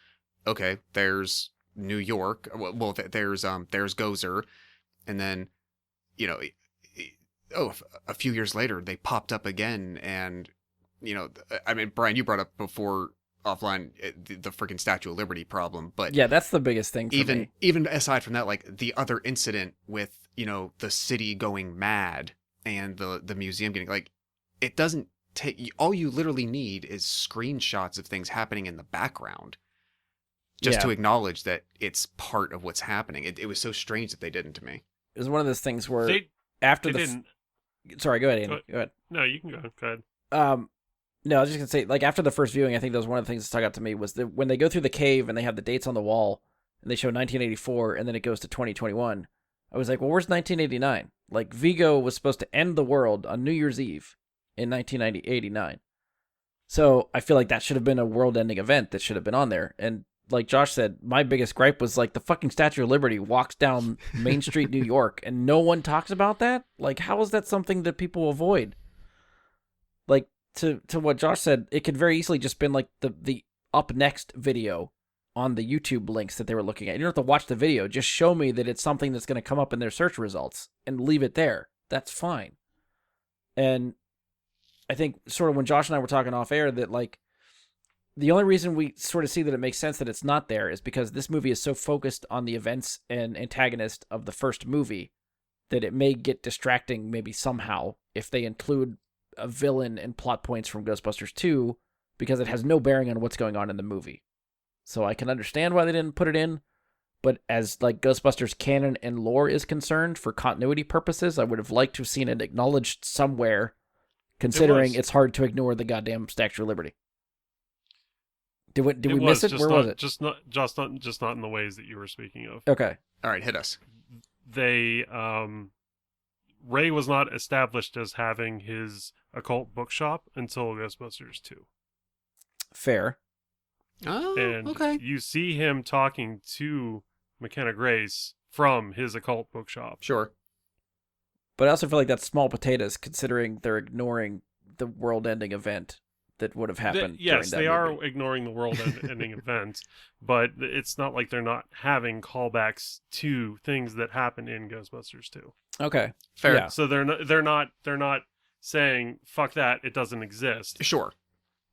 Okay, there's New York. Well, there's Gozer, and then, a few years later they popped up again, and I mean, Brian, you brought up before offline the freaking Statue of Liberty problem, but yeah, that's the biggest thing for me. Even aside from that, like the other incident with the city going mad and the museum getting, like, it doesn't take, all you literally need is screenshots of things happening in the background. just Yeah. to acknowledge that it's part of what's happening. It was so strange that they didn't to me. It was one of those things where They after they the didn't. sorry, go ahead, Go, Andy. Go ahead. no, you can go. Go ahead. No, I was just gonna say, like, after the first viewing, I think that was one of the things that stuck out to me was that when they go through the cave and they have the dates on the wall and they show 1984 and then it goes to 2021. I was like, well, where's 1989? Like, Vigo was supposed to end the world on New Year's Eve in 1989. So I feel like that should have been a world-ending event that should have been on there. And like Josh said, my biggest gripe was like the fucking Statue of Liberty walks down Main Street, New York, and no one talks about that. Like, how is that something that people avoid? Like, to what Josh said, it could very easily just been like the up next video on the YouTube links that they were looking at. You don't have to watch the video. Just show me that it's something that's going to come up in their search results and leave it there. That's fine. And I think sort of when Josh and I were talking off air that like the only reason we sort of see that it makes sense that it's not there is because this movie is so focused on the events and antagonist of the first movie that it may get distracting maybe somehow if they include a villain and plot points from Ghostbusters 2 because it has no bearing on what's going on in the movie. So I can understand why they didn't put it in, but as like Ghostbusters canon and lore is concerned for continuity purposes, I would have liked to have seen it acknowledged somewhere, considering it's hard to ignore the goddamn Statue of Liberty. Did we miss it? Where was it? Just not in the ways that you were speaking of. Okay. All right, hit us. They Ray was not established as having his occult bookshop until Ghostbusters 2. Fair. Oh, And okay. you see him talking to McKenna Grace from his occult bookshop. Sure. But I also feel like that's small potatoes considering they're ignoring the world-ending event that would have happened. Yes, during they that are movie. ignoring the world-ending event, but it's not like they're not having callbacks to things that happened in Ghostbusters 2. Okay. Fair. Yeah. So they're not saying fuck that, it doesn't exist. Sure.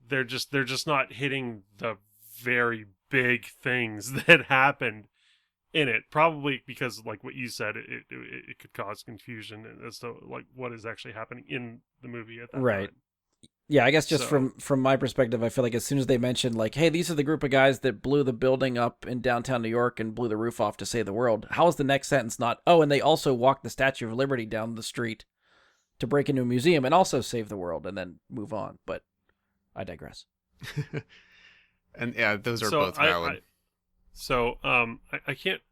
They're just not hitting the very big things that happened in it, probably because like what you said, it could cause confusion as to like what is actually happening in the movie at that Right. time. Yeah, I guess just So- from my perspective, I feel like as soon as they mentioned like, hey, these are the group of guys that blew the building up in downtown New York and blew the roof off to save the world, how is the next sentence not, oh, and they also walked the Statue of Liberty down the street to break into a museum and also save the world and then move on? But I digress. And yeah, those are So both valid. I can't.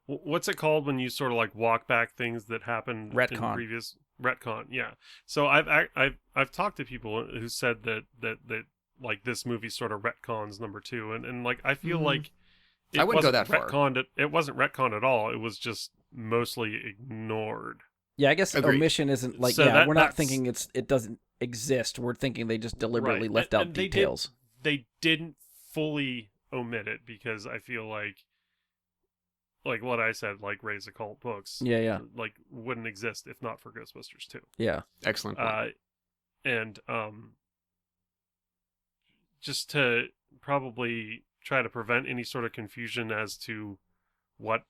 What's it called when you sort of like walk back things that happened Retcon. in previous retcon? Yeah. So I've talked to people who said that like this movie sort of retcons number 2, and like I feel like I wouldn't go that far. It wasn't retconned at all. It was just mostly ignored. Yeah, I guess Agreed. omission isn't like, So we're not that's- thinking it doesn't exist. We're thinking they just deliberately Right. left out And they details. They didn't fully omit it because I feel like what I said, like Ray's occult books, Yeah. like wouldn't exist if not for Ghostbusters 2. Yeah. Excellent point. And just to probably try to prevent any sort of confusion as to what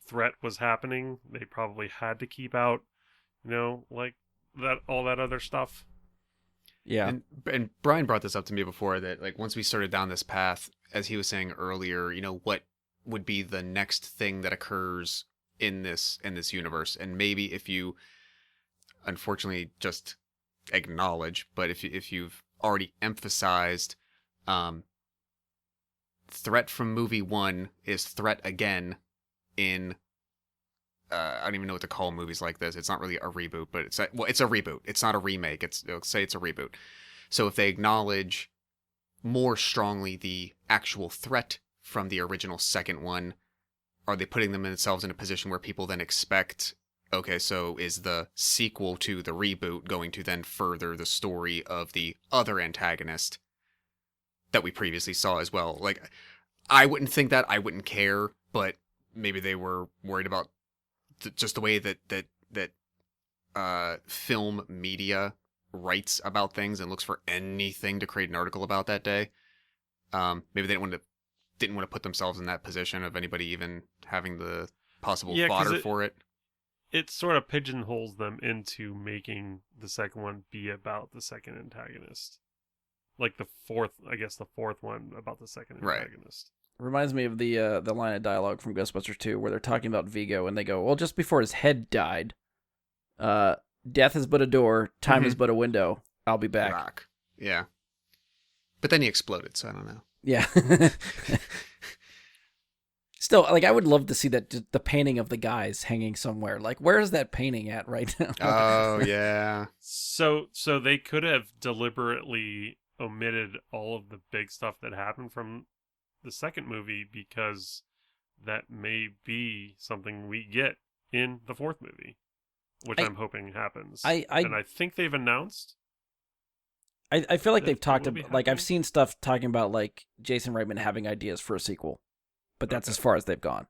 threat was happening, they probably had to keep out, like that, all that other stuff. Yeah. And Brian brought this up to me before that like once we started down this path, as he was saying earlier, what would be the next thing that occurs in this universe, and maybe if you unfortunately just acknowledge, but if you've already emphasized threat from movie 1 is threat again in I don't even know what to call movies like this. It's not really a reboot, but it's a reboot. It's not a remake. Say it's a reboot. So if they acknowledge more strongly the actual threat from the original second one, are they putting themselves in a position where people then expect, okay, so is the sequel to the reboot going to then further the story of the other antagonist that we previously saw as well? Like, I wouldn't think that. I wouldn't care, but maybe they were worried about just the way that film media writes about things and looks for anything to create an article about that day. Maybe they didn't want to put themselves in that position of anybody even having the possible fodder for it. It sort of pigeonholes them into making the second one be about the second antagonist. Like the fourth one about the second Right. antagonist. Reminds me of the line of dialogue from Ghostbusters 2 where they're talking about Vigo and they go, well, just before his head died, death is but a door, time is but a window. I'll be back. Rock. Yeah. But then he exploded, so I don't know. Yeah. Still, like, I would love to see that the painting of the guys hanging somewhere. Like, where is that painting at right now? Oh, yeah. So they could have deliberately omitted all of the big stuff that happened from the second movie because that may be something we get in the fourth movie, which I'm hoping happens. And I think they've announced. I feel like they've talked about, like, I've happening. seen stuff talking about, like, Jason Reitman having ideas for a sequel, but that's as far as they've gone.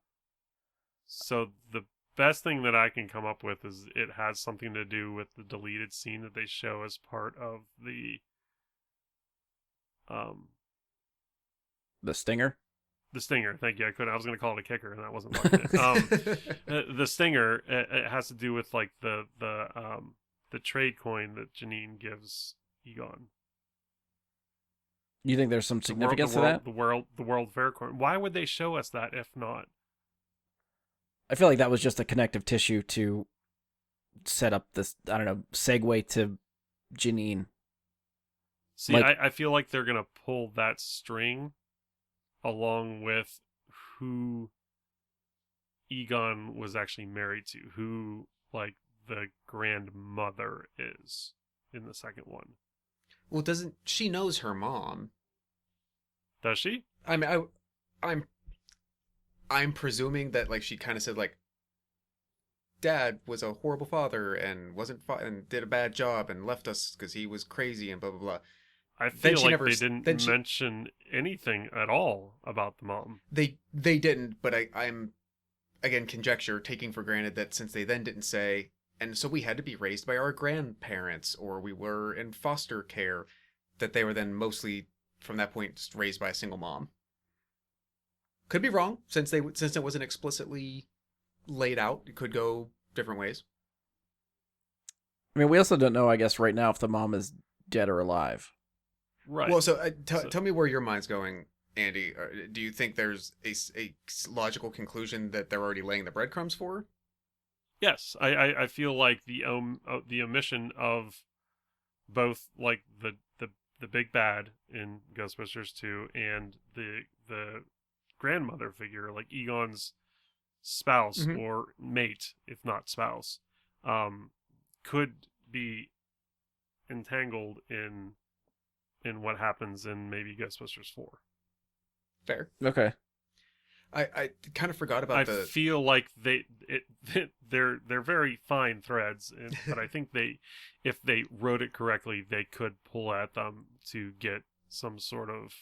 So the best thing that I can come up with is it has something to do with the deleted scene that they show as part of the Stinger? The Stinger. Thank you. I was going to call it a kicker, and that wasn't it. The Stinger. It has to do with like the trade coin that Janine gives Egon. You think there's some significance to that? The World Fair coin. Why would they show us that if not? I feel like that was just a connective tissue to set up this, I don't know, segue to Janine. See, like, I feel like they're going to pull that string along with who Egon was actually married to, who, like, the grandmother is in the second one. Well, she knows her mom? Does she? I mean, I'm presuming that, like, she kind of said, like, Dad was a horrible father and and did a bad job and left us because he was crazy and blah blah blah. I feel like they didn't mention anything at all about the mom. They didn't, but I'm again conjecture, taking for granted that since they then didn't say, and so we had to be raised by our grandparents or we were in foster care, that they were then mostly from that point just raised by a single mom. Could be wrong since it wasn't explicitly laid out. It could go different ways. I mean, we also don't know, I guess, right now if the mom is dead or alive. Right. Well, so tell me where your mind's going, Andy. Do you think there's a logical conclusion that they're already laying the breadcrumbs for? Yes, I feel like the omission of both like the big bad in Ghostbusters 2 and the grandmother figure, like Egon's spouse or mate, if not spouse, could be entangled in what happens in maybe Ghostbusters 4. Fair. Okay. I kind of forgot about I feel like they're very fine threads, but I think if they wrote it correctly, they could pull at them to get some sort of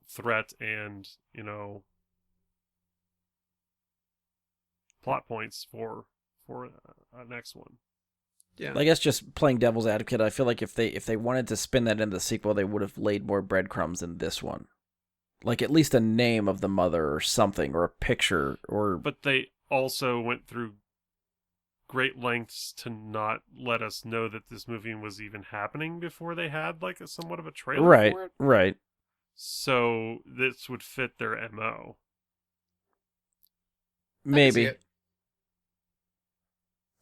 threat and plot points for a next one. Yeah. I guess just playing devil's advocate, I feel like if they wanted to spin that into the sequel, they would have laid more breadcrumbs in this one. Like at least a name of the mother or something, or a picture, or... But they also went through great lengths to not let us know that this movie was even happening before they had like somewhat of a trailer for it. Right. So this would fit their MO. Maybe.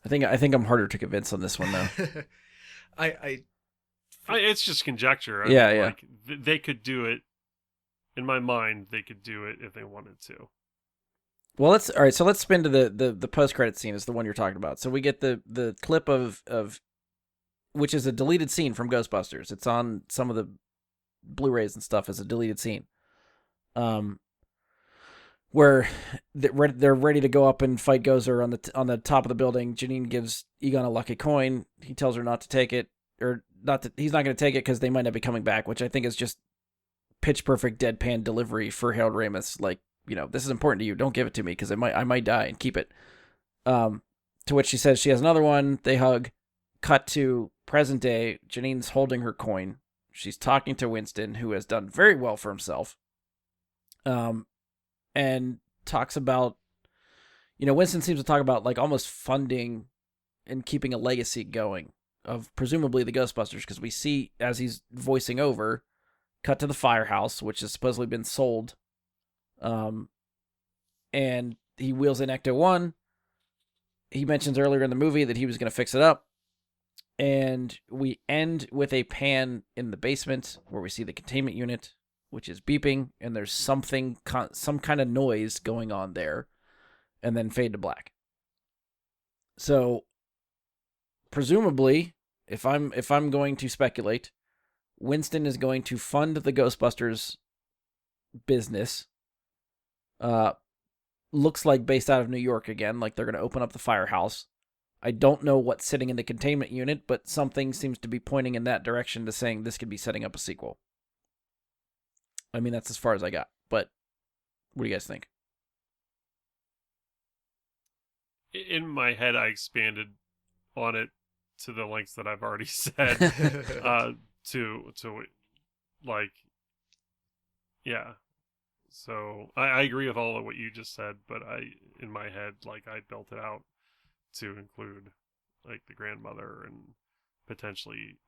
I think I'm harder to convince on this one though. It's just conjecture. Yeah. Like, they could do it. In my mind, they could do it if they wanted to. Well, let's spin to the post-credit scene is the one you're talking about. So we get the clip of which is a deleted scene from Ghostbusters. It's on some of the Blu-rays and stuff as a deleted scene. Where they're ready to go up and fight Gozer on the top of the building. Janine gives Egon a lucky coin. He tells her not to take it, or he's not going to take it because they might not be coming back, which I think is just pitch perfect deadpan delivery for Harold Ramis. Like, this is important to you. Don't give it to me because I might die, and keep it. To which she says she has another one. They hug. Cut to present day. Janine's holding her coin. She's talking to Winston, who has done very well for himself. And talks about, Winston seems to talk about like almost funding and keeping a legacy going of presumably the Ghostbusters, because we see as he's voicing over cut to the firehouse, which has supposedly been sold. And he wheels in Ecto-1. He mentions earlier in the movie that he was going to fix it up. And we end with a pan in the basement where we see the containment unit, which is beeping, and there's some kind of noise going on there, and then fade to black. So, presumably, if I'm going to speculate, Winston is going to fund the Ghostbusters business. Looks like based out of New York again, like they're going to open up the firehouse. I don't know what's sitting in the containment unit, but something seems to be pointing in that direction to saying this could be setting up a sequel. I mean, that's as far as I got, but what do you guys think? In my head, I expanded on it to the lengths that I've already said. To like, yeah. So I agree with all of what you just said, but in my head, like, I built it out to include like the grandmother and potentially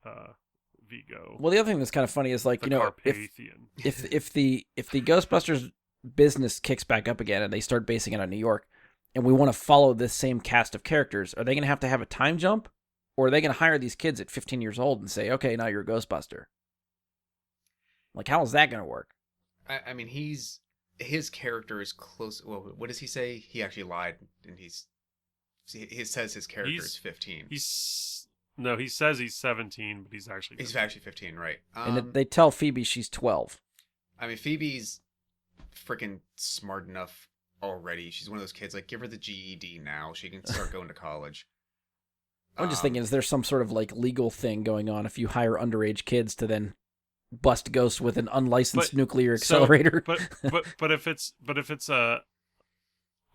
Vigo. Well, the other thing that's kind of funny is like, the you know, Carpathian. if the Ghostbusters business kicks back up again and they start basing it on New York, and we want to follow this same cast of characters, are they going to have a time jump, or are they going to hire these kids at 15 years old and say, okay, now you're a Ghostbuster? Like, how is that going to work? I mean, his character is close. Well, what does he say? He actually lied, and he says his character is 15. He says he's 17, but he's actually 15, right? And they tell Phoebe she's 12. I mean, Phoebe's freaking smart enough already. She's one of those kids, like, give her the GED now. She can start going to college. I'm just thinking, is there some sort of like legal thing going on if you hire underage kids to then bust ghosts with an unlicensed nuclear accelerator? But if it's a,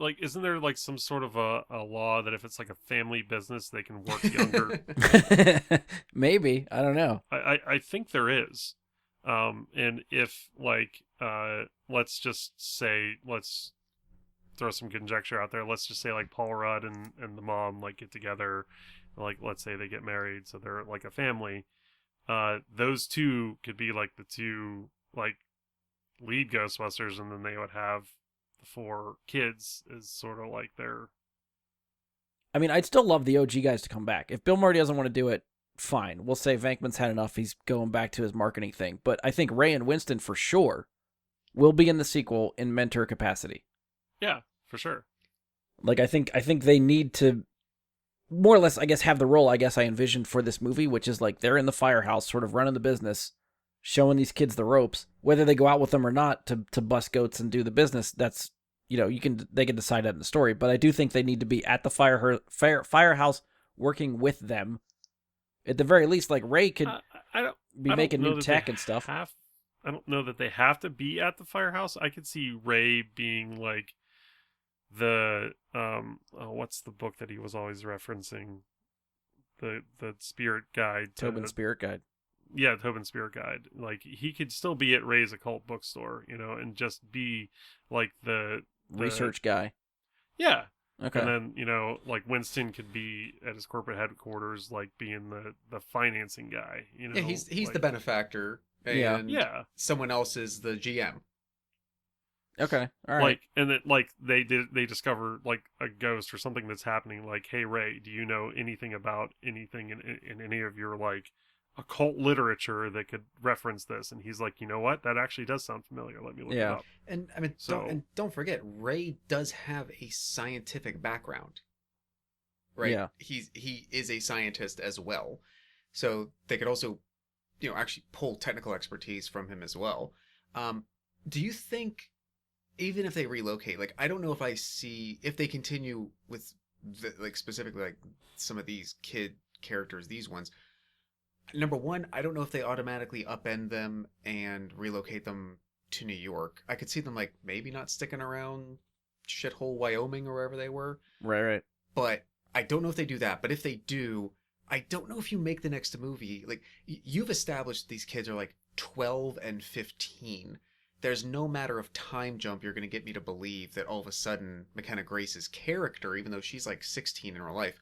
like, isn't there like some sort of a law that if it's like a family business they can work younger? Maybe, I don't know. I think there is. And if like let's throw some conjecture out there. Let's just say like Paul Rudd and the mom like get together, like let's say they get married, so they're like a family. Those two could be like the two like lead Ghostbusters, and then they would have the 4 kids as sort of like their. I mean, I'd still love the OG guys to come back. If Bill Murray doesn't want to do it, fine. We'll say Venkman's had enough. He's going back to his marketing thing. But I think Ray and Winston for sure will be in the sequel in mentor capacity. Yeah, for sure. Like, I think they need to more or less, I guess, have the role I envisioned for this movie, which is like they're in the firehouse sort of running the business, showing these kids the ropes. Whether they go out with them or not to bust goats and do the business, that's, you know, they can decide that in the story. But I do think they need to be at the firehouse working with them. At the very least, like Ray could be making new tech and stuff. I don't know that they have to be at the firehouse. I could see Ray being like the what's the book that he was always referencing? The Spirit Guide. Tobin's Spirit Guide. Yeah, Tobin's Spirit Guide. Like, he could still be at Ray's occult bookstore, you know, and just be like the research guy. Yeah. Okay. And then, you know, like Winston could be at his corporate headquarters, like being the financing guy. You know, yeah, he's like, the benefactor, and yeah, someone else is the GM. Okay, all right. Like, and then like they discover like a ghost or something that's happening. Like, hey Ray, do you know anything about anything in any of your like occult literature that could reference this? And he's like, you know what, that actually does sound familiar. Let me look it up. And I mean, don't forget, Ray does have a scientific background, right? Yeah, he is a scientist as well, so they could also, you know, actually pull technical expertise from him as well. Do you think, even if they relocate, like, I don't know if they continue with like specifically like some of these kid characters, these ones. Number one, I don't know if they automatically upend them and relocate them to New York. I could see them like maybe not sticking around shithole Wyoming or wherever they were. Right. But I don't know if they do that. But if they do, I don't know if you make the next movie. Like, you've established these kids are like 12 and 15. There's no matter of time jump you're going to get me to believe that all of a sudden McKenna Grace's character, even though she's like 16 in real life,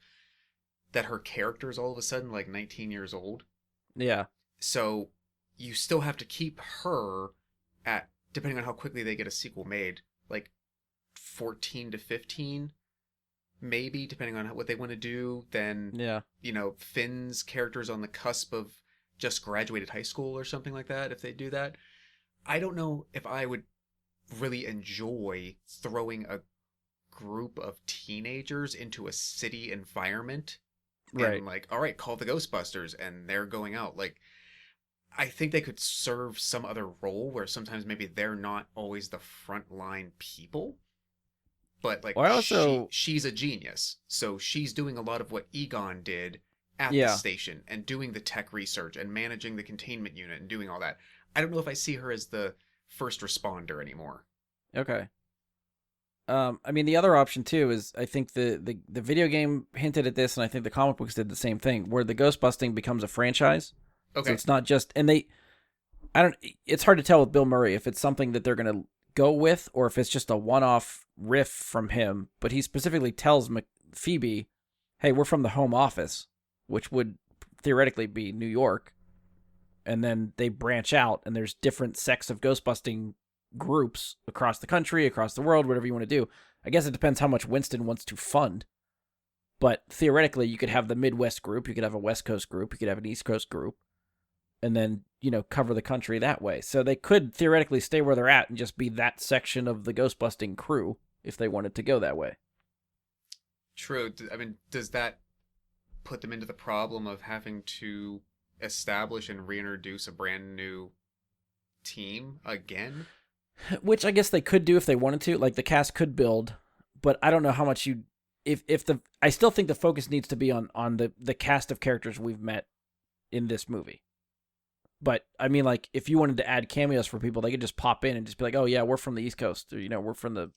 that her character is all of a sudden like 19 years old. Yeah. So you still have to keep her at, depending on how quickly they get a sequel made, like 14 to 15, maybe, depending on what they want to do. Then, Yeah. Finn's character's on the cusp of just graduated high school or something like that, if they do that. I don't know if I would really enjoy throwing a group of teenagers into a city environment Right. and like, all right, call the Ghostbusters, and they're going out. Like, I think they could serve some other role where sometimes maybe they're not always the frontline people, but like Well, I also she's a genius, so she's doing a lot of what Egon did at the yeah. station and doing the tech research and managing the containment unit and doing all that. I don't know if I see her as the first responder anymore. Okay. I mean, the other option too is I think the video game hinted at this, and I think the comic books did the same thing, where the ghost busting becomes a franchise. Okay. So it's not just, and it's hard to tell with Bill Murray if it's something that they're gonna go with or if it's just a one-off riff from him. But he specifically tells Phoebe, "Hey, we're from the home office," which would theoretically be New York, and then they branch out, and there's different sects of ghost busting groups across the country, across the world, whatever you want to do. I guess it depends how much Winston wants to fund. But theoretically, you could have the Midwest group, you could have a West Coast group, you could have an East Coast group, and then, cover the country that way. So they could theoretically stay where they're at and just be that section of the ghost busting crew if they wanted to go that way. True. I mean, does that put them into the problem of having to establish and reintroduce a brand new team again? Which I guess they could do if they wanted to. Like, the cast could build, but I don't know how much I still think the focus needs to be on the cast of characters we've met in this movie. But I mean, like, if you wanted to add cameos for people, they could just pop in and just be like, "Oh yeah, we're from the East Coast," or we're from the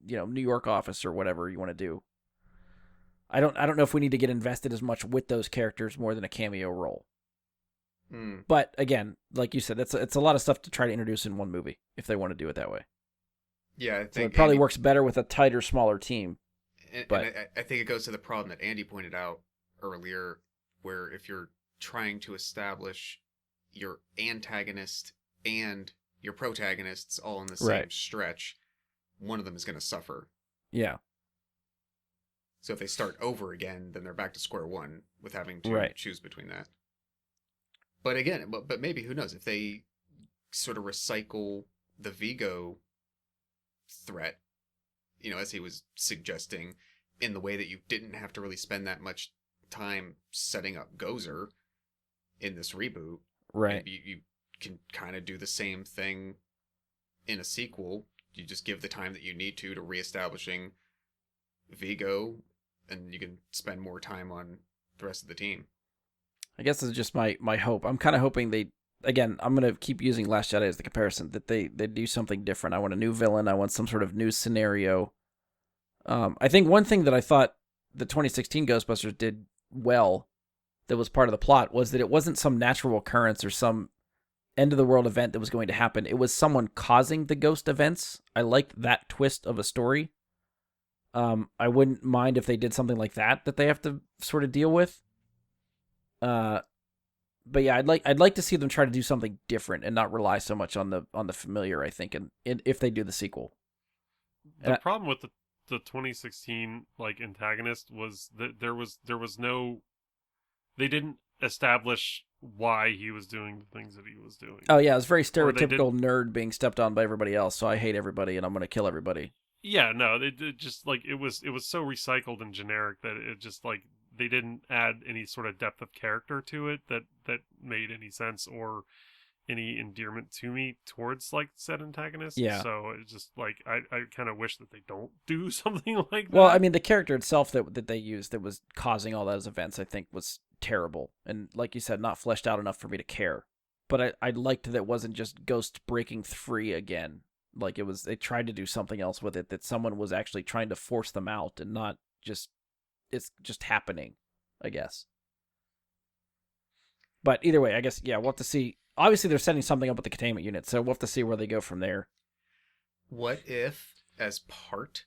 New York office, or whatever you want to do. I don't know if we need to get invested as much with those characters more than a cameo role. But again, like you said, it's a lot of stuff to try to introduce in one movie if they want to do it that way. Yeah, I think so it probably works better with a tighter, smaller team. But and I think it goes to the problem that Andy pointed out earlier, where if you're trying to establish your antagonist and your protagonists all in the same stretch, one of them is going to suffer. Yeah. So if they start over again, then they're back to square one with having to choose between that. But again, but maybe, who knows, if they sort of recycle the Vigo threat, as he was suggesting, in the way that you didn't have to really spend that much time setting up Gozer in this reboot. Right. You can kind of do the same thing in a sequel. You just give the time that you need to reestablishing Vigo, and you can spend more time on the rest of the team. I guess this is just my hope. I'm kind of hoping I'm going to keep using Last Jedi as the comparison, that they do something different. I want a new villain. I want some sort of new scenario. I think one thing that I thought the 2016 Ghostbusters did well, that was part of the plot, was that it wasn't some natural occurrence or some end-of-the-world event that was going to happen. It was someone causing the ghost events. I liked that twist of a story. I wouldn't mind if they did something like that they have to sort of deal with. But yeah, I'd like to see them try to do something different and not rely so much on the familiar, I think, and if they do the sequel. The problem with the 2016 antagonist was that there was no, they didn't establish why he was doing the things that he was doing. Oh yeah, it was very stereotypical nerd being stepped on by everybody else, so I hate everybody and I'm going to kill everybody. Yeah, no, it just it was so recycled and generic that it just they didn't add any sort of depth of character to it that made any sense or any endearment to me towards said antagonist. Yeah. So it's just I kind of wish that they don't do something like that. Well, I mean, the character itself that they used that was causing all those events, I think, was terrible, and like you said, not fleshed out enough for me to care. But I liked that it wasn't just Ghost breaking free again. Like, they tried to do something else with it, that someone was actually trying to force them out and not just, it's just happening, I guess. But either way, I guess, yeah, we'll have to see. Obviously, they're setting something up with the containment unit, so we'll have to see where they go from there. What if, as part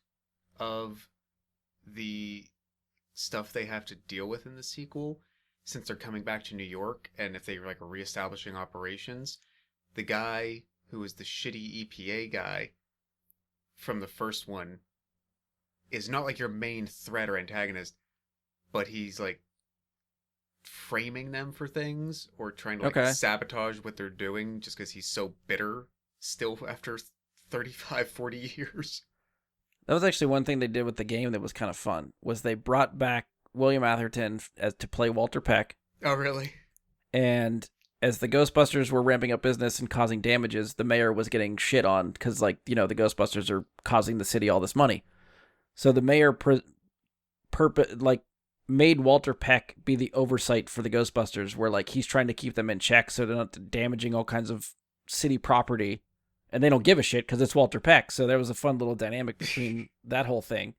of the stuff they have to deal with in the sequel, since they're coming back to New York, and if they're like reestablishing operations, the guy who was the shitty EPA guy from the first one is not like your main threat or antagonist, but he's like framing them for things or trying to like Okay. sabotage what they're doing just because he's so bitter still after 35, 40 years. That was actually one thing they did with the game that was kind of fun. Was they brought back William Atherton as to play Walter Peck, Oh, really? and as the Ghostbusters were ramping up business and causing damages, the mayor was getting shit on because, like, the Ghostbusters are causing the city all this money. So the mayor made Walter Peck be the oversight for the Ghostbusters, where like he's trying to keep them in check so they're not damaging all kinds of city property, and they don't give a shit because it's Walter Peck. So there was a fun little dynamic between that whole thing.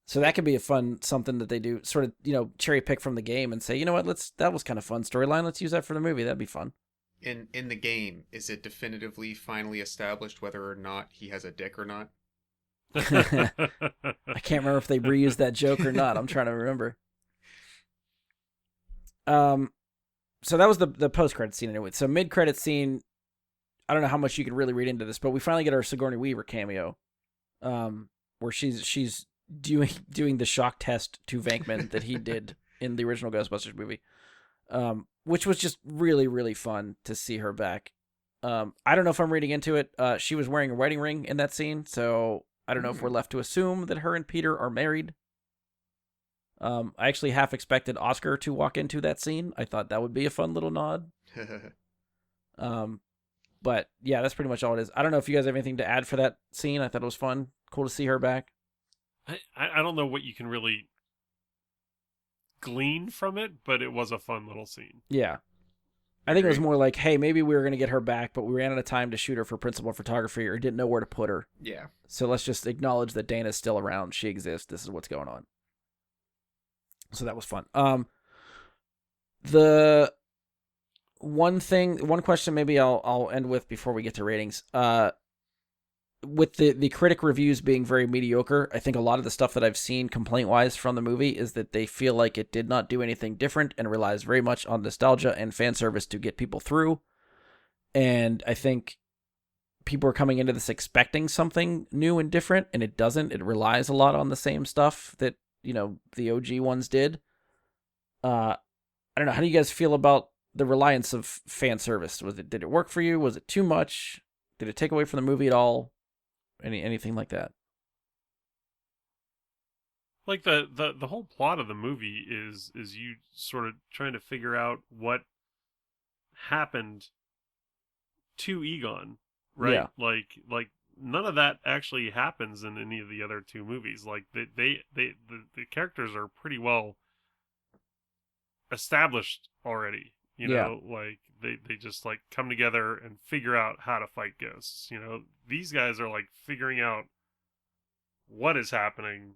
So that could be a fun something that they do, sort of, cherry pick from the game and say, you know what, that was kind of fun storyline. Let's use that for the movie. That'd be fun. In the game, is it definitively finally established whether or not he has a dick or not? I can't remember if they reused that joke or not. I'm trying to remember. So that was the post-credit scene anyway. So mid-credit scene, I don't know how much you could really read into this, but we finally get our Sigourney Weaver cameo, where she's doing the shock test to Venkman that he did in the original Ghostbusters movie, which was just really, really fun to see her back. I don't know if I'm reading into it. She was wearing a wedding ring in that scene, so I don't know if we're left to assume that her and Peter are married. I actually half expected Oscar to walk into that scene. I thought that would be a fun little nod. But yeah, that's pretty much all it is. I don't know if you guys have anything to add for that scene. I thought it was fun. Cool to see her back. I don't know what you can really glean from it, but it was a fun little scene. Yeah. I think it was more like, hey, maybe we were going to get her back, but we ran out of time to shoot her for principal photography or didn't know where to put her. Yeah. So let's just acknowledge that Dana's still around. She exists. This is what's going on. So that was fun. The one question maybe I'll end with before we get to ratings. With the critic reviews being very mediocre, I think a lot of the stuff that I've seen complaint-wise from the movie is that they feel like it did not do anything different and relies very much on nostalgia and fan service to get people through. And I think people are coming into this expecting something new and different, and it doesn't. It relies a lot on the same stuff that, the OG ones did. I don't know. How do you guys feel about the reliance of fan service? Did it work for you? Was it too much? Did it take away from the movie at all? Anything like that? Like the whole plot of the movie is you sort of trying to figure out what happened to Egon, right? Yeah. Like none of that actually happens in any of the other two movies. Like the characters are pretty well established already. Like they just like come together and figure out how to fight ghosts. These guys are like figuring out what is happening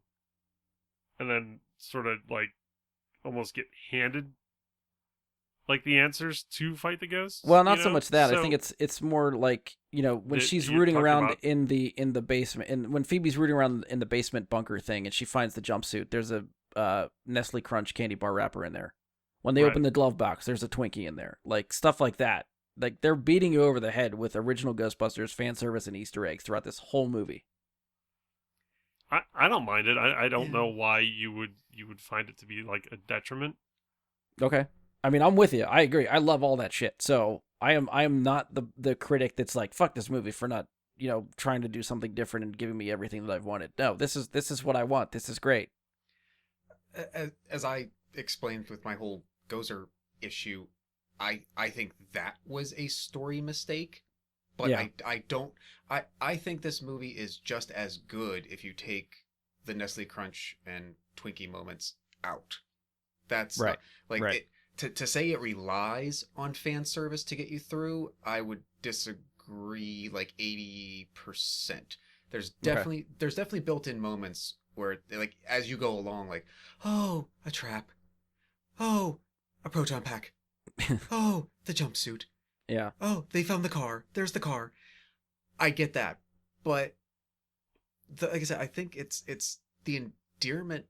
and then sort of like almost get handed like the answers to fight the ghosts. Well, not so much that. I So think it's more like, when she's you're rooting talking around about- in the basement, and when Phoebe's rooting around in the basement bunker thing and she finds the jumpsuit, there's a Nestle Crunch candy bar wrapper in there. When they Right. open the glove box, there's a Twinkie in there. Like, stuff like that. Like, they're beating you over the head with original Ghostbusters fan service and Easter eggs throughout this whole movie. I don't mind it. I don't know why you would find it to be like a detriment. Okay. I mean, I'm with you. I agree. I love all that shit. So I am not the critic that's like, fuck this movie for not, trying to do something different and giving me everything that I've wanted. No, this is what I want. This is great. As I explained with my whole Gozer issue, I think that was a story mistake. But Yeah. I think this movie is just as good if you take the Nestle Crunch and Twinkie moments out. That's Right. Right. To say it relies on fan service to get you through, I would disagree like 80%. There's definitely built-in moments where like as you go along, like, oh, a trap. Oh, a proton pack. Oh, the jumpsuit. Yeah. Oh, they found the car. There's the car. I get that. But like I said, I think it's the endearment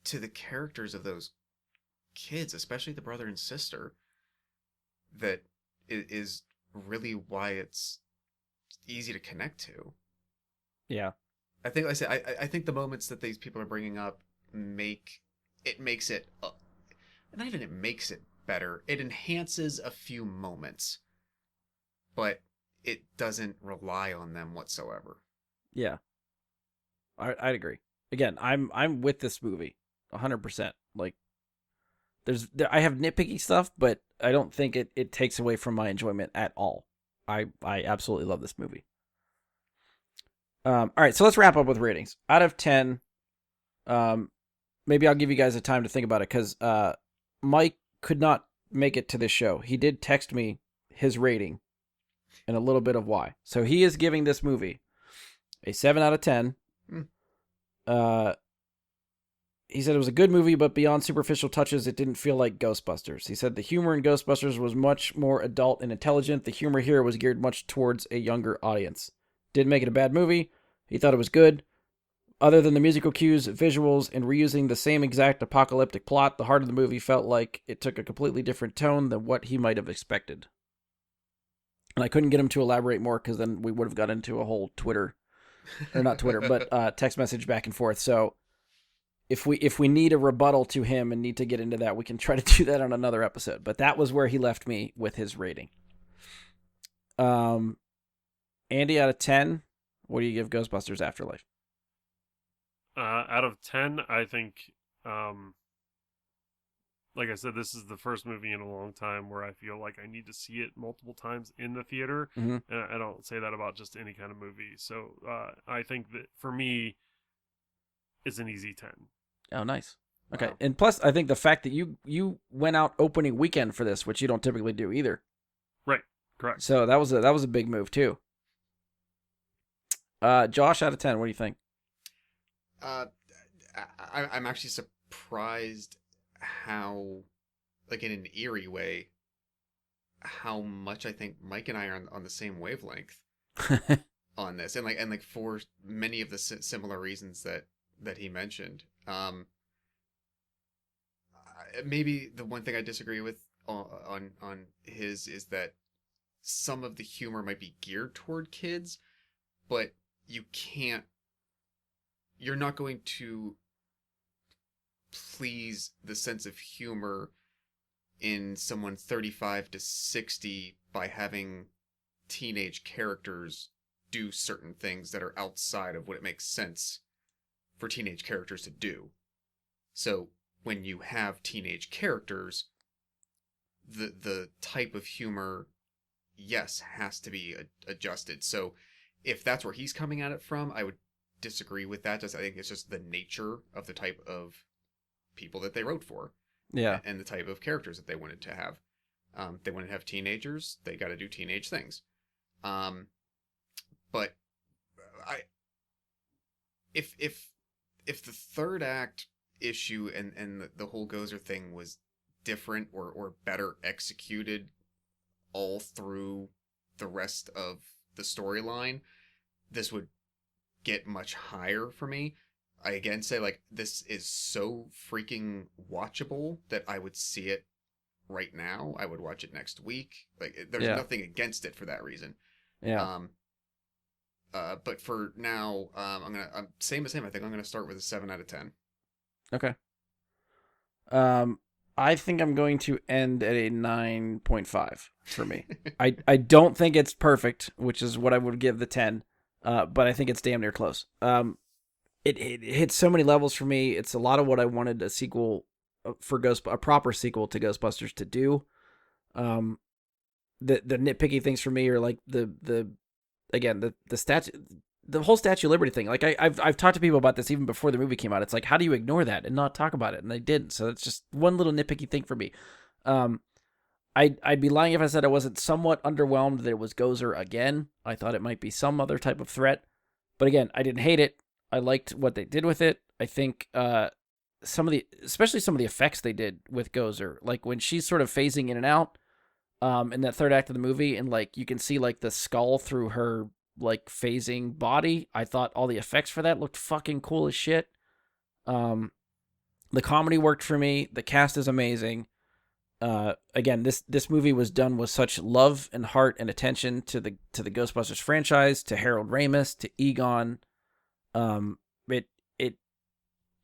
to the characters of those kids, especially the brother and sister, that is really why it's easy to connect to. Yeah. I think, like I said, I think the moments that these people are bringing up makes it not even it makes it better. It enhances a few moments, but it doesn't rely on them whatsoever. Yeah. I'd agree. Again, I'm with this movie 100%. Like, I have nitpicky stuff, but I don't think it takes away from my enjoyment at all. I absolutely love this movie. All right, so let's wrap up with ratings. Out of 10, maybe I'll give you guys a time to think about it, because Mike could not make it to this show. He did text me his rating and a little bit of why. So he is giving this movie a 7 out of 10. He said it was a good movie, but beyond superficial touches, it didn't feel like Ghostbusters. He said the humor in Ghostbusters was much more adult and intelligent. The humor here was geared much towards a younger audience. Didn't make it a bad movie. He thought it was good. Other than the musical cues, visuals, and reusing the same exact apocalyptic plot, the heart of the movie felt like it took a completely different tone than what he might have expected. And I couldn't get him to elaborate more, because then we would have got into a whole Twitter, or not Twitter, but text message back and forth. So if we need a rebuttal to him and need to get into that, we can try to do that on another episode. But that was where he left me with his rating. Andy, out of 10, what do you give Ghostbusters Afterlife? Out of 10, I think, like I said, this is the first movie in a long time where I feel like I need to see it multiple times in the theater. Mm-hmm. And I don't say that about just any kind of movie. So I think that for me, it's an easy 10. Oh, nice. Okay. Wow. And plus, I think the fact that you went out opening weekend for this, which you don't typically do either. Right. Correct. So that was a big move too. Josh, out of 10, what do you think? I'm actually surprised how, like in an eerie way, how much I think Mike and I are on the same wavelength on this, and like for many of the similar reasons that he mentioned. Maybe the one thing I disagree with on his is that some of the humor might be geared toward kids, but you're not going to please the sense of humor in someone 35 to 60 by having teenage characters do certain things that are outside of what it makes sense for teenage characters to do. So when you have teenage characters, the type of humor, yes, has to be adjusted. So if that's where he's coming at it from, I would disagree with that. I think it's just the nature of the type of people that they wrote for. Yeah. And the type of characters that they wanted to have. They wanted to have teenagers, they got to do teenage things. But if the third act issue and the whole Gozer thing was different or better executed all through the rest of the storyline, this would get much higher for me. I again say, like, this is so freaking watchable that I would see it right now. I would watch it next week. Like, there's nothing against it for that reason. Yeah. But for now, I'm same. I think I'm gonna start with a 7 out of 10. Okay. I think I'm going to end at a 9.5 for me. I don't think it's perfect, which is what I would give the 10. But I think it's damn near close. It hits so many levels for me. It's a lot of what I wanted a sequel for a proper sequel to Ghostbusters to do. The nitpicky things for me are like the whole Statue of Liberty thing. Like I've talked to people about this even before the movie came out. It's like, how do you ignore that and not talk about it? And they didn't. So it's just one little nitpicky thing for me. I'd be lying if I said I wasn't somewhat underwhelmed that it was Gozer again. I thought it might be some other type of threat. But again, I didn't hate it. I liked what they did with it. I think especially some of the effects they did with Gozer, like when she's sort of phasing in and out in that third act of the movie, and like you can see like the skull through her like phasing body. I thought all the effects for that looked fucking cool as shit. The comedy worked for me. The cast is amazing. Again, this movie was done with such love and heart and attention to the Ghostbusters franchise, to Harold Ramis, to Egon. It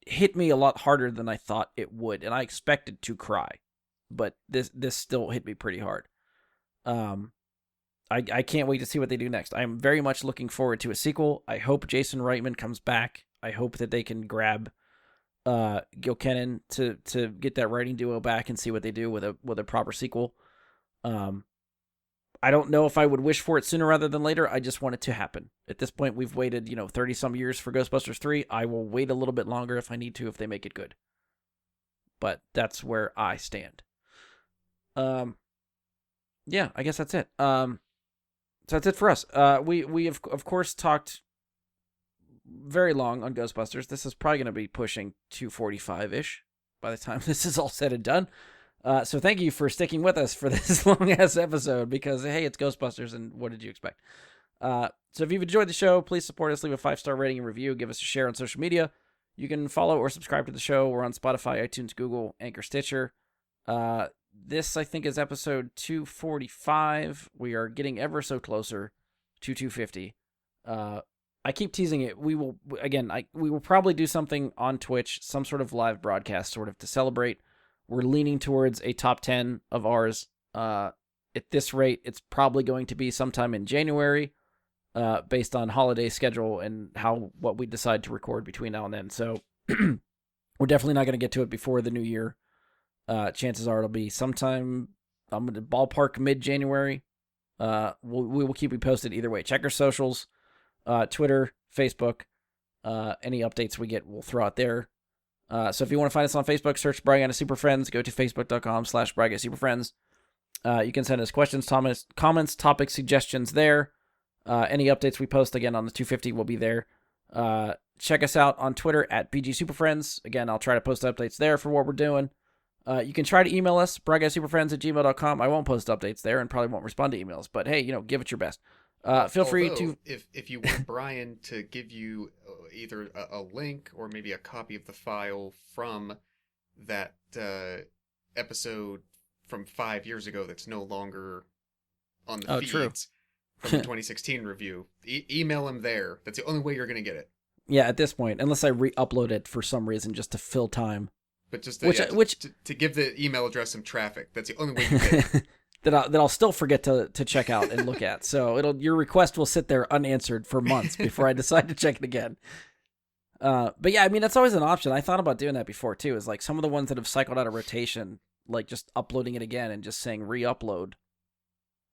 hit me a lot harder than I thought it would, and I expected to cry, but this still hit me pretty hard. I can't wait to see what they do next. I'm very much looking forward to a sequel. I hope Jason Reitman comes back. I hope that they can grab Gil Kenan to get that writing duo back and see what they do with a proper sequel. I don't know if I would wish for it sooner rather than later. I just want it to happen. At this point, we've waited 30 some years for Ghostbusters 3. I will wait a little bit longer if I need to, if they make it good. But that's where I stand. Yeah, I guess that's it. So that's it for us. We have, of course, talked very long on Ghostbusters. This is probably going to be pushing 245-ish by the time this is all said and done. So thank you for sticking with us for this long-ass episode, because, hey, it's Ghostbusters, and what did you expect? So if you've enjoyed the show, please support us. Leave a 5-star rating and review. Give us a share on social media. You can follow or subscribe to the show. We're on Spotify, iTunes, Google, Anchor, Stitcher. This, I think, is episode 245. We are getting ever so closer to 250. I keep teasing it. We will probably do something on Twitch, some sort of live broadcast, sort of to celebrate. We're leaning towards a top 10 of ours. At this rate, it's probably going to be sometime in January, based on holiday schedule and what we decide to record between now and then. So we're definitely not going to get to it before the new year. Chances are it'll be sometime, I'm going to ballpark mid-January. We will keep you posted either way. Check our socials, Twitter, Facebook. Any updates we get, we'll throw out there. So if you want to find us on Facebook, search Bragana Super Friends. Go to facebook.com/Bragana Super Friends. You can send us questions, comments, topic suggestions there. Any updates we post, again, on the 250 will be there. Check us out on Twitter at BG Super Friends. Again, I'll try to post updates there for what we're doing. You can try to email us, bragasuperfriends@gmail.com. I won't post updates there and probably won't respond to emails, but hey, give it your best. Feel free to... If you want Brian to give you either a link or maybe a copy of the file from that episode from 5 years ago that's no longer on the feeds true. From the 2016 review, email him there. That's the only way you're going to get it. Yeah, at this point, unless I re-upload it for some reason just to fill time. But just to give the email address some traffic. That's the only way you get it. that I'll still forget to check out and look at. So your request will sit there unanswered for months before I decide to check it again. But yeah, I mean, that's always an option. I thought about doing that before too, is like some of the ones that have cycled out of rotation, like just uploading it again and just saying re-upload.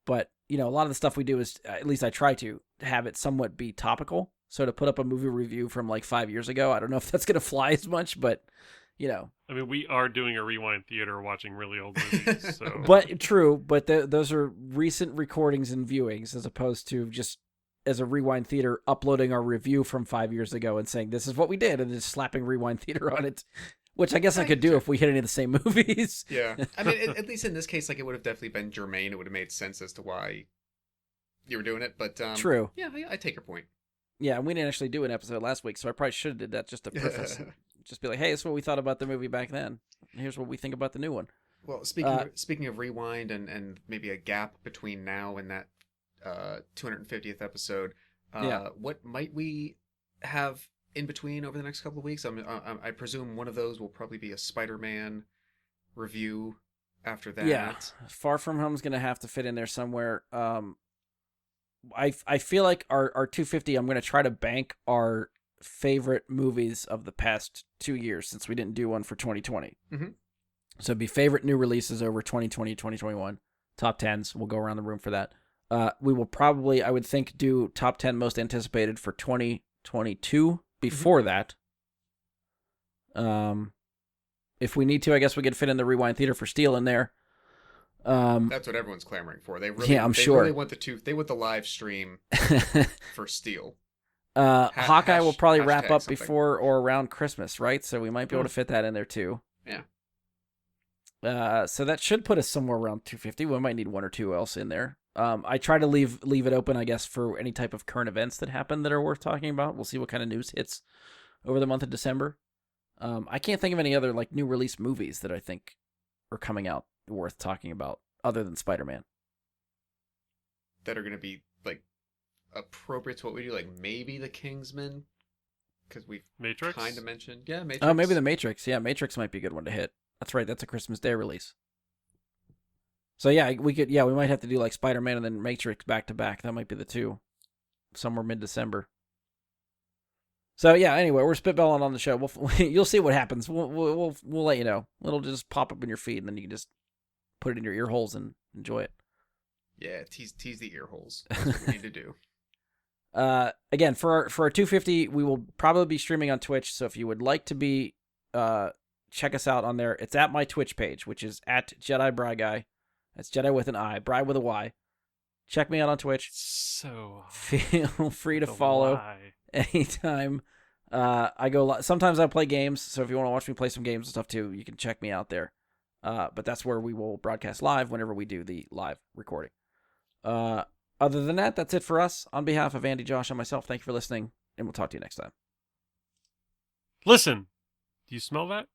But, a lot of the stuff we do is, at least I try to have it somewhat be topical. So to put up a movie review from like 5 years ago, I don't know if that's going to fly as much, but I mean, we are doing a rewind theater watching really old movies. So. But those are recent recordings and viewings, as opposed to just as a rewind theater uploading our review from 5 years ago and saying this is what we did and just slapping rewind theater on it, which I guess I could do if we hit any of the same movies. Yeah, I mean, at least in this case, like, it would have definitely been germane. It would have made sense as to why you were doing it. But true. Yeah, I take your point. Yeah, and we didn't actually do an episode last week, so I probably should have did that just to preface. Just be like, hey, this is what we thought about the movie back then. Here's what we think about the new one. Well, speaking of rewind and maybe a gap between now and that 250th episode, what might we have in between over the next couple of weeks? I presume one of those will probably be a Spider-Man review after that. Yeah, Far From Home's going to have to fit in there somewhere. I feel like our 250, I'm going to try to bank our favorite movies of the past 2 years, since we didn't do one for 2020. Mm-hmm. So it'd be favorite new releases over 2020, 2021. Top 10s. We'll go around the room for that. We will probably, I would think, do top 10 most anticipated for 2022 before that. If we need to, I guess we could fit in the Rewind Theater for Steel in there. That's what everyone's clamoring for. They really, really want they want the live stream for Steel. Hawkeye will probably wrap up something before or around Christmas, right? So we might be able to fit that in there too. Yeah. So that should put us somewhere around 250. We might need one or two else in there. I try to leave it open, I guess, for any type of current events that happen that are worth talking about. We'll see what kind of news hits over the month of December. I can't think of any other like new release movies that I think are coming out worth talking about other than Spider-Man. That are going to be like appropriate to what we do, like maybe the Kingsman, because we've Matrix? kind of mentioned. Yeah, Matrix. Oh, maybe the Matrix. Yeah, Matrix might be a good one to hit. That's right. That's a Christmas Day release. So yeah, we could. Yeah, we might have to do like Spider-Man and then Matrix back to back. That might be the two, somewhere mid-December. So yeah. Anyway, we're spitballing on the show. You'll see what happens. We'll let you know. It'll just pop up in your feed, and then you can just put it in your ear holes and enjoy it. Yeah, tease the ear holes. That's what we need to do. Again, for our 250, we will probably be streaming on Twitch. So if you would like to be, check us out on there. It's at my Twitch page, which is at Jedi Bry Guy. That's Jedi with an I, Bry with a Y. Check me out on Twitch. So Feel free to follow anytime. I go. Sometimes I play games, so if you want to watch me play some games and stuff too, you can check me out there. But that's where we will broadcast live whenever we do the live recording. Other than that, that's it for us. On behalf of Andy, Josh, and myself, thank you for listening, and we'll talk to you next time. Listen, do you smell that?